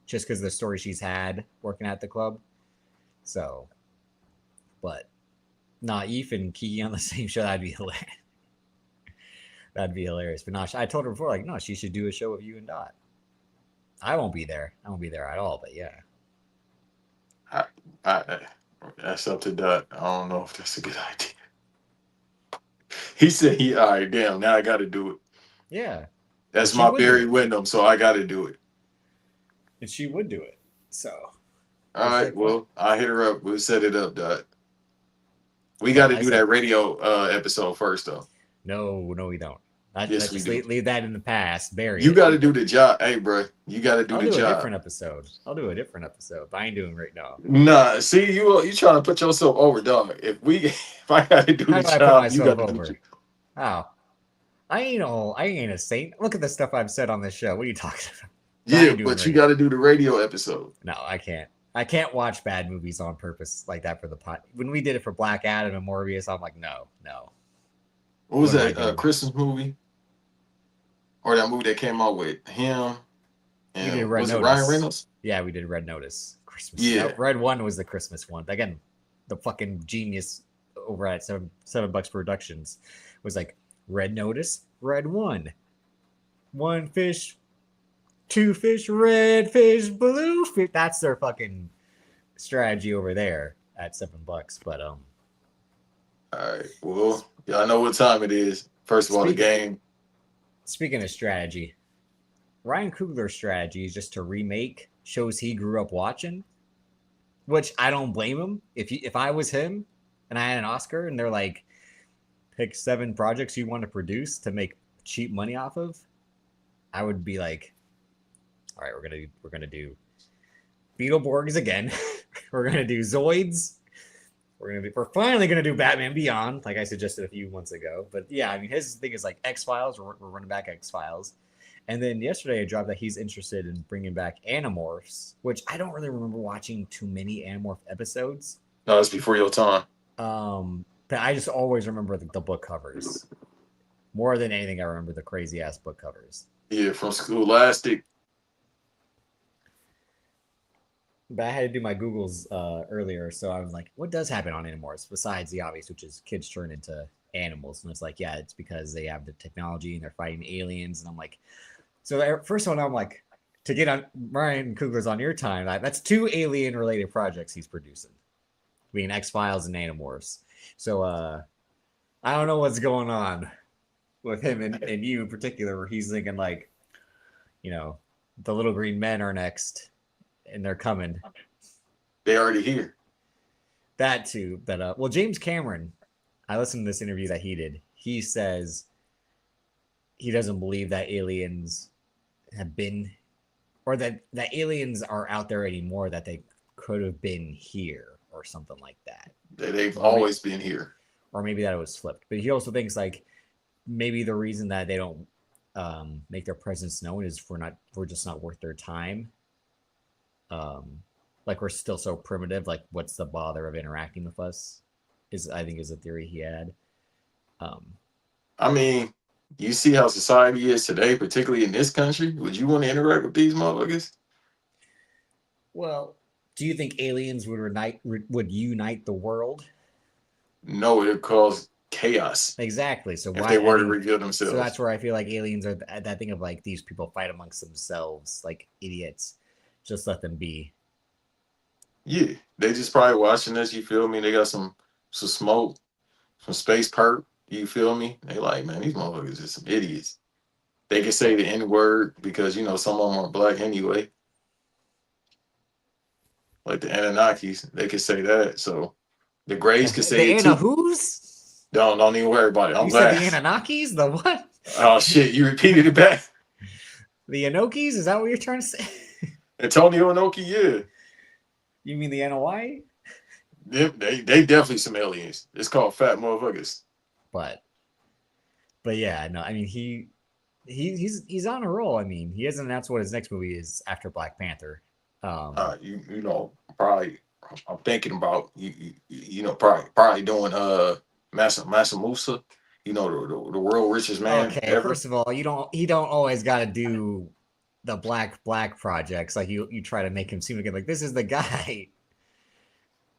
just because of the story she's had working at the club. So, but not Ethan and Kiki on the same show. That'd be hilarious. That'd be hilarious. But no, I told her before, like, no, she should do a show with you and Dot. I won't be there. I won't be there at all. But yeah. I, I, that's up to Dot. I don't know if that's a good idea. He said he all right. Damn, now I got to do it. Yeah, and That's she my would do Barry it, Windham, so I got to do it. and she would do it. So All it's right. like fuck. Well, I'll hit her up. We'll set it up, Dot. We got But to like I do said, that radio episode first, though. no, we don't. Yes, Let's we just do. leave that in the past. Bury You it. got to do the job. Hey, bro, you got to do I'll the do a job. different episode. I'll do a different episode. But I ain't doing right now. Nah, see, you trying to put yourself over, dog. If I got to do How the do I put job, you myself got to do the job. over? How? I ain't a saint. Look at the stuff I've said on this show. What are you talking about? I Yeah, ain't doing but you radio. got to do the radio episode. No, I can't. I can't watch bad movies on purpose like that for the pot. When we did it for Black Adam and Morbius, I'm like, no. What was What am I that doing? Christmas movie or that movie that came out with him We did and Red was it Notice. Ryan Reynolds? Yeah, we did Red Notice. Christmas. Yeah. No, Red One was the Christmas one. Again, the fucking genius over at $7 Productions was like Red Notice, Red One, one fish, two fish, red fish, blue fish. That's their fucking strategy over there at $7. But All right. Well, y'all know what time it is. First of all, the Speaking- game. speaking of strategy, Ryan Coogler's strategy is just to remake shows he grew up watching, which I don't blame him. If I was him and I had an Oscar and they're like, pick 7 projects you want to produce to make cheap money off of, I would be like, all right, we're gonna do Beetleborgs again. We're gonna do Zoids. We're finally gonna do Batman Beyond, like I suggested a few months ago. But yeah, I mean, his thing is like X-Files. We're running back X-Files. And then yesterday I dropped that he's interested in bringing back Animorphs, which I don't really remember watching too many Animorph episodes. No, it's before your time. But I just always remember the book covers. More than anything, I remember the crazy ass book covers. Yeah, from Scholastic. But I had to do my Googles earlier, so I was like, what does happen on Animorphs besides the obvious, which is kids turn into animals? And it's like, yeah, it's because they have the technology and they're fighting aliens. And I'm like, so first one, I'm like, to get on Ryan Coogler's on your time, that's 2 alien related projects he's producing, being X-Files and Animorphs. So I don't know what's going on with him and you in particular, where he's thinking like, you know, the little green men are next and they're coming. They already here. That too. But well, James Cameron, I listened to this interview that he did. He says he doesn't believe that aliens have been, or that aliens are out there anymore, that they could have been here or something like that. They've always been here. Or maybe that it was flipped. But he also thinks like maybe the reason that they don't make their presence known is we're just not worth their time. Like we're still so primitive. Like what's the bother of interacting with us? I think is a theory he had. I mean, you see how society is today, particularly in this country. Would you want to interact with these motherfuckers? Well, do you think aliens would unite the world? No, it would cause chaos. Exactly. So if they were to reveal themselves. So that's where I feel like aliens are that thing of like these people fight amongst themselves like idiots. Just let them be. Yeah, they just probably watching us. You feel me? They got some smoke, some space perk. You feel me? They like, man, these motherfuckers are some idiots. They can say the N word because some of them are black anyway. Like the Anunnakis, they could say that. So the Greys could say it too. Who's? Don't even worry about it. I'm you glad. said the Anunnakis? The what? Oh shit! You repeated it back. The Anokis? Is that what you're trying to say? Antonio Inoki, yeah. You mean the NOI? They definitely some aliens. It's called fat motherfuckers. But yeah, no, I mean he's on a roll. I mean, he hasn't announced what his next movie is after Black Panther. Probably I'm thinking about probably doing Massa Musa, the world richest man ever. First of all, he don't always got to do the black projects. Like you try to make him seem like this is the guy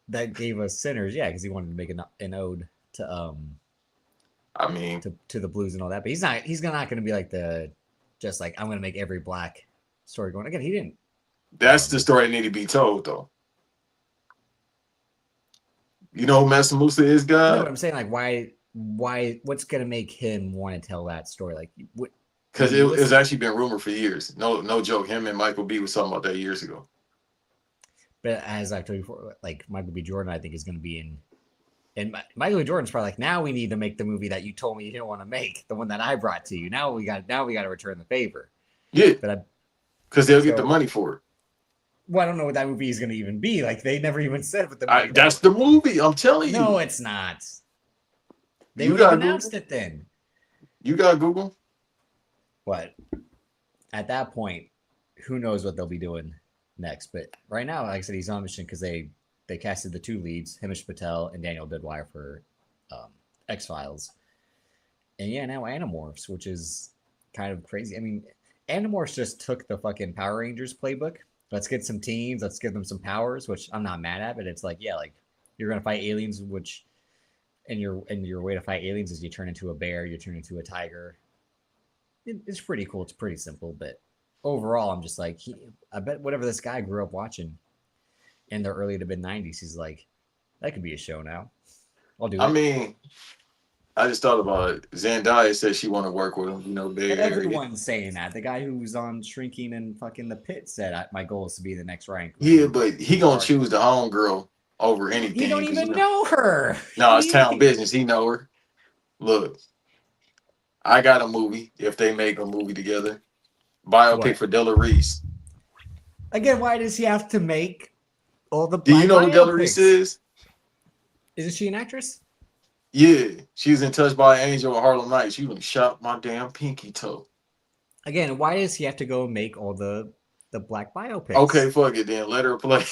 that gave us Sinners. Yeah, because he wanted to make an ode to to the blues and all that. But he's not going to be like I'm going to make every black story going. Again, he didn't. That's the story that need to be told though. You know who Mansa Musa is, No, God? but I'm saying like why what's gonna make him want to tell that story? Like what Because when you it's listen, actually been rumored for years. No joke. Him and Michael B was talking about that years ago. but as I've told you before, like Michael B. Jordan, I think is gonna be in. And Michael B. Jordan's probably like, now we need to make the movie that you told me you didn't want to make, the one that I brought to you. Now we got to return the favor. Yeah, But because they'll get the so money for it. well, I don't know what that movie is going to even be. Like they never even said what the movie. That's the movie. I'm telling you. No, it's not. They You would have got announced Google. it then. You got Google. But at that point, who knows what they'll be doing next? But right now, like I said, he's on a mission because they casted the two leads, Hamish Patel and Daniel Deadwire for X Files, and yeah, now Animorphs, which is kind of crazy. I mean, Animorphs just took the fucking Power Rangers playbook. Let's get some teams. Let's give them some powers, which I'm not mad at. But it's like, yeah, like you're gonna fight aliens, which and your way to fight aliens is you turn into a bear, you turn into a tiger. It's pretty cool. It's pretty simple, but overall, I'm just like, I bet whatever this guy grew up watching in the early to mid '90s, he's like, that could be a show now. I'll do I it. mean, I just thought about it. Zendaya said she want to work with him. Bay Area. Everyone's saying that. The guy who's on Shrinking and fucking The Pit said, "My goal is to be the next Ryan Coogler." Yeah, but he gonna choose the homegirl over anything. He don't 'cause, even know her. No, it's town business. He know her. Look, I got a movie. If they make a movie together, biopic What? for Della Reese. Again, why does he have to make all the? Do you know who Della biopics? Reese is? Isn't she an actress? Yeah, she was in Touched by an Angel with Harlem Nights. You done shot my damn pinky toe. Again, why does he have to go make all the black biopics? Okay, fuck it then. Let her play.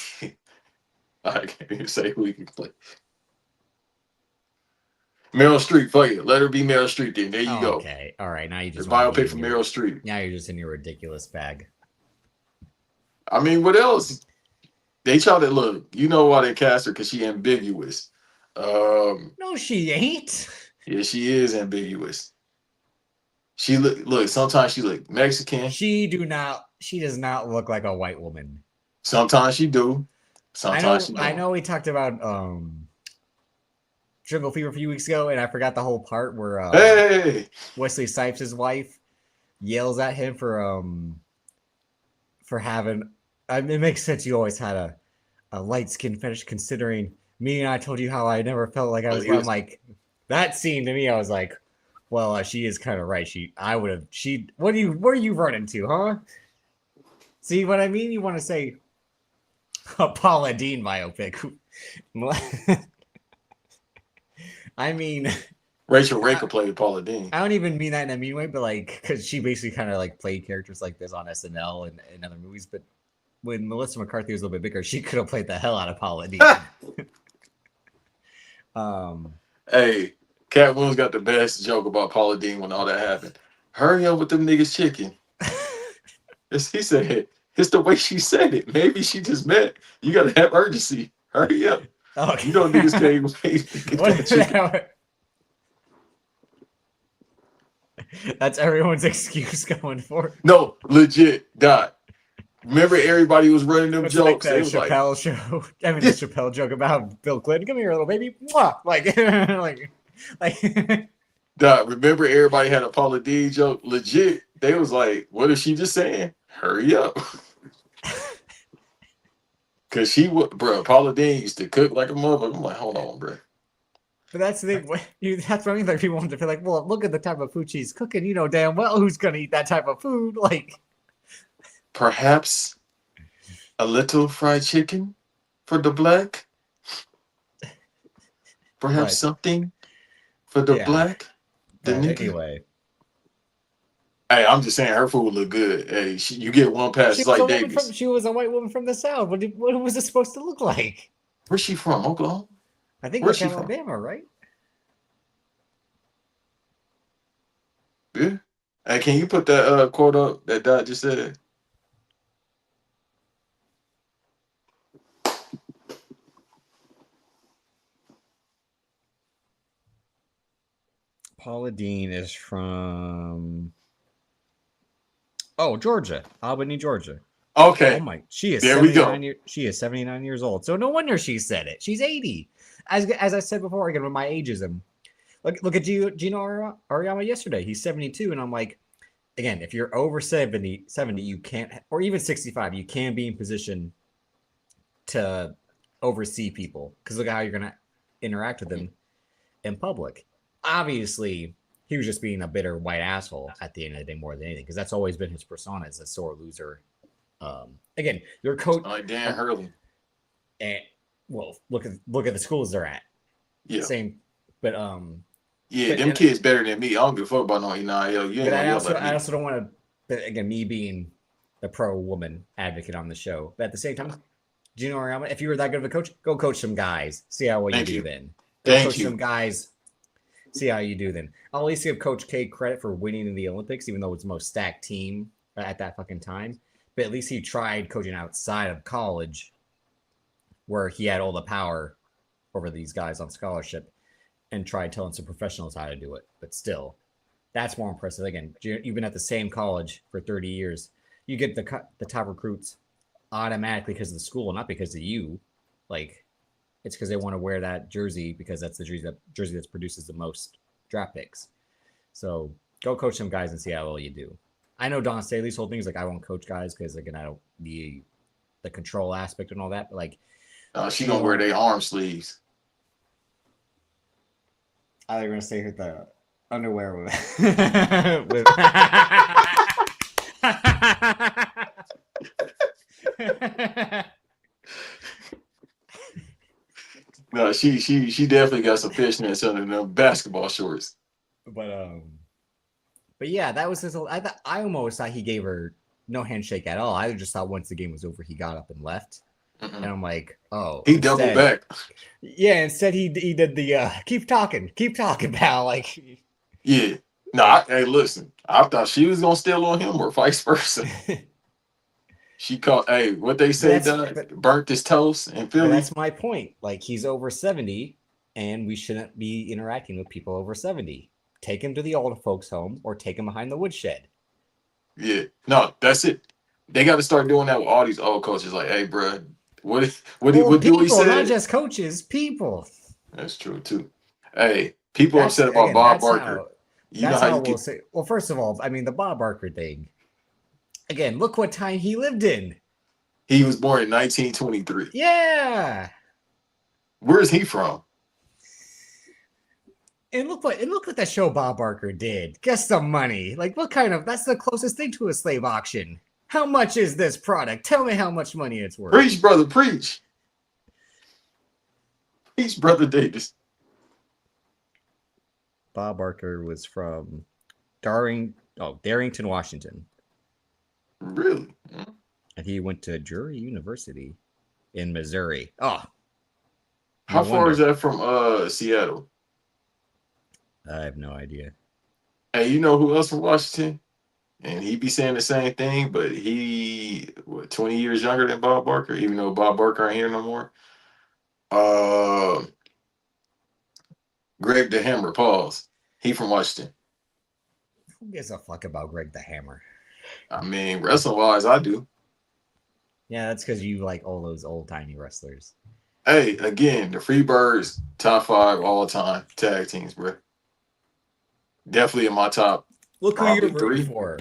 I can't even say who he can play. Meryl Streep, fuck it. Let her be Meryl Streep then. There you go. Okay, all right. Now you just The biopic for Meryl Streep. Now you're just in your ridiculous bag. I mean, what else? They try to look. You know why they cast her? Because she ambiguous. No, she ain't. Yeah, she is ambiguous. She look. Sometimes she look Mexican. She does not look like a white woman. Sometimes she do. Sometimes she don't. I know we talked about Jungle Fever a few weeks ago, and I forgot the whole part where hey, Wesley Snipes' wife yells at him for having. It makes sense. You always had a light skin fetish, considering me and I told you how I never felt like I was. I'm like, that scene to me, I was like, well, she is kind of right. What are you running to, huh? See what I mean? You want to say a Paula Deen biopic? I mean, Rachel Ray could play Paula Deen. I don't even mean that in a mean way, but like, because she basically kind of like played characters like this on SNL and other movies. But when Melissa McCarthy was a little bit bigger, she could have played the hell out of Paula Deen. Hey, Cat Williams got the best joke about Paula Deen when all that happened. Hurry up with them niggas chicken. He said, it's the way she said it. Maybe she just meant you gotta have urgency. Hurry up. Okay. You know niggas can't wait to get that chicken. That's everyone's excuse going forward. No, legit, Dot. Remember everybody was running them It's jokes. like that Chappelle show. I mean, the Chappelle joke about Bill Clinton. Come here, little baby. Mwah! Like. Dot, remember everybody had a Paula Deen joke? Legit. They was like, what is she just saying? Hurry up. Cause she would, bro. Paula Deen used to cook like a mother. I'm like, hold on, bro. But that's the thing. That's what I mean. Like people want to feel like, well, look at the type of food she's cooking. You know damn well who's gonna eat that type of food. Like, perhaps a little fried chicken for the black. Perhaps something for the black. The nigga. Anyway. Hey, I'm just saying her food look good. Hey, you get one pass. It's like Davis. She was a white woman from the South. What was it supposed to look like? Where's she from? Oklahoma? I think it's Alabama, right? Yeah. Hey, can you put that quote up that Dot just said? Paula Deen is from Georgia, Albany, Georgia. Okay, Oh my, she is there we go. 79 she is 79 years old. So no wonder she said it. She's 80. As I said before, again, with my ageism. Look at Gino Ariyama yesterday. He's 72, and I'm like, again, if you're over 70, you can't, or even 65, you can be in position to oversee people because look at how you're gonna interact with them in public. Obviously, he was just being a bitter white asshole at the end of the day more than anything because that's always been his persona as a sore loser. Again, your coach Like Dan Hurley. and well, look at the schools they're at. Yeah. Same, but Yeah, but, them kids better than me. I don't give a fuck about no NIL. You ain't but gonna I yell also at me. I also don't want to. Again, me being the pro woman advocate on the show, but at the same time, Gino Auriemma, if you were that good of a coach, go coach some guys. See how well you do then. Go Thank coach you. some guys. See how you do then. I'll at least give Coach K credit for winning in the Olympics, even though it's the most stacked team at that fucking time. But at least he tried coaching outside of college, where he had all the power over these guys on scholarship, and tried telling some professionals how to do it. But still, that's more impressive. Again, you've been at the same college for 30 years. You get the top recruits automatically because of the school, not because of you. Like, it's because they want to wear that jersey because that's the jersey that produces the most draft picks. So go coach some guys and see how well you do. I know Don Staley's whole thing is like, I won't coach guys because, again, I don't the control aspect and all that. But like, She gonna wear their arm sleeves. I thought you were gonna say the underwear with No, she definitely got some fishnets under them basketball shorts. But yeah, that was his. I almost thought he gave her no handshake at all. I just thought once the game was over, he got up and left. And I'm like, oh, he doubled back. Yeah, instead he did the keep talking, pal. Like, yeah. No, hey, listen. I thought she was gonna steal on him or vice versa. She called. Hey, what they say? Burnt his toast in Philly. But that's my point. Like, he's over 70, and we shouldn't be interacting with people over 70. Take him to the old folks' home or take him behind the woodshed. Yeah, no, that's it. They got to start doing that with all these old coaches. Like, hey, bro, what people, he said? Not just coaches, people. That's true too. Hey, people upset about Bob Barker. You know how we'll say. Well, first of all, I mean the Bob Barker thing. Again, look what time he lived in. He was born in 1923. Yeah. Where is he from? And look what that show Bob Barker did. Guess some money. Like, what kind of? That's the closest thing to a slave auction. How much is this product? Tell me how much money it's worth. Preach, brother, preach. Preach, brother Davis. Bob Barker was from Darrington, Washington. Really? And he went to Drury University in Missouri. Oh. How far is that from Seattle? I have no idea. Hey, you know who else from Washington? And he be saying the same thing, but he 20 years younger than Bob Barker, even though Bob Barker ain't here no more. Greg the Hammer, pause. He from Washington. Who gives a fuck about Greg the Hammer? I mean, wrestling wise, I do. Yeah, that's because you like all those old timey wrestlers. Hey, again, the Freebirds, top 5 all time tag teams, bro. Definitely in my top. Look who you're rooting for.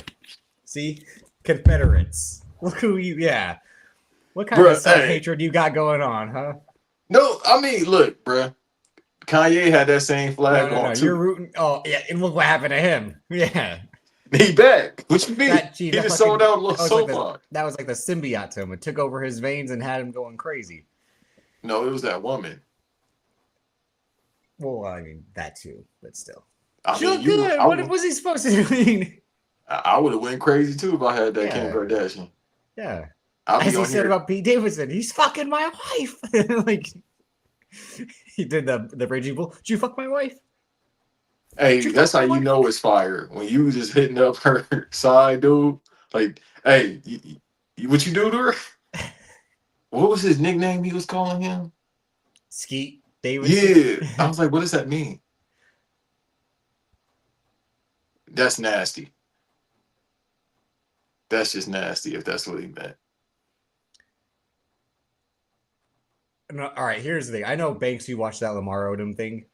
See? Confederates. Look who you, yeah. What kind of self-hatred you got going on, huh? No, I mean, look, bro. Kanye had that same flag on too. You're rooting. Oh, yeah, and look what happened to him. Yeah. He back. What you mean? He just sold out so far. That was like the symbiote to him. It took over his veins and had him going crazy. No, it was that woman. Well, I mean, that too, but still. She looked good. What was he supposed to do? I would have went crazy too if I had that Kim Kardashian. Yeah. As he said about Pete Davidson, he's fucking my wife. Like, he did the raging bull. Did you fuck my wife? Hey, that's how you know it's fire. When you just hitting up her side, dude. Like, hey, what you do to her? What was his nickname he was calling him? Skeet Davidson. Yeah. I was like, what does that mean? That's nasty. That's just nasty if that's what he meant. No, all right, here's the thing. I know Banks, you watched that Lamar Odom thing.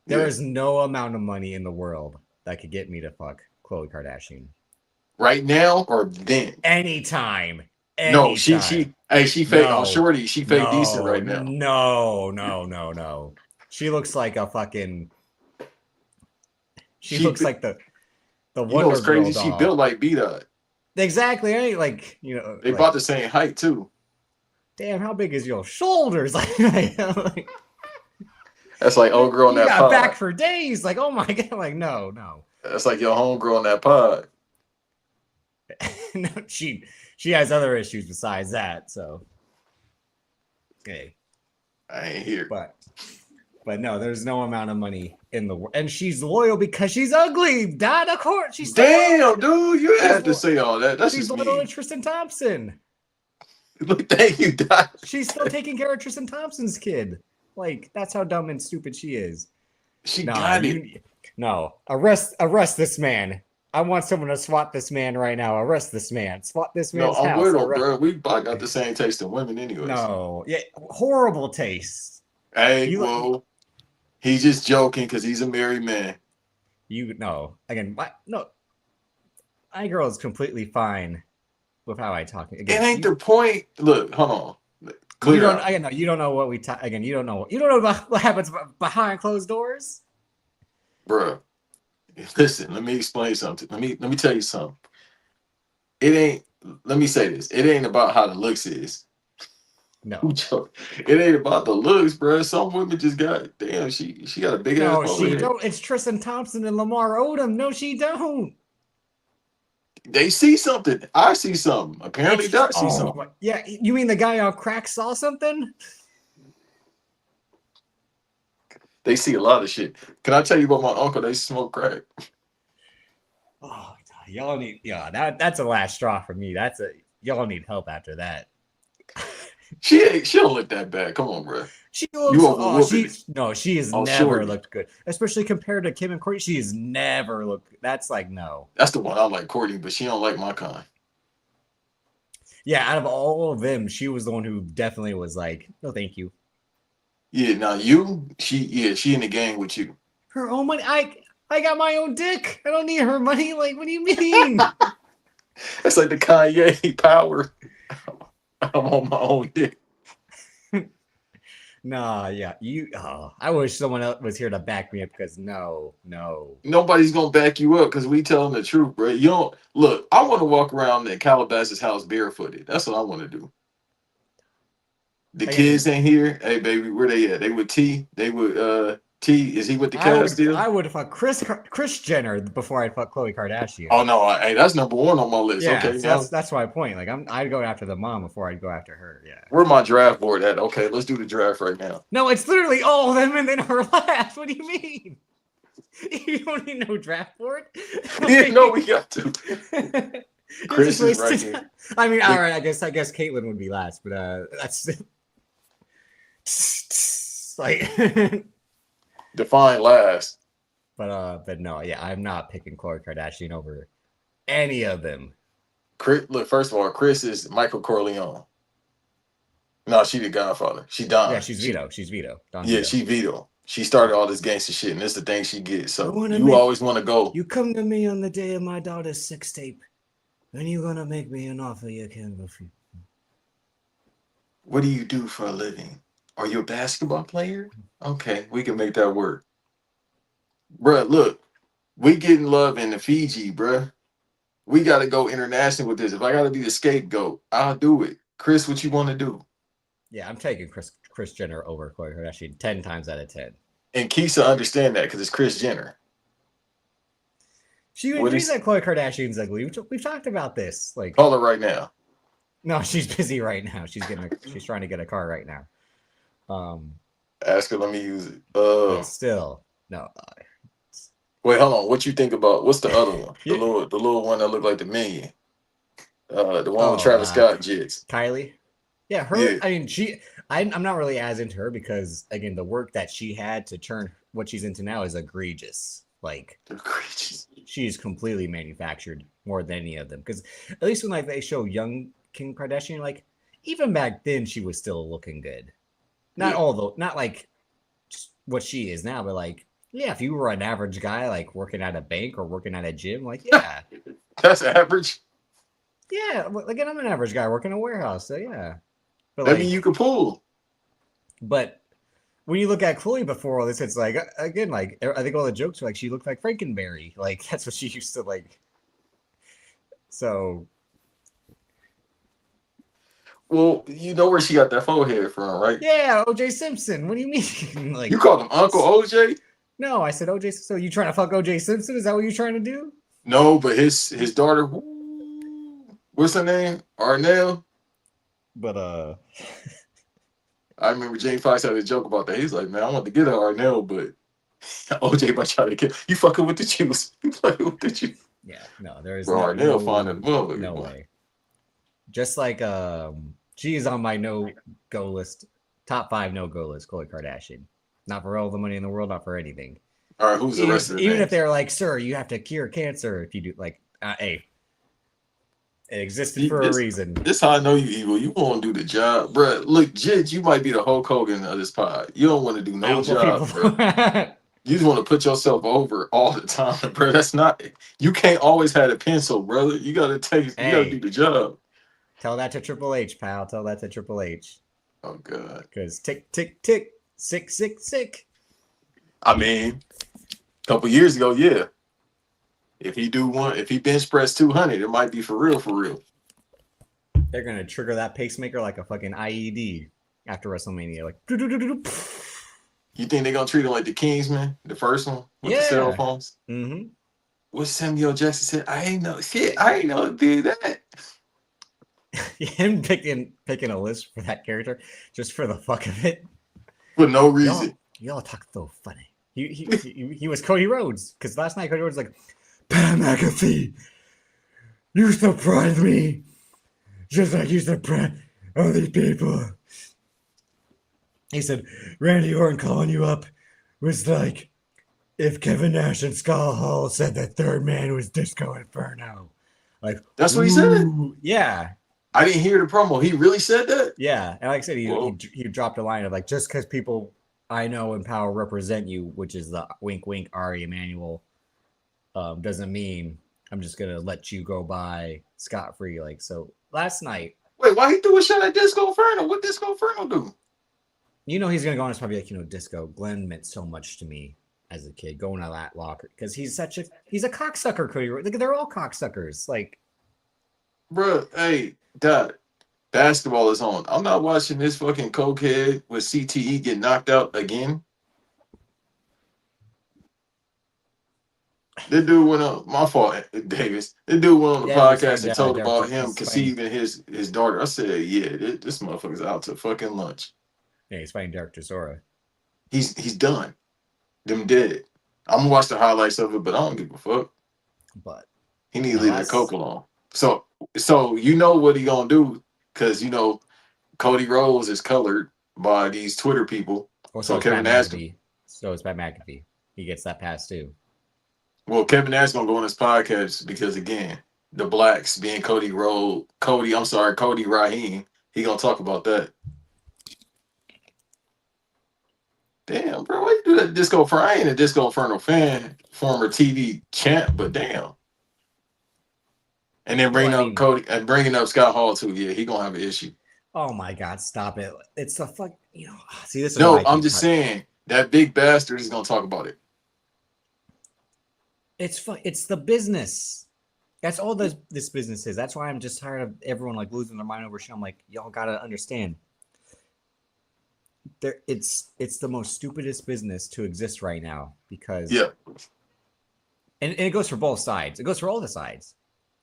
There is no amount of money in the world that could get me to fuck Khloe Kardashian. Right now or then? Anytime. No, Anytime. she fake on Shorty. She fake decent right now. No. She looks like a fucking. She looks like the You know Wonder what's crazy? Girl She doll. built like B-Dot. Exactly. Right? Like, you know. They like, about the same height too. damn, how big is your shoulders? Like, That's like old girl in you that got pod. back for days. Like, oh my God. Like, no. That's like your homegirl in that pod. No, she has other issues besides that. So, okay. I ain't here. But no, there's no amount of money in the world. And she's loyal because she's ugly. Dad, of course. She's Damn, dude, you had to say all that. That's she's just loyal me. to Tristan Thompson. Look, thank you, Doc. She's still taking care of Tristan Thompson's kid. Like, that's how dumb and stupid she is. She got it. No, arrest this man. I want someone to swat this man right now. Arrest this man. Swat this man's No, I'm house. with him, bro. We both got the same taste in women, anyways. No, yeah, horrible taste. Hey, he's just joking because he's a married man. No. My girl is completely fine with how I talk. Again, it ain't the point. Look, hold on. You don't know what we talk. Again, you don't know about what happens behind closed doors, bro. Listen, let me explain something. Let me tell you something. It ain't. Let me say this. It ain't about how the looks is. No, it ain't about the looks, bro. Some women just got damn. She got a big ass. No, she don't. It's Tristan Thompson and Lamar Odom. No, she don't. They see something. I see something. Apparently, Doc see something. Yeah, you mean the guy on crack saw something? They see a lot of shit. Can I tell you about my uncle? They smoke crack. Oh, y'all need. Yeah, that's a last straw for me. Y'all need help after that. She don't look that bad. Come on, bro. She looks. She has never looked good, especially compared to Kim and Courtney. She has never looked. That's like no. That's the one I like, Courtney, but she don't like my kind. Yeah, out of all of them, she was the one who definitely was like, no, thank you. Yeah, now she in the gang with you. Her own money. I got my own dick. I don't need her money. Like, what do you mean? That's like the Kanye power. I'm on my own dick. Nah, yeah. I wish someone else was here to back me up because no. Nobody's gonna back you up because we telling the truth, bro. You don't look. I want to walk around at Calabasas' house barefooted. That's what I want to do. The kids in here. Hey, baby, where they at? They with T. They with T. Is he with the cast still? I would fuck Kris Jenner before I'd fuck Khloe Kardashian. Oh no, hey, that's number one on my list. Yeah, okay, so that's my point. Like I'd go after the mom before I'd go after her. Yeah. Where my draft board at? Okay, let's do the draft right now. No, it's literally all of them and then her last. What do you mean? You don't need no draft board? Yeah, no, we got to. Kris is right here. I mean, all right. I guess Caitlyn would be last, but that's like define last. But no, yeah, I'm not picking Khloe Kardashian over any of them. Look, first of all, Kris is Michael Corleone. No, she the Godfather. She Don. Yeah, she's Vito. She's Vito. She Vito. She started all this gangster shit, and this is the thing she gets. So you always want to go. You come to me on the day of my daughter's sex tape, and you're gonna make me an offer you can't refuse. What do you do for a living? Are you a basketball player? Okay, we can make that work. Bruh, look, we getting love in the Fiji, bruh. We got to go international with this. If I got to be the scapegoat, I'll do it. Kris, what you want to do? Yeah, I'm taking Kris Jenner over Khloe Kardashian 10 times out of 10. And Keisha understand that because it's Kris Jenner. She agrees that Khloe Kardashian's ugly. We've talked about this. Like, call her right now. No, she's busy right now. She's trying to get a car right now. Ask her. Let me use it. Still no. Wait, hold on. What you think about? What's the other one? The little one that looked like the Minion. The one with Travis Scott jits. Kylie. Yeah, her. Yeah. I mean, I'm not really as into her because again, the work that she had to turn what she's into now is egregious. Like, she's completely manufactured more than any of them. Because at least when they show young Kim Kardashian, like even back then, she was still looking good. not like what she is now, but like, yeah, if you were an average guy, like working at a bank or working at a gym, like, yeah, That's average. yeah, like I'm an average guy working in a warehouse, so yeah. But That mean you like, can pull. but when you look at Chloe before all this, it's like again, like I think all the jokes are like she looked like Frankenberry, like that's what she used to like. So Well, you know where she got that forehead from, right? yeah, OJ Simpson. What do you mean? Like You called him Uncle OJ? no, I said OJ. So you trying to fuck OJ Simpson? Is that what you're trying to do? No, but his daughter, what's her name? Arnell. But I remember Jane Fox had a joke about that. He's like, man, I want to get her Arnell, but OJ might try to kill you. Fucking with the juice. You fucking with the juice. yeah, no, there is Bro, Arnell fine as mother. no way. Just like she is on my no go list, top 5 no go list. Khloe Kardashian, not for all the money in the world, not for anything. All right, who's the rest of the even names? if they're like, sir, you have to cure cancer if you do like, hey, it existed for a reason. This how I know you evil. You won't do the job, bro. Look, Jid, you might be the Hulk Hogan of this pod. You don't want to do no job, bro. You just want to put yourself over all the time, bro. That's not. You can't always have a pencil, brother. You gotta take. You gotta do the job. Tell that to Triple H, pal. Tell that to Triple H. Oh God. Because tick, tick, tick, sick, sick, sick. I mean, a couple years ago, yeah. If he bench press 200, it might be for real, for real. They're gonna trigger that pacemaker like a fucking IED after WrestleMania. Like, you think they're gonna treat him like the Kingsman, the first one with the cell phones? Mm-hmm. What Samuel Jackson said, I ain't know shit. I ain't know it did that. Him picking a list for that character just for the fuck of it. For no reason. Y'all talk so funny. He was Cody Rhodes because last night Cody Rhodes was like, Pat McAfee, you surprised me just like you surprised all these people. He said, Randy Orton calling you up was like if Kevin Nash and Scott Hall said the third man was Disco Inferno. Like, that's what he said? Yeah. I didn't hear the promo. He really said that? Yeah. And like I said, he dropped a line of like, just because people I know in power represent you, which is the wink, wink, Ari Emanuel, doesn't mean I'm just going to let you go by scot-free. Like, so last night. Wait, why he threw a shot at Disco Inferno? What Disco Inferno do? You know, he's going to go on and probably like, Disco, Glenn meant so much to me as a kid going to that locker because he's a cocksucker. Cody. Like, they're all cocksuckers. Like, bro, hey, Dad, basketball is on. I'm not watching this fucking cokehead with CTE get knocked out again. This dude went on my fault, Davis. This dude went on the podcast and told about him conceiving his daughter. I said, yeah, this motherfucker's out to fucking lunch. Yeah, he's fighting Derek Chisora. He's done. Them dead. I'm gonna watch the highlights of it, but I don't give a fuck. But he needs to leave that coke alone. So you know what he gonna do, because you know Cody Rhodes is colored by these Twitter people. So Kevin Nash. So it's Pat McAfee. He gets that pass too. Well, Kevin Nash gonna go on his podcast because again, the blacks being Cody Raheem, he gonna talk about that. Damn, bro, why you do that Disco Inferno? I ain't a Disco Inferno fan, former TV champ, but damn. And then Cody and bringing up Scott Hall too. Yeah, he gonna have an issue. Oh my God, stop it! It's the fuck. See this. No, I'm just saying that big bastard is gonna talk about it. It's the business. That's all this business is. That's why I'm just tired of everyone like losing their mind over shit. I'm like, y'all gotta understand. It's the most stupidest business to exist right now because and it goes for both sides. It goes for all the sides,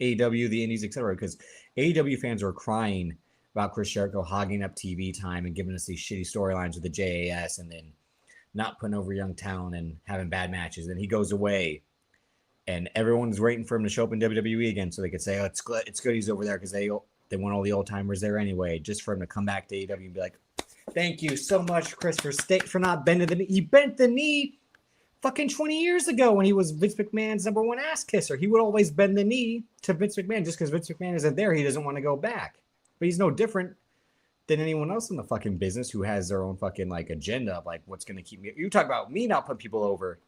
AEW, the Indies, etc. Because AEW fans are crying about Chris Jericho hogging up TV time and giving us these shitty storylines with the JAS and then not putting over young talent and having bad matches. Then he goes away. And everyone's waiting for him to show up in WWE again so they could say, oh, it's good he's over there because they want all the old timers there anyway, just for him to come back to AEW and be like, thank you so much, Chris, for not bending the knee. He bent the knee fucking 20 years ago when he was Vince McMahon's #1 ass kisser. He would always bend the knee to Vince McMahon just because Vince McMahon isn't there. He doesn't want to go back. But he's no different than anyone else in the fucking business who has their own fucking like agenda of like what's going to keep me. You talk about me not putting people over.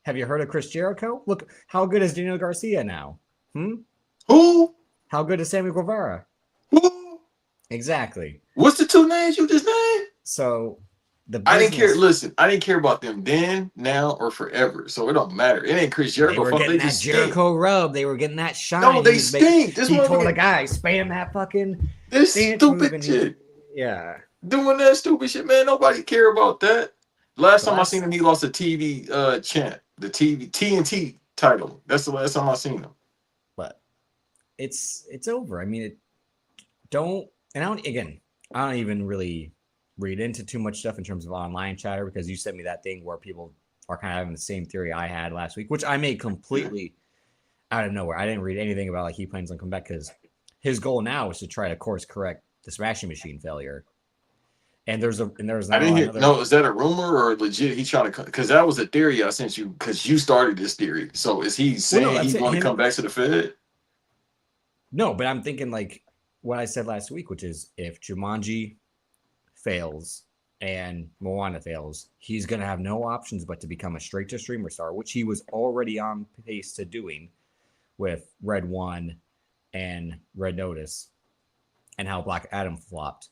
Have you heard of Chris Jericho? Look, how good is Daniel Garcia now? Who? How good is Sammy Guevara? Who? Exactly. What's the two names you just named? So the I business, didn't care. Listen, I didn't care about them then, now, or forever. So it don't matter. It ain't Chris Jericho. They were getting that Jericho rub. They were getting that shine. No, they stink. He told a guy, spam that fucking this stupid shit. Yeah. Doing that stupid shit, man. Nobody care about that. Last time I seen him, he lost a TV champ, the TNT title. That's the last time I seen him. But it's over. I mean, I don't even really read into too much stuff in terms of online chatter because you sent me that thing where people are kind of having the same theory I had last week, which I made completely out of nowhere. I didn't read anything about like he plans on coming back because his goal now is to try to course correct the Smashing Machine failure. And there's I didn't hear. No, is that a rumor or legit? He trying to because that was a theory I sent you because you started this theory. So is he saying he's going to come back to the Fed? No, but I'm thinking like what I said last week, which is if Jumanji fails and Moana fails, he's going to have no options but to become a straight to streamer star, which he was already on pace to doing with Red One and Red Notice, and how Black Adam flopped.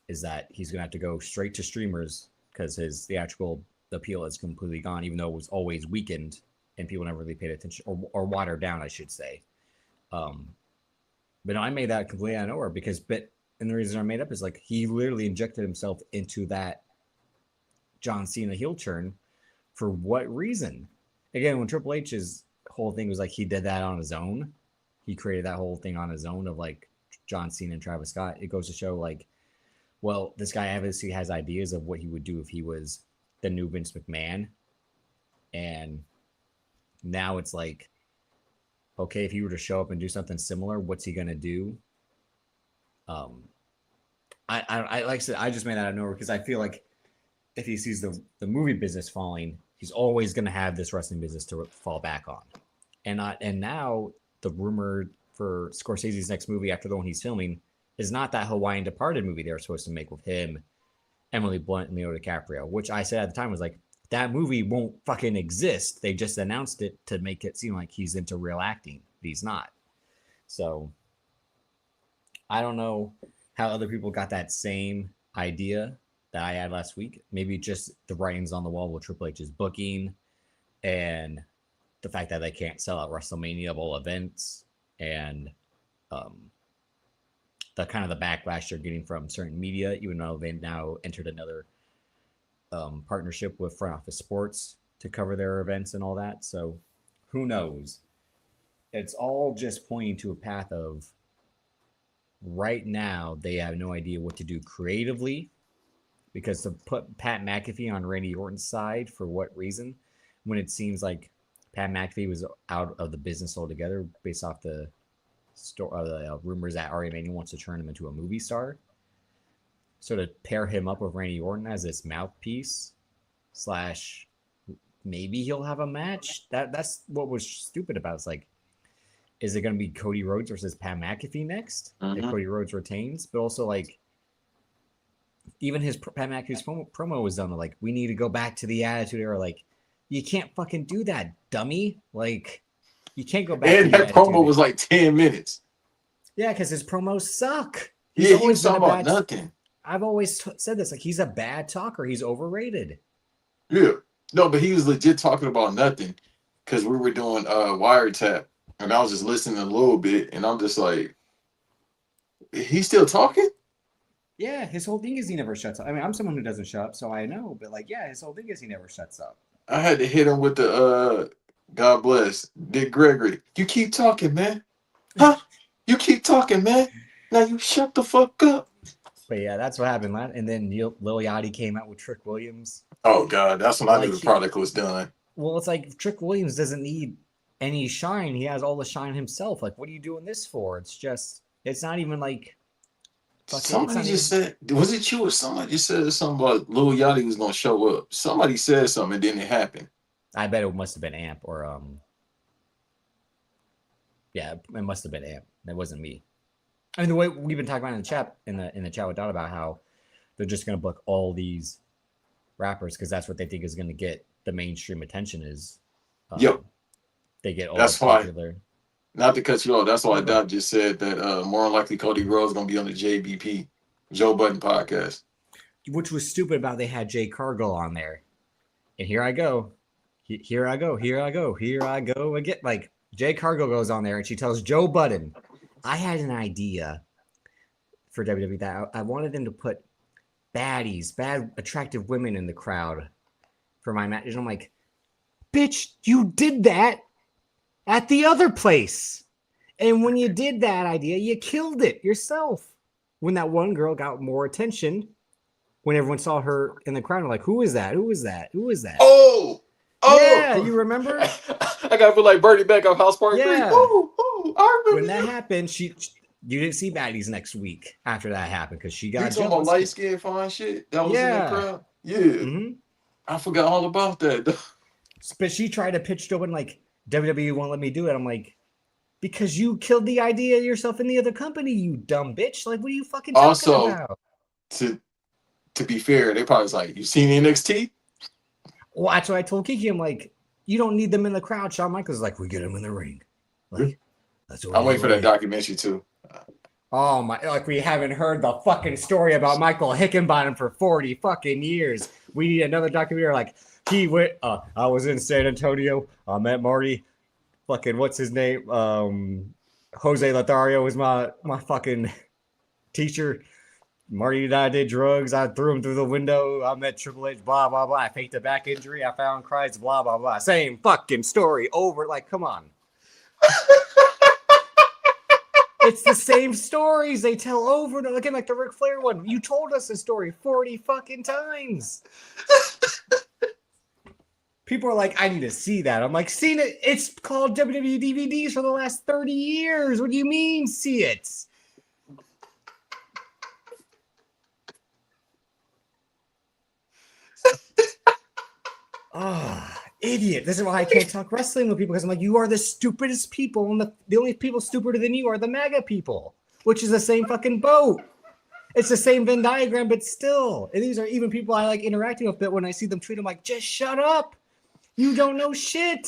Is that he's going to have to go straight to streamers because his theatrical appeal is completely gone, even though it was always weakened and people never really paid attention or watered down, I should say. But no, I made that completely out of nowhere and the reason I made up is like he literally injected himself into that John Cena heel turn for what reason? Again, when Triple H's whole thing was like he did that on his own, he created that whole thing on his own of like John Cena and Travis Scott. It goes to show like, well, this guy obviously has ideas of what he would do if he was the new Vince McMahon. And now it's like, okay, if he were to show up and do something similar, what's he going to do? I like I said, I just made that out of nowhere because I feel like if he sees the movie business falling, he's always going to have this wrestling business to fall back on. And now the rumor for Scorsese's next movie after the one he's filming is not that Hawaiian Departed movie they were supposed to make with him, Emily Blunt, and Leo DiCaprio, which I said at the time was like, that movie won't fucking exist. They just announced it to make it seem like he's into real acting, but he's not. So I don't know how other people got that same idea that I had last week. Maybe just the writings on the wall with Triple H's booking and the fact that they can't sell out WrestleMania bowl events and the kind of the backlash they're getting from certain media, even though they now entered another partnership with Front Office Sports to cover their events and all that. So who knows? It's all just pointing to a path of right now they have no idea what to do creatively, because to put Pat McAfee on Randy Orton's side for what reason, when it seems like Pat McAfee was out of the business altogether based off the rumors that Ari Emanuel wants to turn him into a movie star. So to pair him up with Randy Orton as this mouthpiece / maybe he'll have a match. That's what was stupid about it. It's like, is it going to be Cody Rhodes versus Pat McAfee next if Cody Rhodes retains? But also like, even his Pat McAfee's promo was done. Like, we need to go back to the Attitude Era. Like, you can't fucking do that, dummy. Like, you can't go back. And that promo was like 10 minutes. Yeah, because his promos suck. He was talking about nothing. I've always said this. Like, he's a bad talker. He's overrated. Yeah. No, but he was legit talking about nothing because we were doing Wiretap. And I was just listening a little bit. And I'm just like, he's still talking? Yeah, his whole thing is he never shuts up. I mean, I'm someone who doesn't shut up, so I know. But, like, yeah, his whole thing is he never shuts up. I had to hit him with the, God bless, Dick Gregory. You keep talking, man. Huh? You keep talking, man. Now you shut the fuck up. But, yeah, that's what happened. And then Lil Yachty came out with Trick Williams. Oh, God. That's when I knew the product was done. Well, it's like Trick Williams doesn't need any shine. He has all the shine himself. Like, what are you doing this for? It's just, it's not even like. Somebody just said, was it you or somebody just said something about Lil Yachty was going to show up? Somebody said something and then it happened. I bet it must have been Amp or, yeah, it must have been Amp. That wasn't me. I mean, the way we've been talking about in the chat in the chat with Dot about how they're just going to book all these rappers because that's what they think is going to get the mainstream attention. Is Yep, they get all that's the why. popular. Not to cut you off, that's why No, Doc just said that more than likely Cody Rhodes gonna be on the JBP Joe Budden podcast. Which was stupid about they had Jay Cargill on there, and here I go, here I go again. Like Jay Cargill goes on there and she tells Joe Budden, "I had an idea for WWE that I wanted them to put baddies, bad attractive women in the crowd for my match." And I'm like, "Bitch, you did that at the other place. And when you did that idea, you killed it yourself." When that one girl got more attention, when everyone saw her in the crowd, like, who is that? Who is that? Who is that? Oh, yeah, you remember? I gotta feel like Bernie back on House Party 3. Yeah. I remember When that happened, you didn't see baddies next week after that happened because she got you talking about light skin fine shit that was in that crowd? Yeah. Mm-hmm. I forgot all about that. But she tried to pitch to him like, WWE won't let me do it. I'm like, because you killed the idea yourself in the other company, you dumb bitch. Like, what are you fucking talking about? To be fair, they probably was like, you seen NXT? Well, that's what I told Kiki. I'm like, you don't need them in the crowd. Shawn Michaels like, we get them in the ring. Like, that's what I'm waiting for that documentary too. Oh my! Like we haven't heard the fucking story about Michael Hickenbottom for 40 fucking years. We need another documentary. Like he went. I was in San Antonio. I met Marty. Fucking what's his name? Jose Lothario was my fucking teacher. Marty and I did drugs. I threw him through the window. I met Triple H. Blah blah blah. I faked a back injury. I found Christ. Blah blah blah. Same fucking story over. Like, come on. It's the same stories they tell over and over again, like the Ric Flair one. You told us the story 40 fucking times. People are like, I need to see that. I'm like, seen it. It's called WWE DVDs for the last 30 years. What do you mean, see it? Idiot. This is why I can't talk wrestling with people because I'm like, you are the stupidest people, and the only people stupider than you are the MAGA people, which is the same fucking boat. It's the same Venn diagram, but still. And these are even people I like interacting with, but when I see them tweet, I'm like, just shut up. You don't know shit.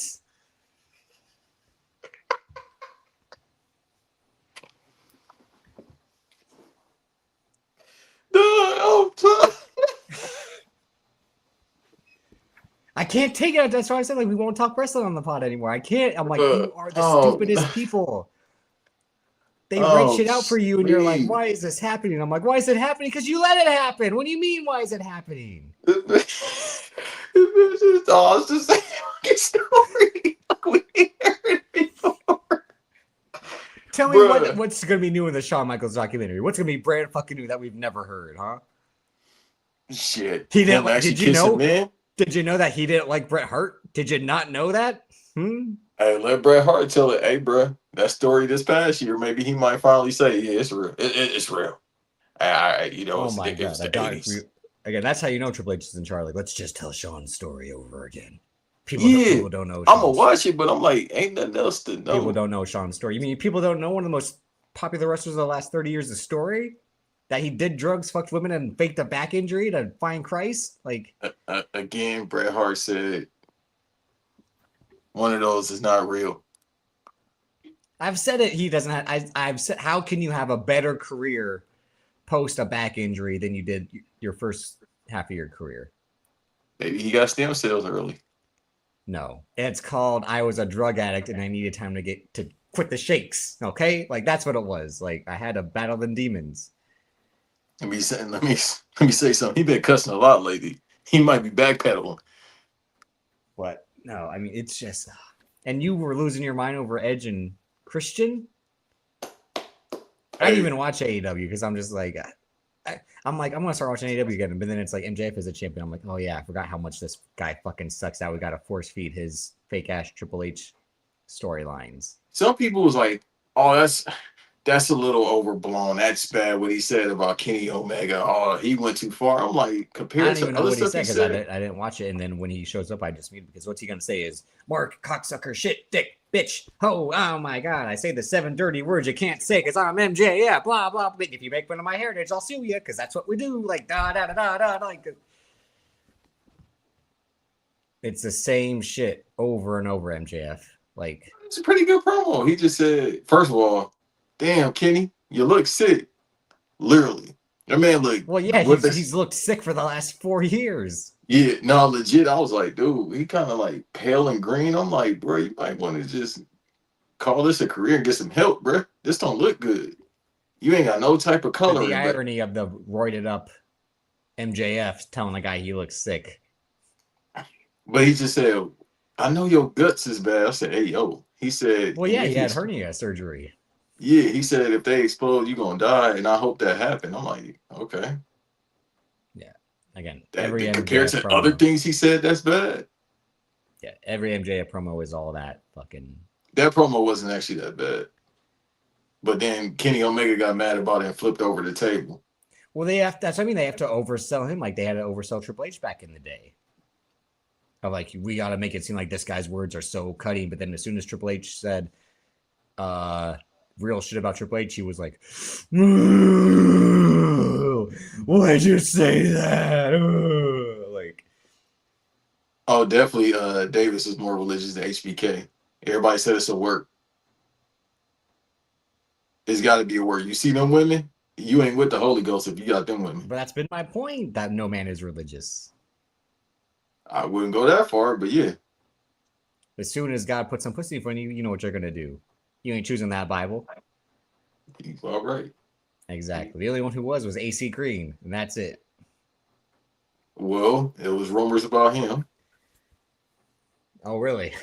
I can't take it. That's why I said, like, we won't talk wrestling on the pod anymore. I can't. I'm like, you are the stupidest people. They write shit out for you, and you're like, why is this happening? I'm like, why is it happening? Because you let it happen. What do you mean, why is it happening? It's just a story. We heard it before. Tell me what's going to be new in the Shawn Michaels documentary. What's going to be brand fucking new that we've never heard, huh? Shit. He didn't like, did you know? Did you know that he didn't like Bret Hart? Did you not know that? Hey, let Bret Hart tell it. Hey, bro, that story this past year, maybe he might finally say, yeah, it's real. It's real. You know, oh my God. Again, that's how you know Triple H is in charge. Like, let's just tell Shawn's story over again. People don't know. I'm going to watch it, but I'm like, ain't nothing else to know. People don't know Shawn's story. You mean people don't know one of the most popular wrestlers of the last 30 years' story? That he did drugs, fucked women, and faked a back injury to find Christ? Like, again, Bret Hart said, one of those is not real. I've said it. He doesn't have. I've said, how can you have a better career post a back injury than you did your first half of your career? Maybe he got stem cells early. No, it's called I was a drug addict and I needed time to quit the shakes. Okay, like that's what it was. Like I had to battle the demons. Let me say something. He been cussing a lot lately. He might be backpedaling. What? No, I mean it's just. And you were losing your mind over Edge and Christian. I didn't even watch AEW because I'm just like, I'm gonna start watching AEW again, but then it's like MJF is a champion. I'm like, oh yeah, I forgot how much this guy fucking sucks. Now we gotta force feed his fake ass Triple H storylines. Some people was like, oh, that's a little overblown. That's bad what he said about Kenny Omega. Oh, he went too far. I'm like, I compared don't to even know other what he stuff said he because I said. didn't watch it. And then when he shows up, I just mute because what's he gonna say is Mark cocksucker shit dick bitch oh my god I say the 7 dirty words you can't say because I'm MJ yeah blah blah blah. If you make fun of my heritage I'll sue you because that's what we do like da da da da da like it's the same shit over and over MJF like It's a pretty good promo. He just said, first of all, damn, Kenny, you look sick. Literally. That man look well yeah what they he's looked sick for the last 4 years. yeah, no, legit. I was like, dude, he kind of like pale and green. I'm like, bro, you might want to just call this a career and get some help, bro. This don't look good. You ain't got no type of But the coloring, but irony of the roided up MJF telling the guy he looks sick. he just said, I know your guts is bad. I said, hey, yo. He said, Well, and yeah, if he you had hernia surgery. yeah, he said if they explode, you gonna die, and I hope that happened. I'm like, okay. Yeah. Again, That every compared MJF to other promo. things he said, that's bad. Yeah, every MJF promo is all that fucking. That promo wasn't actually that bad. But then Kenny Omega got mad about it and flipped over the table. Well, they have. That's what I mean. They have to oversell him, like they had to oversell Triple H back in the day. Of like, we got to make it seem like this guy's words are so cutting. But then as soon as Triple H said, real shit about Triple H, he was like, "Why'd you say that?" Like, Oh, definitely. Davis is more religious than HBK. Everybody said it's a work. It's got to be a work. You see them women, you ain't with the Holy Ghost if you got them women. but that's been my point. That no man is religious. I wouldn't go that far, but yeah. As soon as God puts some pussy in front of you, you know what you're gonna do. You ain't choosing that Bible. He's all right. Exactly. The only one who was AC Green, and that's it. Well, it was rumors about him. Oh, really?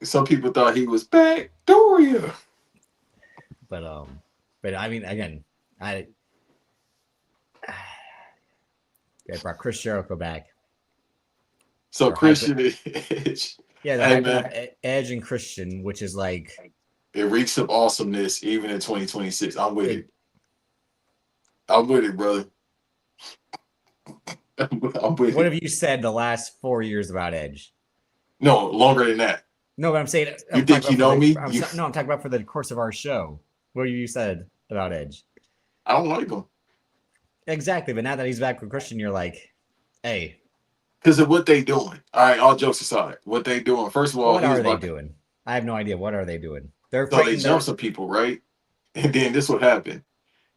Some people thought he was back Doria. But I mean, again, I brought Chris Jericho back. So Or Christian Edge. yeah, they're Hey hyping up man, Edge and Christian, which is like it reeks of awesomeness even in 2026. I'm with it. it. I'm with it, brother. I'm with What it. have you said the last 4 years about Edge? No, longer than that. No, but I'm saying You think you know me? I'm talking about for the course of our show. What have you said about Edge? I don't like him. Exactly, but now that he's back with Christian, you're like, hey, Because of what they doing. All right, all jokes aside, what they doing. First of all, what he was are they about to, doing? I have no idea. What are they doing? They're so they fighting. jumped some people, right? And then this what happened.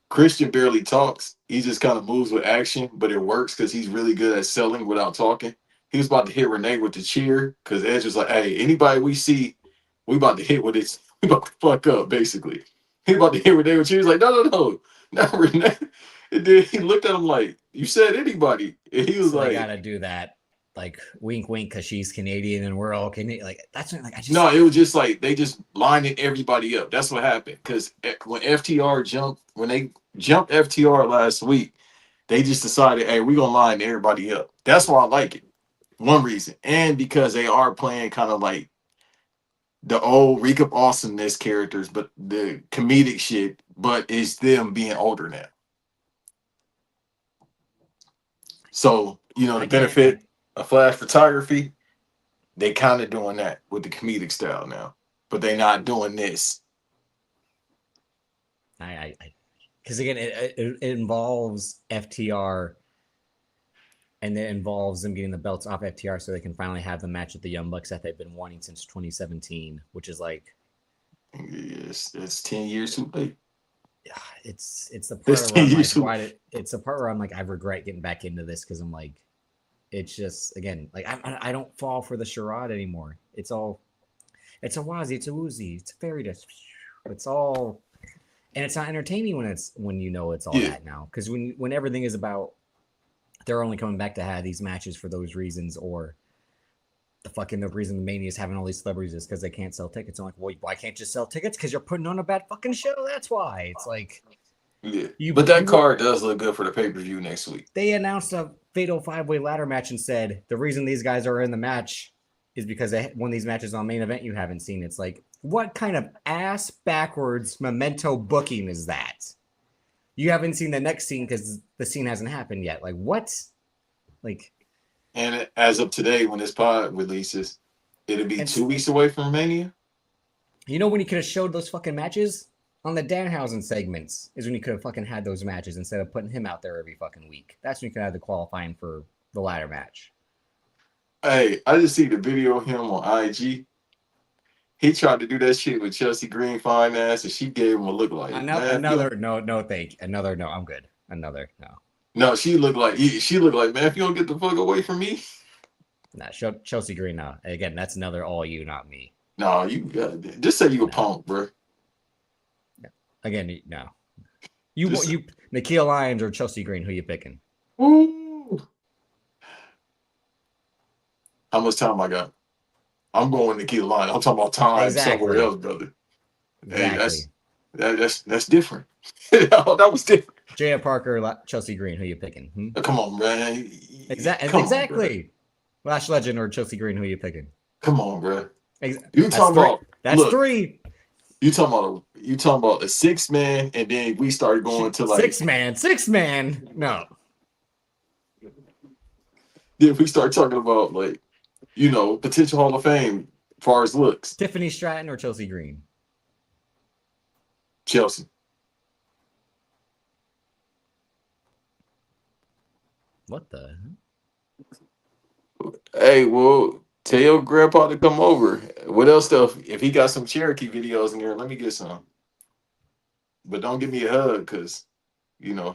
Christian barely talks. He just kind of moves with action, but it works because he's really good at selling without talking. He was about to hit Renee with the cheer because Edge was like, hey, anybody we see, we about to hit with it. We about to fuck up, basically. He about to hit Renee with cheer. He's like, no, not Renee. And then he looked at him like, you said anybody. And he was So they like, gotta do that, like wink, wink, because she's Canadian and we're all Canadian. Like that's what, like I just no, it was just like they just lining everybody up. That's what happened. Because when FTR jumped, when they jumped FTR last week, they just decided, hey, we're gonna line everybody up. That's why I like it. One reason. And because they are playing kind of like the old Reek of Awesomeness characters, but the comedic shit, but it's them being older now. So, the I can't. benefit of flash photography, they kind of doing that with the comedic style now. But they not doing this. I because again, it involves FTR and it involves them getting the belts off FTR so they can finally have the match with the Young Bucks that they've been wanting since 2017, which is like Yes, it's 10 years too late. it's the It's part where 10 I'm like, years too it's the part where I'm like, I regret getting back into this because I'm like, it's just again, like I don't fall for the charade anymore. It's all, it's a wazi, it's a woozy, it's a fairy dust. It's all, and it's not entertaining when you know it's all Yeah. that now because when everything is about, they're only coming back to have these matches for those reasons or the reason the Mania is having all these celebrities is because they can't sell tickets. I'm like, well, why can't you sell tickets? Because you're putting on a bad fucking show. That's why. It's like, Yeah. But that card does look good for the pay-per-view next week. They announced a fatal 5-way ladder match and said the reason these guys are in the match is because they won these matches on main event you haven't seen. It's like, What kind of ass backwards memento booking is that? You haven't seen the next scene because the scene hasn't happened yet. Like what? Like, And as of today, when this pod releases, it'll be and 2 weeks away from Mania. you know when you could have showed those fucking matches on the Danhausen segments is when you could have fucking had those matches instead of putting him out there every fucking week. That's when you could have the qualifying for the ladder match. Hey, I just see the video of him on IG. He tried to do that shit with Chelsea Green fine ass, and she gave him a look like Another no thank another no I'm good another no. No, she looked like man. If you don't get the fuck away from me, Nah, Chelsea Green. No, again, that's another all you, not me. no, you got just say you a punk, bro. Again, no. You Nikhil Lyons or Chelsea Green? Who you picking? Woo. How much time I got? I'm going to keep lying. I'm talking about time somewhere else, brother. Exactly. Hey, that's different. That was different. J.A. Parker, Chelsea Green. Who you picking? Come on, man. Exactly. Lash Legend or Chelsea Green? Who you picking? Come on, bro. You talking about? That's three. You talking about a 6-man, and then we started going to like 6-man. No. Then we start talking about like, potential Hall of Fame as far as looks. Tiffany Stratton or Chelsea Green? Chelsea. What the? Hey, well, tell your grandpa to come over. What else stuff? If he got some Cherokee videos in there, let me get some. But don't give me a hug, because,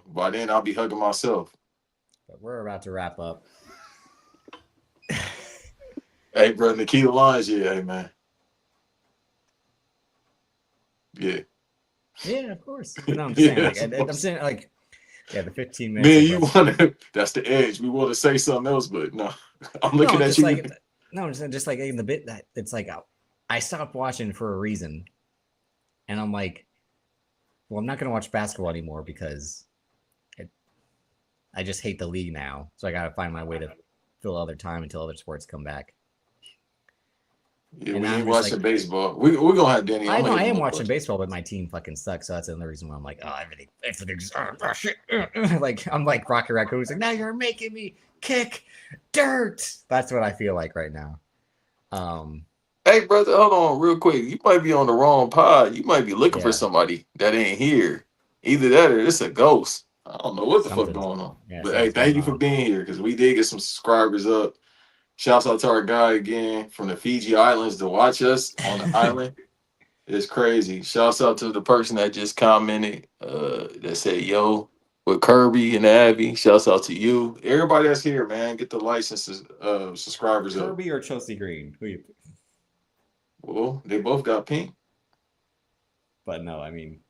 by then I'll be hugging myself. But we're about to wrap up. Hey, bro, Nikhil Lyons, yeah, hey, man. Yeah. Yeah, of course. No, I'm saying, the 15 minutes. Man, you want to, that's the edge. We want to say something else, but no. I'm looking at you. I'm just like in the bit that it's like, I stopped watching for a reason. And I'm like, well, I'm not going to watch basketball anymore because I just hate the league now. So I got to find my way to fill other time until other sports come back. Yeah, we ain't watching baseball. We're going to have Danny. I know I am watching baseball, but my team fucking sucks. So that's another reason why I'm like, everything's shit. Like, I'm like Rocky Raccoon. He's like, now you're making me kick dirt. That's what I feel like right now. Hey, brother, hold on real quick. You might be on the wrong pod. You might be looking for somebody that ain't here. Either that or it's a ghost. I don't know what the fuck going on. Yeah, but hey, thank you for being here, because we did get some subscribers up. Shouts out to our guy again from the Fiji Islands to watch us on the island. It's crazy. Shouts out to the person that just commented that said, yo, with Kirby and Abby. Shouts out to you. Everybody that's here, man. Get the licenses, subscribers Kirby up. Kirby or Chelsea Green? Who you? Well, they both got pink. But no, I mean,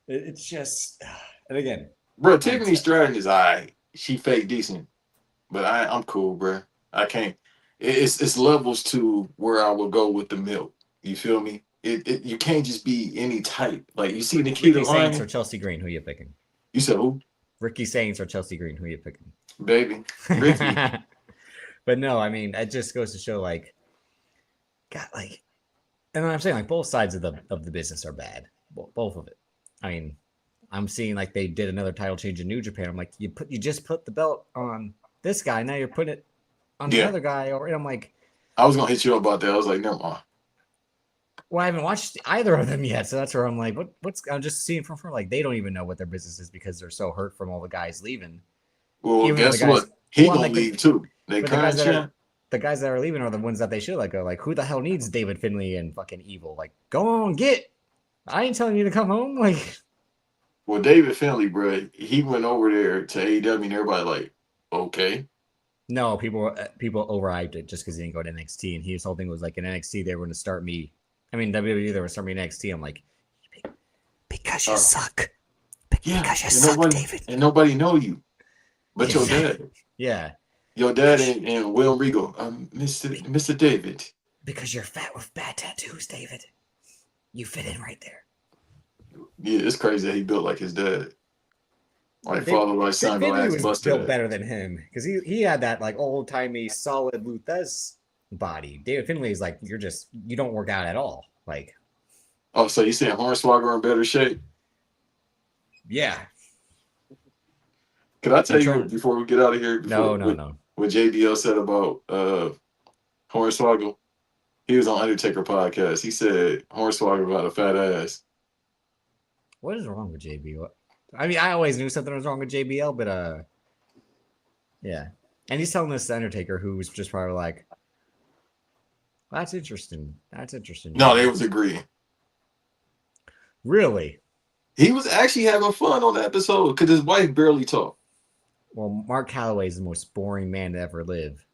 it's just, and again. Bro, Tiffany Stratton is all right. She fake decent. But I'm cool, bro. I can't. It's levels to where I would go with the milk. You feel me? You can't just be any type. Like, you see Nikita Ricky Saints or Chelsea Green, who you picking? You said who? Ricky Saints or Chelsea Green, who you picking? Baby, Ricky. But no, I mean, it just goes to show, like, God, like, and I'm saying, like, both sides of the business are bad. Both of it. I mean, I'm seeing like they did another title change in New Japan. I'm like, you just put the belt on this guy. Now you're putting it on the other guy. And I'm like, I was gonna hit you up about that. I was like, never mind. Well, I haven't watched either of them yet, so that's where I'm like, what's? I'm just seeing from like they don't even know what their business is because they're so hurt from all the guys leaving. Well, guess what? He gonna leave too. The guys that are leaving are the ones that they should let go. Like, who the hell needs David Finlay and fucking Evil? Like, go on, get. I ain't telling you to come home. Like, well, David Finlay, bro, he went over there to AEW, and everybody like, okay. No, people overhyped it just because he didn't go to NXT, and his whole thing was like, in NXT they were going to start me. I mean, WWE they were starting me in NXT. I'm like, because you suck. Because you suck, David. And nobody know you, but your dad. Yeah. Your dad and Will Regal, Mr. David. Because you're fat with bad tattoos, David. You fit in right there. Yeah, it's crazy that he built like his dad. Like father, like son, was built better than him because he had that like old timey solid Luthez body. David Finlay is like you don't work out at all. Like, Oh, so you saying Hornswoggle in better shape? yeah. Can I tell you Trump. before we get out of here? Before No. what JBL said about Hornswoggle? He was on Undertaker podcast. He said Hornswoggle got a fat ass. What is wrong with JBL? I mean, I always knew something was wrong with JBL, but yeah. And he's telling this to Undertaker, who was just probably like, "That's interesting. That's interesting." No, they JBL." was agreeing. Really? He was actually having fun on the episode because his wife barely talked. Well, Mark Calloway is the most boring man to ever live.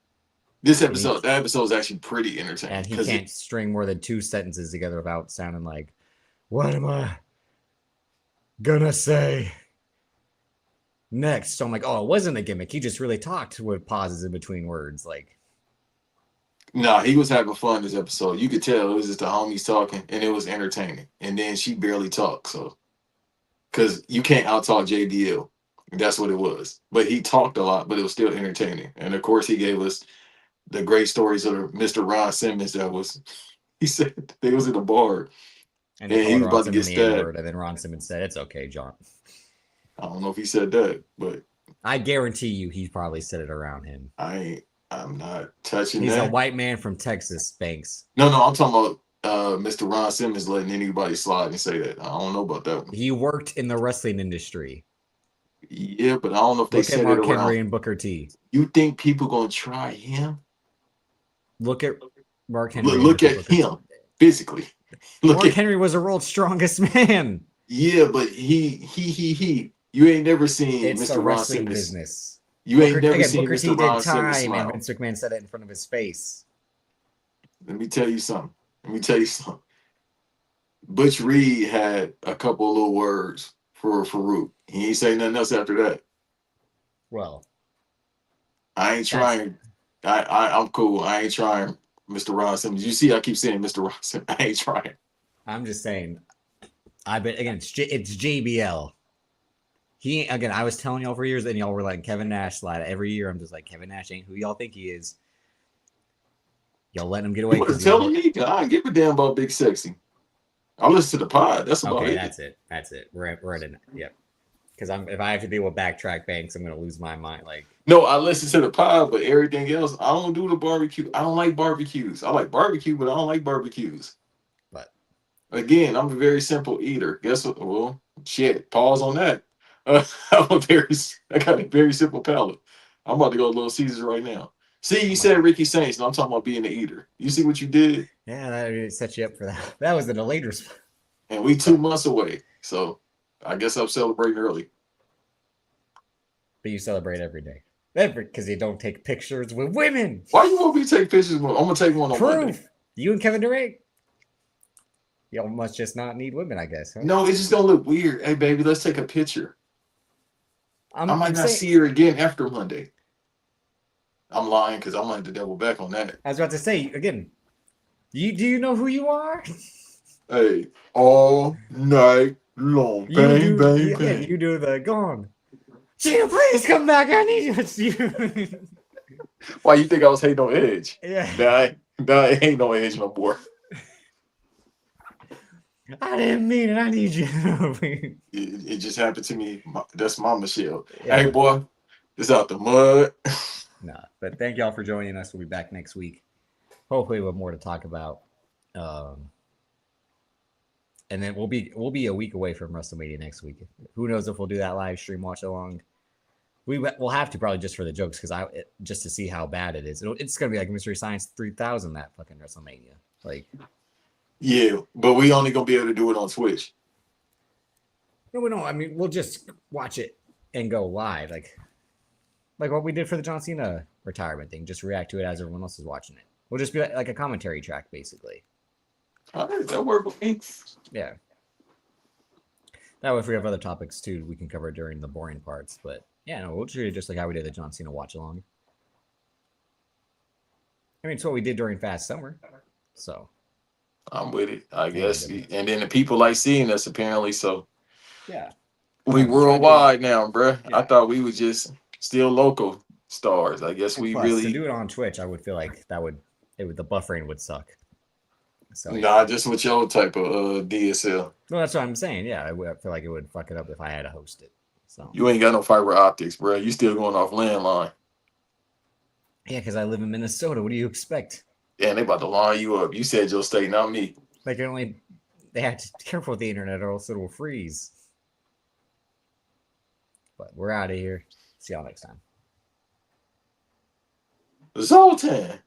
That episode is actually pretty entertaining. And he can't string more than 2 sentences together without sounding like, "What am I gonna say next?" So I'm like, oh, it wasn't a gimmick. He just really talked with pauses in between words. Like, nah, he was having fun this episode. You could tell it was just the homies talking, and it was entertaining. And then she barely talked, so because you can't out-talk JBL. That's what it was. But he talked a lot, but it was still entertaining. And of course, he gave us the great stories of Mr. Ron Simmons. He said they was in a bar and and he he was called about Ron to get Simmons the N-word, stabbed. and then Ron Simmons said, "It's okay, John." I don't know if he said that, but I guarantee you he probably said it around him. I'm not touching He's that. a white man from Texas, Banks. No, I'm talking about Mr. Ron Simmons letting anybody slide and say that. I don't know about that one. He worked in the wrestling industry. Yeah, but I don't know if they Look said at Mark it around. Henry and Booker T. You think people gonna try him? Look at Mark Henry. Look at him physically. Mark Henry was the world's strongest man. Yeah, but he. You ain't never seen It's Mr. a Ron wrestling Simmons. business. You ain't never seen Booker T Mr. Ron did Simmons time, smile. and Vince McMahon said it in front of his face. Let me tell you something. Butch Reed had a couple of little words for Farouk. He ain't say nothing else after that. Well, I ain't trying. I'm cool. I ain't trying, Mr. Ron Simmons. You see, I keep saying Mr. Ron Simmons. I ain't trying. I'm just saying. I bet again, it's JBL. I was telling y'all for years, and y'all were like Kevin Nash slide. Every year, I'm just like, Kevin Nash ain't who y'all think he is. Y'all letting him get away. You was telling me? I don't give a damn about Big Sexy. I'll listen to the pod. That's about it. Okay, that's it. We're at it. Yep. Because if I have to deal with backtrack Banks, I'm gonna lose my mind. Like, no, I listen to the pod, but everything else, I don't do the barbecue. I don't like barbecues. I like barbecue, but I don't like barbecues. But again, I'm a very simple eater. Guess what? Well, shit. Pause on that. I got a very simple palate. I'm about to go to Little Caesars right now. See, you said Ricky Saints, and I'm talking about being an eater. You see what you did? Yeah, that really set you up for that. That was the delayed response. And we 2 months away, so I guess I'm celebrating early. But you celebrate every day. Because you don't take pictures with women. Why you want me to take pictures? I'm gonna take one on Monday. You and Kevin Durant. Y'all must just not need women, I guess. Huh? No, it's just gonna look weird. Hey, baby, let's take a picture. I might not see her again after Monday. I'm lying because I'm gonna have to double back on that. I was about to say again. Do you know who you are? Hey, all night long, bang, bang. You do the gone. Gina, please come back. I need you. Why you think I was hating on Edge? Yeah. Nah, it ain't no Edge no more. I didn't mean it. I need you. It just happened to me. That's my Michelle. Yeah. Hey, boy, it's out the mud. Nah, but thank y'all for joining us. We'll be back next week. Hopefully, with more to talk about. And then we'll be a week away from WrestleMania next week. Who knows if we'll do that live stream watch along? We'll have to probably just for the jokes just to see how bad it is. It's gonna be like Mystery Science 3000 that fucking WrestleMania. Like, yeah, but we only gonna be able to do it on Twitch. No, we don't. I mean, we'll just watch it and go live, like what we did for the John Cena retirement thing. Just react to it as everyone else is watching it. We'll just be like a commentary track, basically. All right, that worked with me. Yeah. That way, if we have other topics too, we can cover during the boring parts. But yeah, no, we'll treat it just like how we did the John Cena watch along. I mean, it's what we did during Fast Summer. So I'm with it, I guess. And then the people like seeing us apparently. So yeah, we worldwide now, bruh. Yeah. I thought we were just still local stars. I guess we plus, really to do it on Twitch. I would feel like the buffering would suck. So Nah, just with your type of DSL. well, that's what I'm saying. Yeah, I feel like it would fuck it up if I had to host it. So You ain't got no fiber optics, bro. You still going off landline. yeah, because I live in Minnesota. What do you expect? Damn, they about to line you up. You said your state, not me. They have to be careful with the internet or else it'll freeze. But we're out of here. See y'all next time. Zoltan.